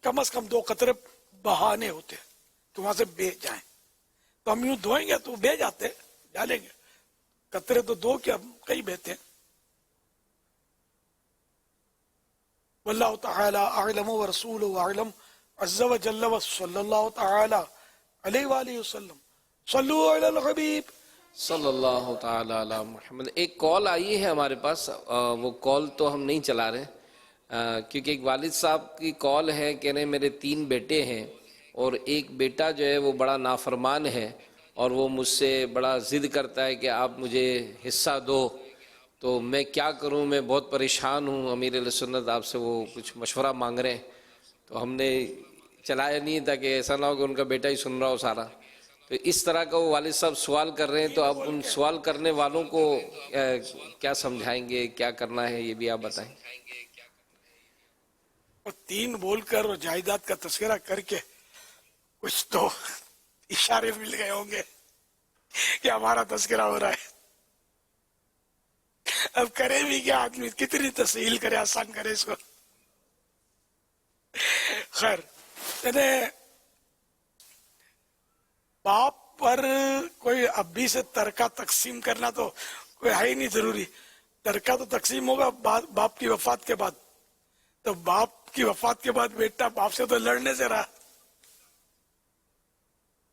कम से कम 2 कतरे बहाने होते हैं तो वहां से बह जाए। तो हम यूं धोएंगे तो बह जाते हैं, डालेंगे कतरे तो 2 क्या कई बहते हैं। वल्लाहु तआला अअलम व रसूलुहु अअलम अज़्ज़ा व जल्ल व सल्लल्लाहु तआला अलैहि व आलिहि वसल्लम सल्लु अलल हबीब सल्लल्लाहु तआला अला मुहम्मद। एक कॉल आई है हमारे पास, वो कॉल तो हम नहीं चला रहे क्योंकि एक वालिद साहब की कॉल है, कह रहे मेरे 3 बेटे हैं और एक बेटा जो है वो बड़ा नाफरमान है और वो मुझसे बड़ा ज़िद करता है कि आप मुझे हिस्सा दो। तो मैं क्या करूं, मैं बहुत परेशान हूं। अमीर अहले सुन्नत आपसे वो कुछ मशवरा मांग रहे हैं। तो हमने चलाया नहीं ताकि ऐसा ना हो कि उनका बेटा ही सुन रहा हो सारा। तो इस तरह का वो वालिद साहब सवाल कर रहे हैं, तो अब उन सवाल करने वालों को क्या समझाएंगे, क्या करना है, ये भी आप बताएं। और 3 बोलकर और जायदाद का तस्करा करके कुछ तो इशारे मिल गए होंगे कि हमारा तस्करा हो रहा है। अब करे भी क्या आदमी, कितनी तस्हील करे, आसान करे इसको। खैर, बाप पर कोई अभी से तरका तकसीम करना तो कोई है ही नहीं जरूरी। तरका तो तकसीम होगा बाप की वफात के बाद। तो बाप की वफात के बाद बेटा बाप से तो लड़ने से रहा।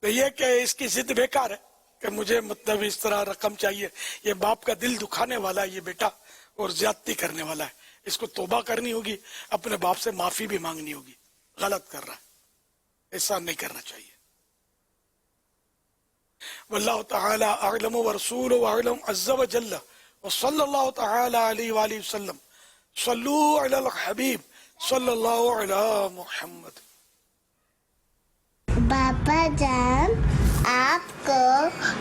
तो ये क्या इसकी जिद बेकार है कि मुझे मतलब इस तरह रकम चाहिए। ये बाप का दिल दुखाने वाला है ये बेटा, और ज्यादती करने वाला है। इसको तौबा करनी होगी, अपने बाप से माफी भी मांगनी होगी। गलत कर रहा है, ऐसा नहीं करना चाहिए। वल्लाहु तआला अअलम व रसूलुहु अअलम अज़्ज़ा व जल्ल व सल्लल्लाहु तआला अलैहि व आलिहि वसल्लम सल्लु अलल हबीब सल्लल्लाहु अला मुहम्मद। बाबा जान, आपको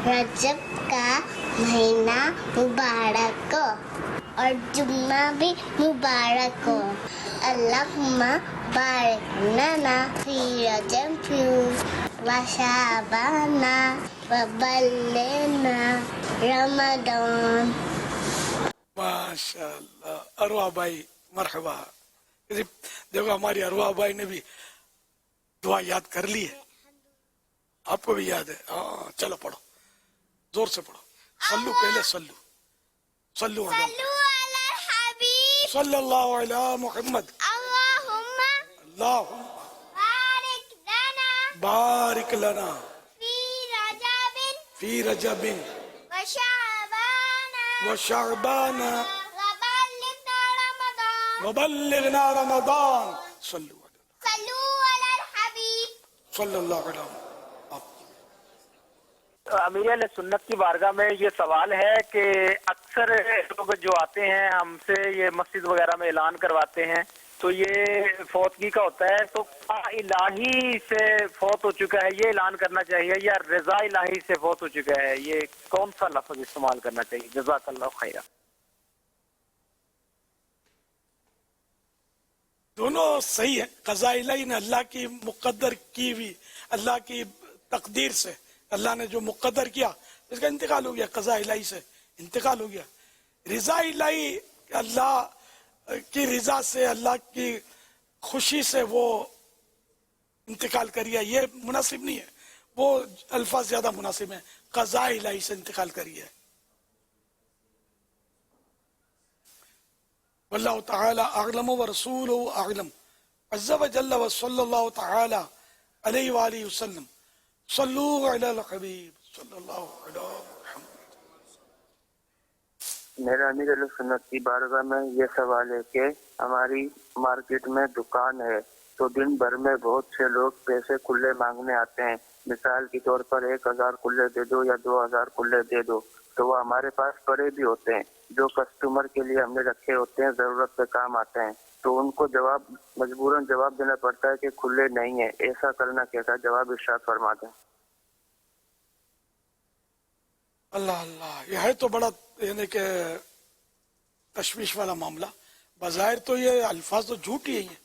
रजब का महीना मुबारक हो और जुम्मा भी मुबारक हो। अल्लाहुम्मा बारिक लना फी रजब व शाबाना व बल्लिगना रमजान। माशाअल्लाह, अरवा भाई मरहबा। देखो हमारी अरवा भाई ने भी दुआ याद कर ली है, आपको भी याद है। हाँ, चलो पढ़ो, जोर से पढ़ो। सल्लू, पहले सल्लू, सल्लू अला हबीब सल्लल्लाहु अलैहि मुहम्मद। अल्लाहुम्मा बारिक लना फी रजबिन फी रजबिन व शाबाना व बल्लिगना रमजान। सल्लू अलल हबीब सल्लल्लाहु अलैहि। अमीर अहले सुन्नत की बारगाह में ये सवाल है कि अक्सर लोग जो आते हैं हमसे ये मस्जिद वगैरह में ऐलान करवाते हैं, तो ये फौतगी का होता है, तो इलाही से फौत हो चुका है ये ऐलान करना चाहिए या रजा इलाही से फौत हो चुका है, ये कौन सा लफ्ज इस्तेमाल करना चाहिए? जज़ाकल्लाहु खैरा। दोनों सही है। कज़ा इलाही ने अल्लाह की मुकद्दर की हुई, अल्लाह की तकदीर से अल्लाह ने जो मुकद्दर किया इसका इंतकाल हो गया, कज़ा इलाही से इंतकाल हो गया। रिजा इलाही, अल्लाह की रिजा से, अल्लाह की खुशी से वो इंतकाल करिए, ये मुनासिब नहीं है। वो अल्फाज ज्यादा मुनासिब है, कज़ा इलाही से इंतकाल करिए। वल्लाहु तआला अअलम व रसूलुहु अअलम अज़्ज़ा व जल्ल व सल्लल्लाहु तआला अलैहि व आलिहि वसल्लम सल्लु अलल हबीब सल्लल्लाहु अलैहि میرا امیر علیہ سنت کی بارگاہ میں یہ سوال ہے کہ ہماری مارکیٹ میں دکان ہے تو دن بھر میں بہت سے لوگ پیسے کھلے مانگنے آتے ہیں. مثال کے طور پر 1000 کھلے دے دو یا 2000 کھلے دے دو، تو وہ ہمارے پاس پڑے بھی ہوتے ہیں جو کسٹمر کے لیے ہم نے رکھے ہوتے ہیں، ضرورت پہ کام آتے ہیں، تو ان کو مجبوراً جواب دینا پڑتا ہے کہ کھلے نہیں ہیں. ایسا کرنا کیسا؟ جواب ارشاد فرما دیں. اللہ اللہ، یہ ہے تو بڑا یعنی کہ تشویش والا معاملہ. بظاہر تو یہ الفاظ تو جھوٹ ہی ہیں،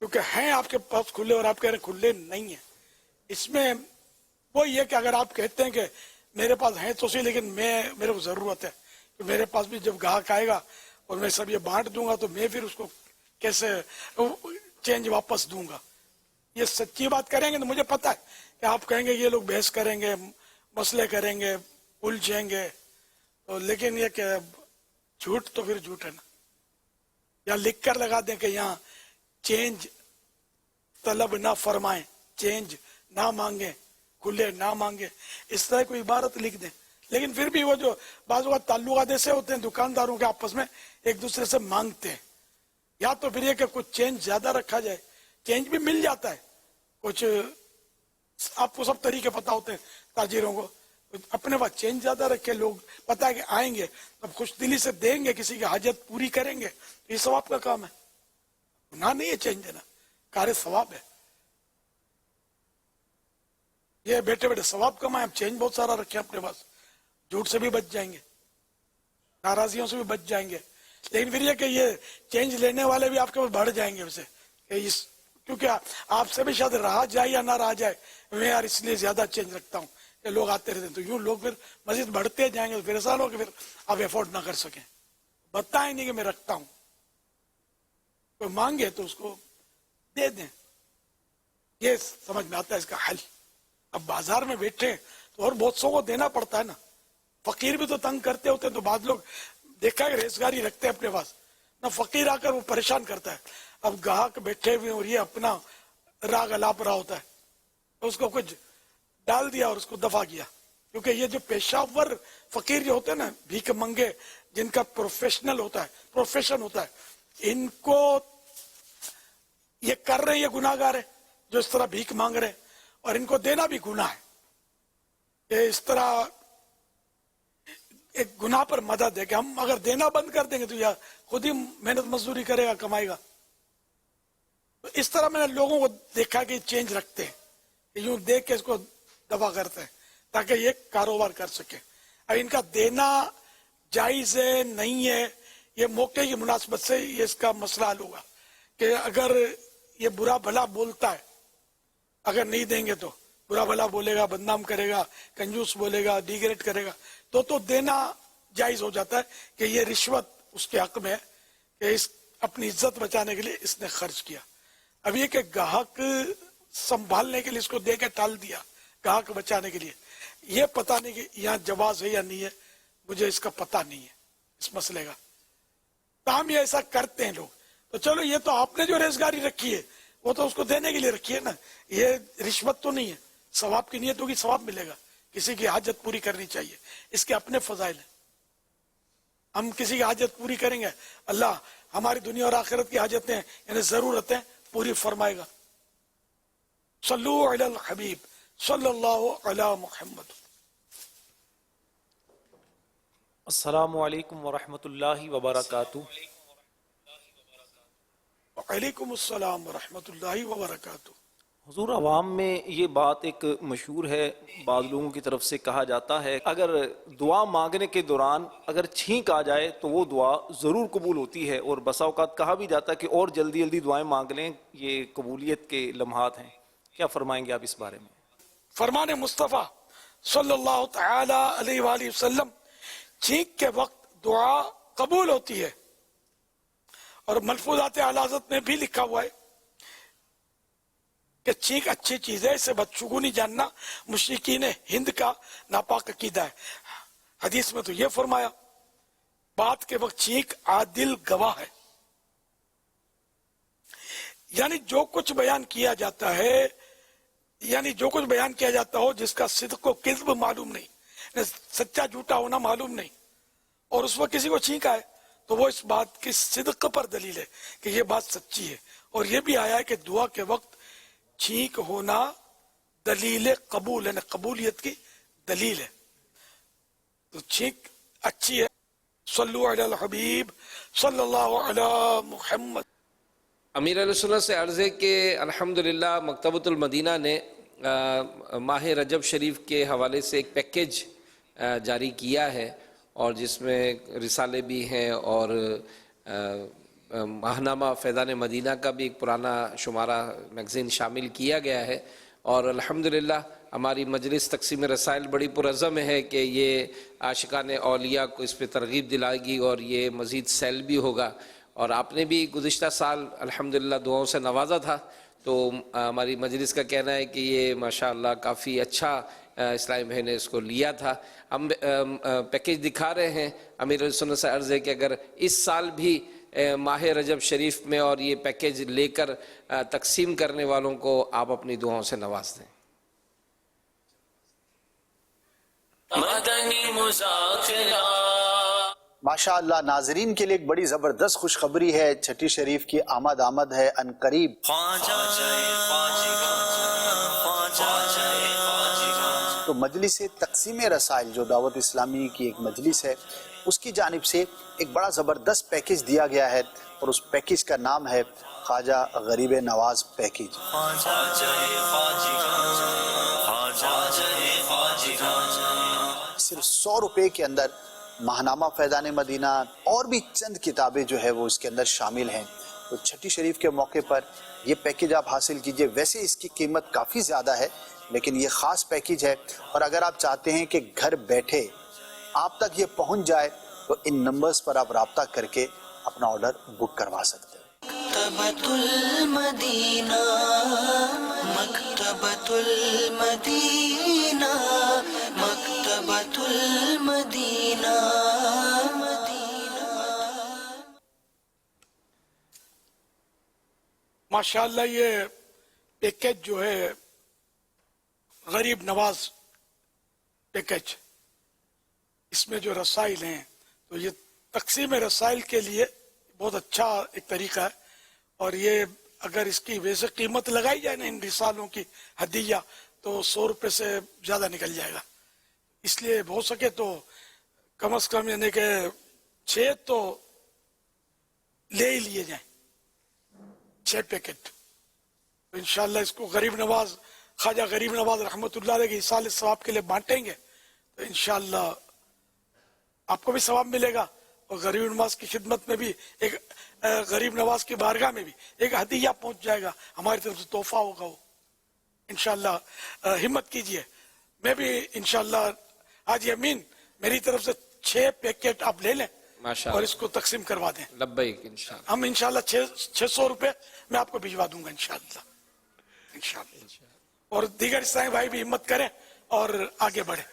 کیونکہ ہیں آپ کے پاس کھلے اور آپ کہہ رہے کھلے نہیں ہیں. اس میں وہ یہ کہ اگر آپ کہتے ہیں کہ میرے پاس ہیں تو صحیح، لیکن میرے کو ضرورت ہے کہ میرے پاس بھی جب گاہک آئے گا اور میں سب یہ بانٹ دوں گا تو میں پھر اس کو کیسے چینج واپس دوں گا. یہ سچی بات کریں گے تو مجھے پتا ہے کہ آپ کہیں گے یہ لوگ بحث کریں گے، مسئلے کریں گے، الجھیں گے، لیکن یہ کہ جھوٹ تو پھر جھوٹ ہے نا. یا لکھ کر لگا دیں کہ یہاں چینج طلب نہ فرمائیں، چینج نہ مانگیں، کھلے نہ مانگیں، اس طرح کوئی عبارت لکھ دیں. لیکن پھر بھی وہ جو بعض اوقات تعلقات ایسے ہوتے ہیں دکانداروں کے آپس میں ایک دوسرے سے مانگتے ہیں. یا تو پھر یہ کہ کچھ چینج زیادہ رکھا جائے، چینج بھی مل جاتا ہے. کچھ آپ کو سب طریقے پتا ہوتے ہیں تاجروں کو، اپنے پاس چینج زیادہ رکھے، لوگ پتا ہے کہ آئیں گے تب خوش دلی سے دیں گے، کسی کی حاجت پوری کریں گے. یہ ثواب کا کام ہے، گناہ نہیں ہے چینج دینا، کار ثواب ہے. یہ بیٹھے بیٹھے ثواب کمائیں. اب چینج بہت سارا رکھیں اپنے پاس، جھوٹ سے بھی بچ جائیں گے، ناراضیوں سے بھی بچ جائیں گے. لیکن پھر یہ کہ یہ چینج لینے والے بھی آپ کے پاس بڑھ جائیں گے اسے، کیونکہ آپ سے بھی شاید رہا جائے یا نہ رہا جائے، میں یار اس لیے زیادہ چینج رکھتا ہوں کہ لوگ آتے رہتے ہیں. تو یوں لوگ پھر مزید بڑھتے جائیں گے، پھر ایسا ہو کہ پھر آپ افورڈ نہ کر سکیں. بتائیں نہیں کہ میں رکھتا ہوں، کوئی مانگے تو اس کو دے دیں. یہ سمجھ میں آتا ہے اس کا حل. اب بازار میں بیٹھے تو اور بہت سو کو دینا پڑتا ہے نا. فقیر بھی تو تنگ کرتے ہوتے ہیں، تو بعض لوگ دیکھا کہ ریزگاری رکھتے ہیں اپنے پاس نہ، فقیر آ کر وہ پریشان کرتا ہے. اب گاہک بیٹھے ہوئے اور یہ اپنا راگ الاپ رہا ہوتا ہے، تو اس کو کچھ ڈال دیا اور اس کو دفع کیا. کیونکہ یہ جو پیشہ ور فقیر جو ہوتے ہیں نا، بھیک منگے، جن کا پروفیشن ہوتا ہے، ان کو یہ کر رہے ہیں، یہ گناہ گار ہے جو اس طرح بھیک مانگ رہے ہیں، اور ان کو دینا بھی گناہ ہے. کہ اس طرح ایک گناہ پر مدد ہے کہ ہم اگر دینا بند کر دیں گے تو یا خود ہی محنت مزدوری کرے گا، کمائے گا. تو اس طرح میں نے لوگوں کو دیکھا کہ چینج رکھتے ہیں، کہ یوں دیکھ کے اس کو دفع کرتے ہیں تاکہ یہ کاروبار کر سکے. اب ان کا دینا جائز ہے نہیں ہے، یہ موقع کی مناسبت سے یہ اس کا مسئلہ حل ہوگا. کہ اگر یہ برا بھلا بولتا ہے، اگر نہیں دیں گے تو برا بھلا بولے گا، بدنام کرے گا، کنجوس بولے گا، ڈیگریڈ کرے گا، تو دینا جائز ہو جاتا ہے کہ یہ رشوت اس کے حق میں ہے کہ اس اپنی عزت بچانے کے لیے اس نے خرچ کیا. اب یہ کہ گاہک سنبھالنے کے لیے اس کو دے کے ٹال دیا، گاہک بچانے کے لیے، یہ پتہ نہیں کہ یہاں جواز ہے یا نہیں ہے، مجھے اس کا پتہ نہیں ہے اس مسئلے کا. تاہم یہ ایسا کرتے ہیں لوگ. تو چلو یہ تو آپ نے جو ریزگاری رکھی ہے وہ تو اس کو دینے کے لیے رکھی ہے نا، یہ رشوت تو نہیں ہے. ثواب کی نیت ہوگی، ثواب ملے گا. کسی کی حاجت پوری کرنی چاہیے، اس کے اپنے فضائل ہیں. ہم کسی کی حاجت پوری کریں گے، اللہ ہماری دنیا اور آخرت کی حاجتیں یعنی ضرورتیں پوری فرمائے گا. صلو علی الحبیب صلی اللہ علی محمد. السلام علیکم ورحمۃ اللہ وبرکاتہ. وعلیکم السلام ورحمۃ اللہ وبرکاتہ. حضور، عوام میں یہ بات ایک مشہور ہے، بعض لوگوں کی طرف سے کہا جاتا ہے اگر دعا مانگنے کے دوران اگر چھینک آ جائے تو وہ دعا ضرور قبول ہوتی ہے، اور بسا اوقات کہا بھی جاتا ہے کہ اور جلدی جلدی دعائیں مانگ لیں، یہ قبولیت کے لمحات ہیں. کیا فرمائیں گے آپ اس بارے میں؟ فرمان مصطفیٰ صلی اللہ تعالی علیہ وآلہ وسلم، چھینک کے وقت دعا قبول ہوتی ہے. اور ملفوظات اعلی حضرت میں بھی لکھا ہوا ہے کہ چھینک اچھی چیز ہے، اسے بدشگونی جاننا مشرکین ہند کا ناپاک عقیدہ ہے. حدیث میں تو یہ فرمایا بات کے وقت چھینک عادل گواہ ہے. یعنی جو کچھ بیان کیا جاتا ہے، یعنی جو کچھ بیان کیا جاتا ہو جس کا صدق و کذب معلوم نہیں، سچا جھوٹا ہونا معلوم نہیں، اور اس وقت کسی کو چھینک آئے تو وہ اس بات کی صدق پر دلیل ہے کہ یہ بات سچی ہے. اور یہ بھی آیا ہے کہ دعا کے وقت چھینک ہونا دلیل قبول ہے، قبولیت کی دلیل ہے. تو چھینک اچھی ہے. صلو علی الحبیب صلی اللہ علی محمد. امیر علیہ سنت سے عرض ہے کہ الحمدللہ مکتبۃ المدینہ نے ماہ رجب شریف کے حوالے سے ایک پیکیج جاری کیا ہے، اور جس میں رسالے بھی ہیں اور ماہنامہ فیضان مدینہ کا بھی ایک پرانا شمارہ میگزین شامل کیا گیا ہے. اور الحمدللہ ہماری مجلس تقسیم رسائل بڑی پرعزم ہے کہ یہ عاشقان اولیاء کو اس پہ ترغیب دلائے گی اور یہ مزید سیل بھی ہوگا. اور آپ نے بھی گزشتہ سال الحمدللہ دعاؤں سے نوازا تھا، تو ہماری مجلس کا کہنا ہے کہ یہ ماشاءاللہ کافی اچھا اسلامی بھائی نے اس کو لیا تھا. ہم پیکیج دکھا رہے ہیں. امیر علیہ سنت سے عرض ہے کہ اگر اس سال بھی ماہ رجب شریف میں اور یہ پیکیج لے کر تقسیم کرنے والوں کو آپ اپنی دعاؤں سے نواز دیں. ماشاء اللہ ناظرین کے لیے ایک بڑی زبردست خوشخبری ہے. چھٹی شریف کی آمد ہے ان قریب. تو مجلس تقسیم رسائل جو دعوت اسلامی کی ایک مجلس ہے، اس کی جانب سے ایک بڑا زبردست پیکیج دیا گیا ہے، اور اس پیکیج کا نام ہے خواجہ غریب نواز پیکیج. صرف 100 روپے کے اندر ماہنامہ فیضان مدینہ اور بھی چند کتابیں جو ہے وہ اس کے اندر شامل ہیں. تو چھٹی شریف کے موقع پر یہ پیکیج آپ حاصل کیجئے. ویسے اس کی قیمت کافی زیادہ ہے، لیکن یہ خاص پیکیج ہے، اور اگر آپ چاہتے ہیں کہ گھر بیٹھے آپ تک یہ پہنچ جائے تو ان نمبرز پر آپ رابطہ کر کے اپنا آرڈر بک کروا سکتے ہیں. مکتبۃ المدینہ، مکتبۃ المدینہ، مکتبۃ المدینہ. ماشاءاللہ یہ پیکیج جو ہے غریب نواز پیکیج، اس میں جو رسائل ہیں تو یہ تقسیم رسائل کے لیے بہت اچھا ایک طریقہ ہے. اور یہ اگر اس کی ویسے قیمت لگائی جائے نا ان رسالوں کی ہدیہ تو 100 روپے سے زیادہ نکل جائے گا. اس لیے ہو سکے تو کم از کم یعنی کہ 6 تو لے ہی لیے جائیں، 6 پیکٹ. تو انشاءاللہ اس کو غریب نواز خواجہ غریب نواز رحمۃ اللہ علیہ کے ایصال ثواب کے لیے بانٹیں گے تو انشاءاللہ آپ کو بھی ثواب ملے گا، اور غریب نواز کی خدمت میں بھی ایک غریب نواز کی بارگاہ میں بھی ایک ہدیہ پہنچ جائے گا، ہماری طرف سے تحفہ ہوگا وہ. انشاءاللہ ہمت کیجئے. میں بھی انشاءاللہ حاجی امین میری طرف سے 6 پیکٹ آپ لے لیں اور اس کو تقسیم کروا دیں. لبیک انشاءاللہ. ہم انشاءاللہ 600 روپے میں آپ کو بھجوا دوں گا انشاءاللہ. اور دیگر اسلامی بھائی بھی ہمت کریں اور آگے بڑھیں.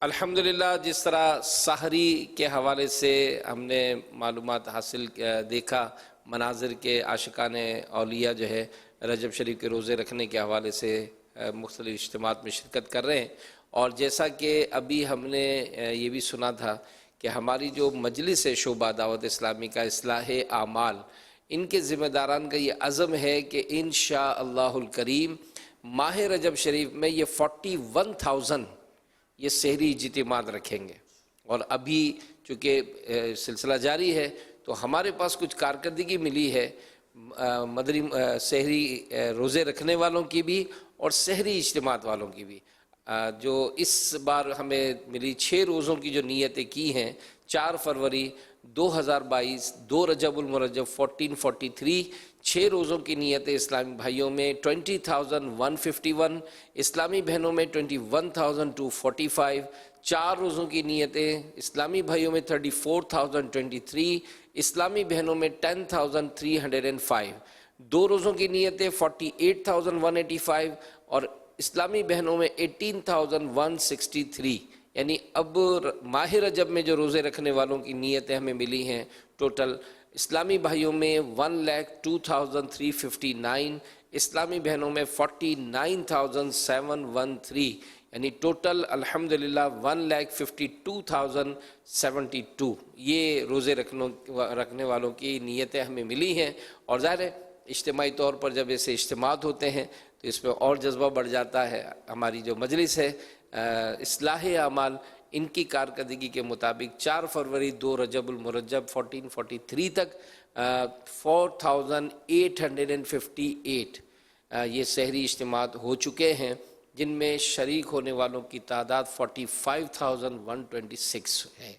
الحمدللہ جس طرح سحری کے حوالے سے ہم نے معلومات حاصل دیکھا، مناظر کے عاشقان اولیاء جو ہے رجب شریف کے روزے رکھنے کے حوالے سے مختلف اجتماعات میں شرکت کر رہے ہیں. اور جیسا کہ ابھی ہم نے یہ بھی سنا تھا کہ ہماری جو مجلس شعبہ دعوت اسلامی کا اصلاح اعمال، ان کے ذمہ داران کا یہ عزم ہے کہ انشاءاللہ الکریم ماہ رجب شریف میں یہ 41,000 یہ سحری اجتماعات رکھیں گے. اور ابھی چونکہ سلسلہ جاری ہے تو ہمارے پاس کچھ کارکردگی ملی ہے مدری سحری روزے رکھنے والوں کی بھی اور سحری اجتماعات والوں کی بھی. جو اس بار ہمیں ملی 6 روزوں کی جو نیتیں کی ہیں، 4 فروری 2022، 2 رجب المرجب 1443، 6 روزوں کی نیتیں اسلامی بھائیوں میں 20,151، اسلامی بہنوں میں 21,245، 4 روزوں کی نیتیں اسلامی بھائیوں میں 34,023، اسلامی بہنوں میں 10,305، 2 روزوں کی نیتیں 48,185 اور اسلامی بہنوں میں 18,163. یعنی اب ماہ رجب میں جو روزے رکھنے والوں کی نیتیں ہمیں ملی ہیں ٹوٹل اسلامی بھائیوں میں 1,02,359، اسلامی بہنوں میں 49,713. یعنی ٹوٹل الحمدللہ 1,52,072 یہ روزے رکھنے والوں کی نیتیں ہمیں ملی ہیں. اور ظاہر ہے اجتماعی طور پر جب ایسے اجتماعات ہوتے ہیں تو اس میں اور جذبہ بڑھ جاتا ہے. ہماری جو مجلس ہے اصلاح اعمال، ان کی کارکردگی کے مطابق 4 فروری 2 رجب المرجب 1443 تک 4,858 یہ سحری اجتماعات ہو چکے ہیں، جن میں شریک ہونے والوں کی تعداد 45,126 ہے.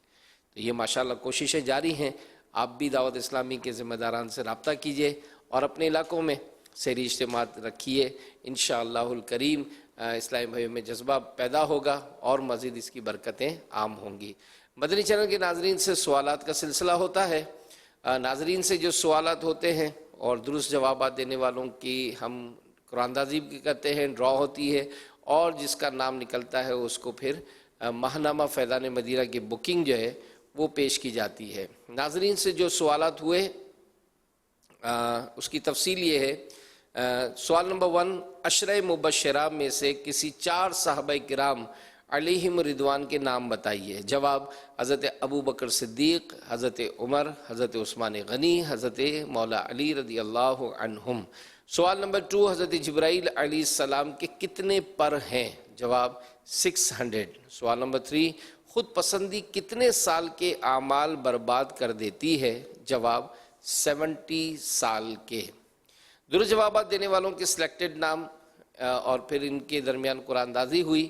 تو یہ ماشاءاللہ کوششیں جاری ہیں. آپ بھی دعوت اسلامی کے ذمہ داران سے رابطہ کیجئے اور اپنے علاقوں میں سحری اجتماعات رکھیے. انشاءاللہ الکریم اسلامی بھائیوں میں جذبہ پیدا ہوگا اور مزید اس کی برکتیں عام ہوں گی. مدنی چینل کے ناظرین سے سوالات کا سلسلہ ہوتا ہے. ناظرین سے جو سوالات ہوتے ہیں اور درست جوابات دینے والوں کی ہم قرآن اندازی بھی کرتے ہیں، ڈرا ہوتی ہے، اور جس کا نام نکلتا ہے اس کو پھر ماہنامہ فیضان مدینہ کی بکنگ جو ہے وہ پیش کی جاتی ہے. ناظرین سے جو سوالات ہوئے اس کی تفصیل یہ ہے. سوال نمبر 1، عشرہ مبشرہ میں سے کسی 4 صحابہ کرام علیہم رضوان کے نام بتائیے. جواب: حضرت ابو بکر صدیق، حضرت عمر، حضرت عثمان غنی، حضرت مولا علی رضی اللہ عنہم. سوال نمبر 2، حضرت جبرائیل علیہ السلام کے کتنے پر ہیں؟ جواب: 600. سوال نمبر 3، خود پسندی کتنے سال کے اعمال برباد کر دیتی ہے؟ جواب: 70 سال کے. درست جوابات دینے والوں کے سلیکٹڈ نام اور پھر ان کے درمیان قرآن اندازی ہوئی.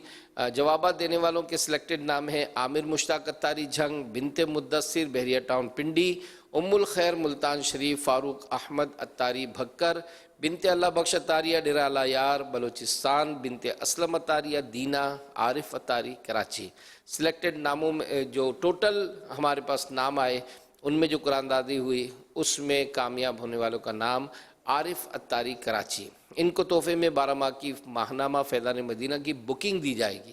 جوابات دینے والوں کے سلیکٹڈ نام ہیں: عامر مشتاق اتاری جھنگ، بنت مدثر بحریہ ٹاؤن پنڈی، ام الخیر ملتان شریف، فاروق احمد اتاری بھکر، بنت اللہ بخش اتاریہ ڈیرہ الایار بلوچستان، بنت اسلم اتاریہ دینا، عارف اتاری کراچی. سلیکٹڈ ناموں میں جو ٹوٹل ہمارے پاس نام آئے ان میں جو قرآن اندازی ہوئی اس میں کامیاب ہونے والوں کا نام عارف اتاری کراچی. ان کو تحفے میں 12 ماہ کی ماہنامہ فیضان مدینہ کی بکنگ دی جائے گی.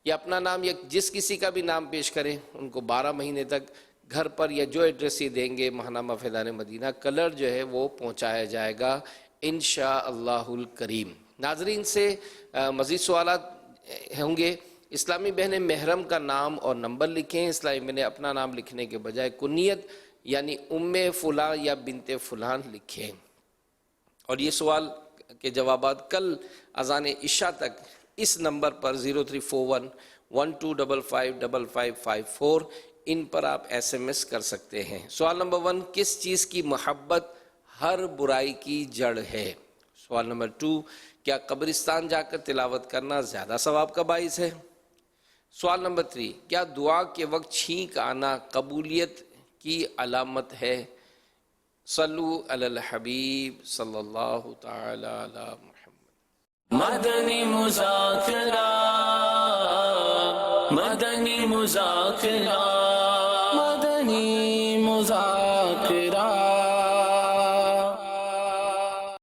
یہ اپنا نام یا جس کسی کا بھی نام پیش کریں ان کو 12 مہینے تک گھر پر یا جو ایڈریس یہ دیں گے ماہنامہ فیضان مدینہ کلر جو ہے وہ پہنچایا جائے گا انشاءاللہ الکریم. ناظرین سے مزید سوالات ہوں گے. اسلامی بہنیں محرم کا نام اور نمبر لکھیں. اسلامی بہنیں اپنا نام لکھنے کے بجائے کنیت یعنی ام فلاں یا بنت فلان لکھیں. اور یہ سوال کے جوابات کل اذان عشاء تک اس نمبر پر 034112555554 ان پر آپ SMS کر سکتے ہیں. سوال نمبر 1، کس چیز کی محبت ہر برائی کی جڑ ہے؟ سوال نمبر 2، کیا قبرستان جا کر تلاوت کرنا زیادہ ثواب کا باعث ہے؟ سوال نمبر 3، کیا دعا کے وقت چھینک آنا قبولیت کی علامت ہے؟ صلو علی الحبیب صلی اللہ تعالی علی محمد. مدنی مذاکرہ، مدنی مذاکرہ، مدنی مذاکرہ.